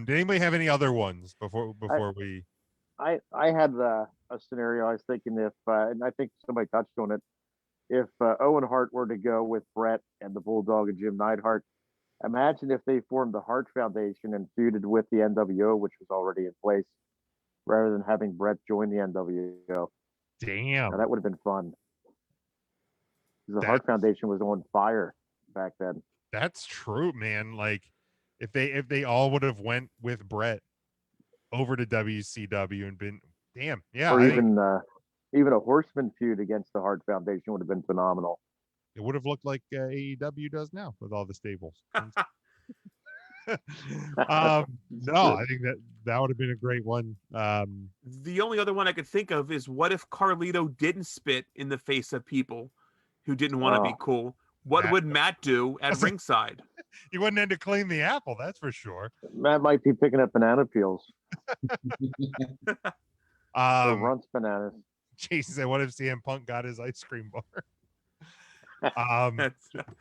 Did anybody have any other ones before we? I had a scenario. I was thinking if, and I think somebody touched on it. If Owen Hart were to go with Brett and the Bulldog and Jim Neidhart, imagine if they formed the Hart Foundation and feuded with the NWO, which was already in place, rather than having Brett join the NWO. Damn. Now, that would have been fun. 'Cause the Hart Foundation was on fire back then. That's true, man. Like if they all would have went with Brett over to WCW and been damn, yeah. Or I think even a Horseman feud against the Hart Foundation would have been phenomenal. it would have looked like AEW does now with all the stables. No, I think that would have been a great one. The only other one I could think of is what if Carlito didn't spit in the face of people who didn't want to be cool? What would Matt do at ringside? He wouldn't end to clean the apple, that's for sure. Matt might be picking up banana peels. Or Runts bananas. Jason said, "What if CM Punk got his ice cream bar?"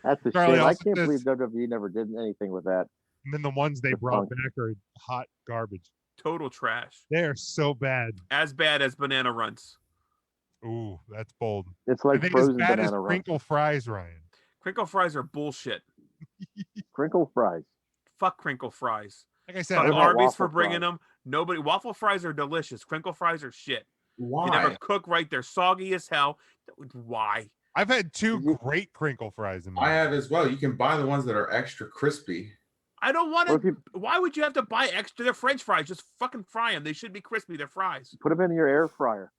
That's a Charlie shame. I also can't says- believe WWE never did anything with that. And then the ones they The brought Punk. back are hot garbage. Total trash. They are so bad. As bad as Banana Runs. Ooh, that's bold. It's like I think frozen as bad as banana Runs. crinkle fries, Ryan. Crinkle fries are bullshit. Crinkle fries. Fuck crinkle fries. Like I said, Fuck I love Arby's for waffle bringing fries. them. Nobody. Waffle fries are delicious. Crinkle fries are shit. Why? You never cook right. They're soggy as hell. Why? I've had two great crinkle fries in my I life. have as well. You can buy the ones that are extra crispy. I don't want Or if to. you Why would you have to buy extra? They're French fries. Just fucking fry them. They should be crispy. They're fries. put them in your air fryer.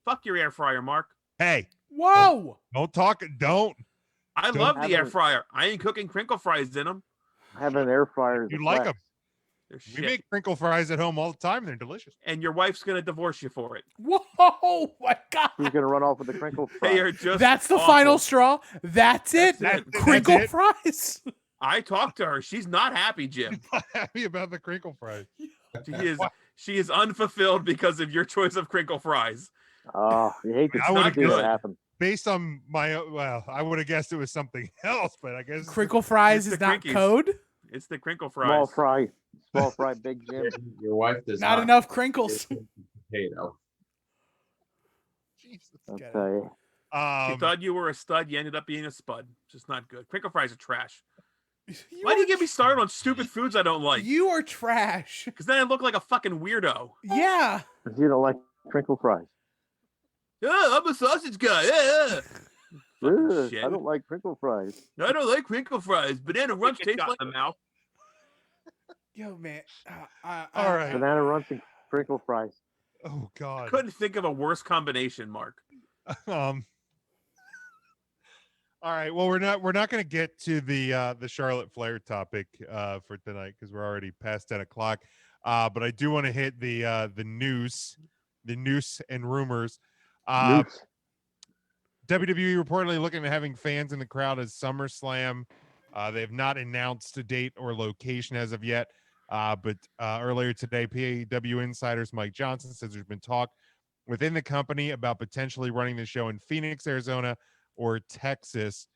Fuck your air fryer, Mark. Hey, Whoa! don't talk. Don't. I Don't love have the air a- fryer. I ain't cooking crinkle fries in them. Have an air fryer. as a You like flex. them? They're We shit. make crinkle fries at home all the time. They're delicious. And your wife's gonna divorce you for it. Whoa! My God! Who's gonna run off with the crinkle fry? They are just. That's the awful. final straw. That's it. That's it. Crinkle That's it. fries. I talked to her. She's not happy, Jim. Not happy about the crinkle fries. She is unfulfilled because of your choice of crinkle fries. Oh, you hate to I would've see that guessed- happen. Based on my I would have guessed it was something else, but I guess Crinkle fries It's is the not Crinkies. code. It's the crinkle Small fries. fry, big Jim. Your wife does Not enough crinkles. potato. Jesus. I'll Get it. tell you. You thought you were a stud. You ended up being a spud. Just not good. Crinkle fries are trash. You Why do you are get me started on stupid foods I don't like? You are trash. Because then I look like a fucking weirdo. Yeah. You don't like crinkle fries. Yeah, I'm a sausage guy. Yeah. Fucking Ugh, shit. I don't like crinkle fries. I don't like crinkle fries. Banana Runts taste like the mouth. Yo, man. All right. Banana Runs and crinkle fries. Oh God. Couldn't think of a worse combination, Mark. All right. Well, we're not going to get to the Charlotte Flair topic for tonight because we're already past 10 o'clock. But I do want to hit the news and rumors. Noose. WWE reportedly looking at having fans in the crowd as SummerSlam. They have not announced a date or location as of yet. But earlier today, PAW insiders Mike Johnson says there's been talk within the company about potentially running the show in Phoenix, Arizona, or Texas.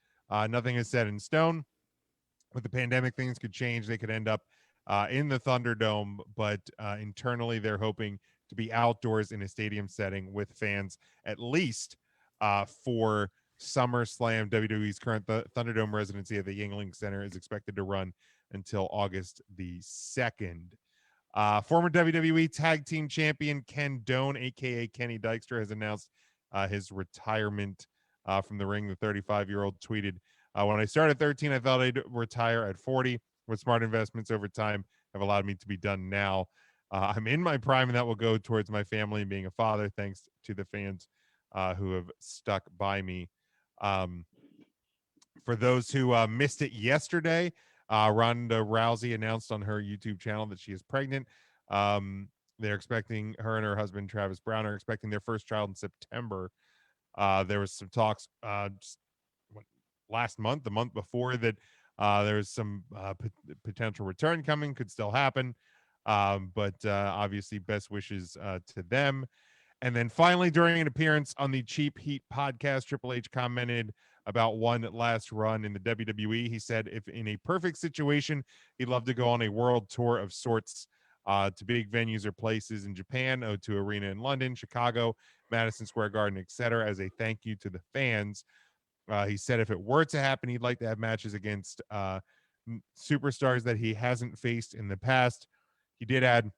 Nothing is set in stone. With the pandemic, things could change. They could end up in the Thunderdome, but internally, they're hoping to be outdoors in a stadium setting with fans at least for SummerSlam. WWE's current Thunderdome residency at the Yuengling Center is expected to run until August the 2nd. Former WWE Tag Team Champion Ken Doane, aka Kenny Dykstra, has announced his retirement from the ring. The 35-year-old tweeted, "When I started 13, I thought I'd retire at 40. With smart investments over time, have allowed me to be done now. I'm in my prime, and that will go towards my family and being a father. Thanks to the fans who have stuck by me." For those who missed it yesterday, Ronda Rousey announced on her YouTube channel that she is pregnant. They're expecting her and her husband Travis Brown are expecting their first child in September. There was some talks last month, the month before, that there was some potential return coming, could still happen. But obviously, best wishes to them. And then finally, during an appearance on the Cheap Heat podcast, Triple H commented about one last run in the WWE. He said, if in a perfect situation, he'd love to go on a world tour of sorts to big venues or places in Japan, O2 Arena in London, Chicago, Madison Square Garden, etc., as a thank you to the fans. He said if it were to happen, he'd like to have matches against superstars that he hasn't faced in the past. He did add,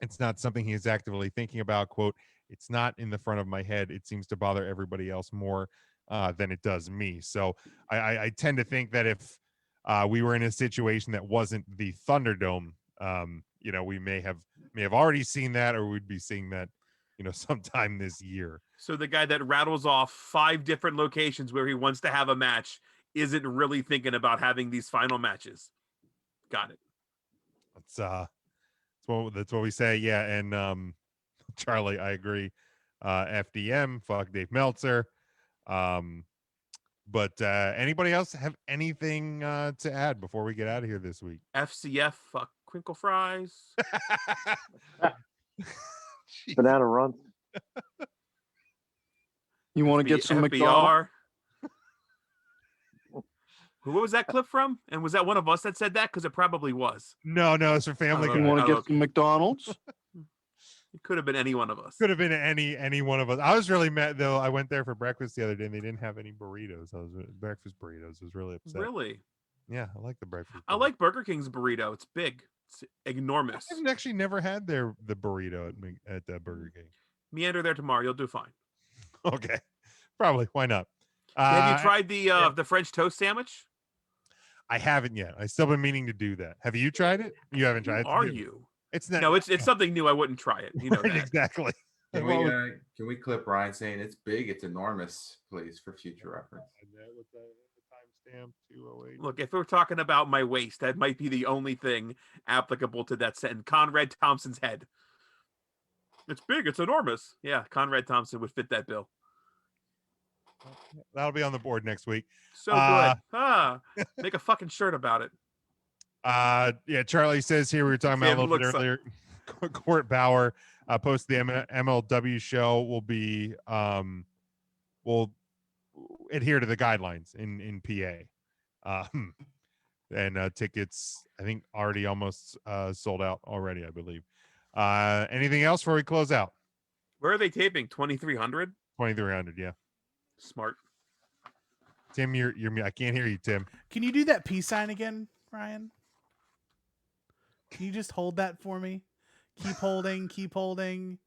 it's not something he is actively thinking about. Quote, "It's not in the front of my head. It seems to bother everybody else more than it does me." So I tend to think that if we were in a situation that wasn't the Thunderdome, we may have already seen that, or we'd be seeing that, sometime this year. So the guy that rattles off 5 different locations where he wants to have a match isn't really thinking about having these final matches. Got it. That's what we say. Yeah. And Charlie, I agree. FDM, fuck Dave Meltzer. But anybody else have anything to add before we get out of here this week? FCF, fuck crinkle fries. Banana run. You want to get some McDonald's? What was that clip from? And was that one of us that said that? Because it probably was. No, it's a Family Guy. You want to get some McDonald's? It could have been any one of us. Could have been any one of us. I was really mad though. I went there for breakfast the other day and they didn't have any burritos. Breakfast burritos. I was really upset. Really? Yeah, I like the breakfast. I like Burger King's burrito. It's big. It's enormous. I've actually never had the burrito at Burger King. Meander there tomorrow. You'll do fine. Okay, probably. Why not? Have you tried the French toast sandwich? I haven't yet. I've still been meaning to do that. Have you tried it? You haven't tried it? Are you? It's not. No, it's something new. I wouldn't try it. You know that. Exactly. Can we clip Ryan saying it's big, it's enormous, please, for future reference? With the timestamp 208. Look, if we're talking about my waist, that might be the only thing applicable to that sentence. Conrad Thompson's head. It's big. It's enormous. Yeah, Conrad Thompson would fit that bill. That'll be on the board next week. So good. Make a fucking shirt about it. Yeah, Charlie says here, we were talking about a little bit earlier. Court Bauer post the MLW show will be will adhere to the guidelines in PA. And tickets, I think, already almost sold out already, I believe. Anything else before we close out? Where are they taping? 2300? 2300, yeah. Smart. Tim, you're I can't hear you, Tim. Can you do that peace sign again, Ryan? Can you just hold that for me? Keep holding. Keep holding.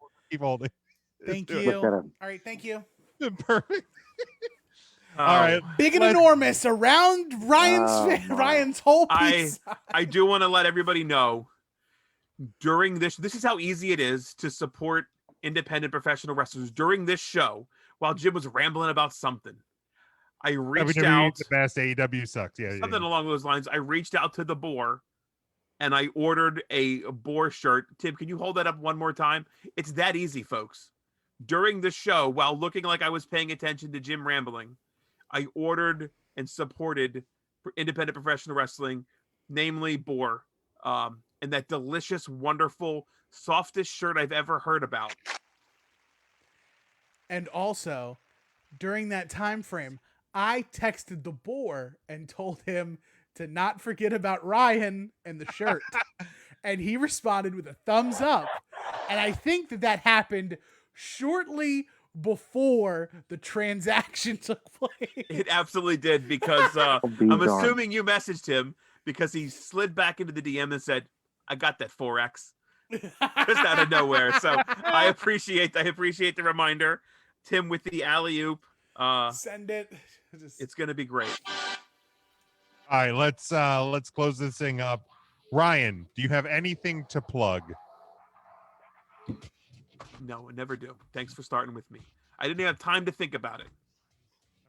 Thank you. All right, thank you. Perfect. All right. Big and enormous around Ryan's whole piece. I do want to let everybody know during this is how easy it is to support independent professional wrestlers during this show while Jim was rambling about something. I reached WWE out. the best. AEW sucks. Yeah, Something along those lines. I reached out to the boar, and I ordered a boar shirt. Tim, can you hold that up one more time? It's that easy, folks. During the show, while looking like I was paying attention to Jim rambling, I ordered and supported independent professional wrestling, namely Boar, and that delicious, wonderful, softest shirt I've ever heard about. And also, during that time frame, I texted the boar and told him to not forget about Ryan and the shirt. And he responded with a thumbs up. And I think that happened shortly before the transaction took place. It absolutely did, because I'm assuming you messaged him, because he slid back into the DM and said, I got that 4X. Just out of nowhere. So I appreciate the reminder. Tim with the alley-oop. Send it. It's gonna be great. All right, let's close this thing up. Ryan, do you have anything to plug? No, I never do. Thanks for starting with me. I didn't have time to think about it.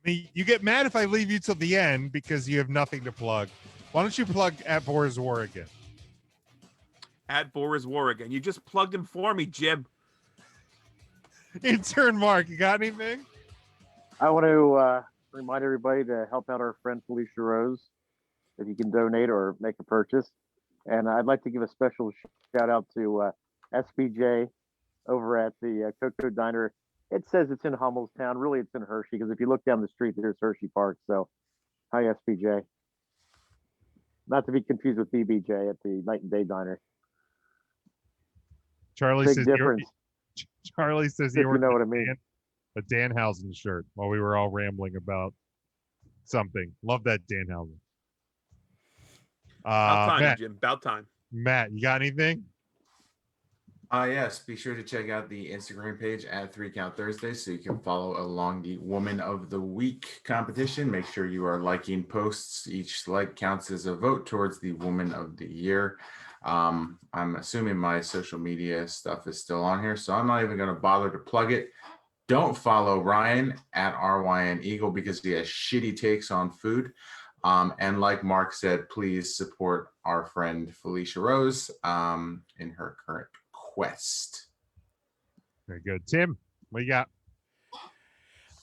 I mean, you get mad if I leave you till the end because you have nothing to plug. Why don't you plug at Boar's War again? At Boris War again. You just plugged him for me, Jim. Intern Mark, you got anything? I want to remind everybody to help out our friend Felicia Rose if you can donate or make a purchase. And I'd like to give a special shout out to SBJ over at the Coco Diner. It says it's in Hummelstown. Really, it's in Hershey, because if you look down the street, there's Hershey Park. So, hi, SBJ. Not to be confused with BBJ at the Night and Day Diner. Charlie Big says difference. Charlie says If you know what I mean. A Danhausen shirt while we were all rambling about something. Love that Danhausen. About time, Matt, Jim. About time. Matt, you got anything? Yes, be sure to check out the Instagram page at 3 Count Thursday so you can follow along the Woman of the Week competition. Make sure you are liking posts. Each like counts as a vote towards the Woman of the Year. I'm assuming my social media stuff is still on here, so I'm not even going to bother to plug it. Don't follow Ryan at RYN Eagle because he has shitty takes on food. And like Mark said, please support our friend Felicia Rose in her current quest. Very good. Tim, what you got?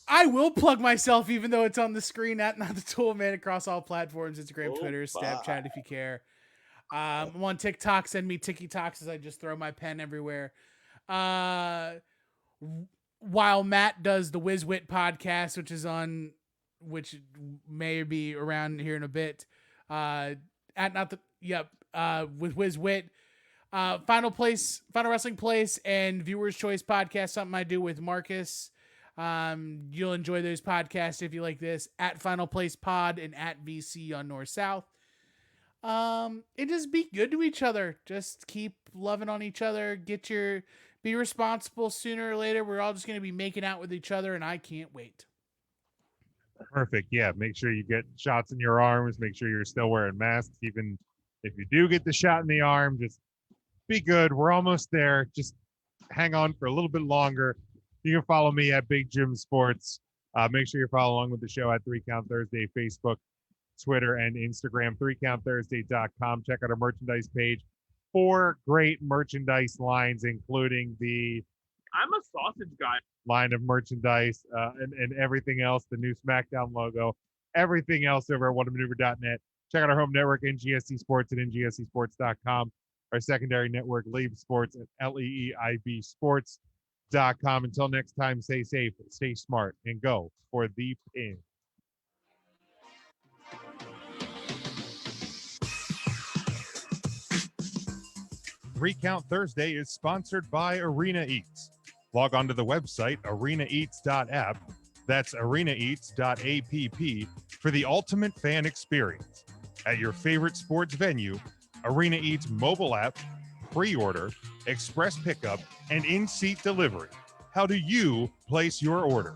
I will plug myself, even though it's on the screen at Not the Tool Man across all platforms: Instagram, Twitter, Snapchat, if you care. I'm on TikTok. Send me TikToks as I just throw my pen everywhere. While Matt does the WizWit podcast, which may be around here in a bit, with WizWit. Final Wrestling Place and Viewers Choice podcast, something I do with Marcus. You'll enjoy those podcasts if you like this. At Final Place Pod and at VC on North South. And just be good to each other. Just keep loving on each other. Be responsible. Sooner or later, we're all just going to be making out with each other, and I can't wait. Perfect. Yeah, make sure you get shots in your arms. Make sure you're still wearing masks. Even if you do get the shot in the arm, just be good. We're almost there. Just hang on for a little bit longer. You can follow me at Big Jim Sports. Make sure you follow along with the show at 3 Count Thursday, Facebook, Twitter, and Instagram. 3countthursday.com. Check out our merchandise page. 4 great merchandise lines, including the I'm a sausage guy line of merchandise and everything else, the new SmackDown logo, everything else over at whatamaneuver.net. Check out our home network, NGSC Sports at ngscsports.com. Our secondary network, Leib Sports at leeibsports.com. Until next time, stay safe, stay smart, and go for the pin. Three Count Thursday is sponsored by Arena Eats. Log on to the website, arenaeats.app. That's arenaeats.app for the ultimate fan experience. At your favorite sports venue, Arena Eats mobile app, pre-order, express pickup, and in-seat delivery. How do you place your order?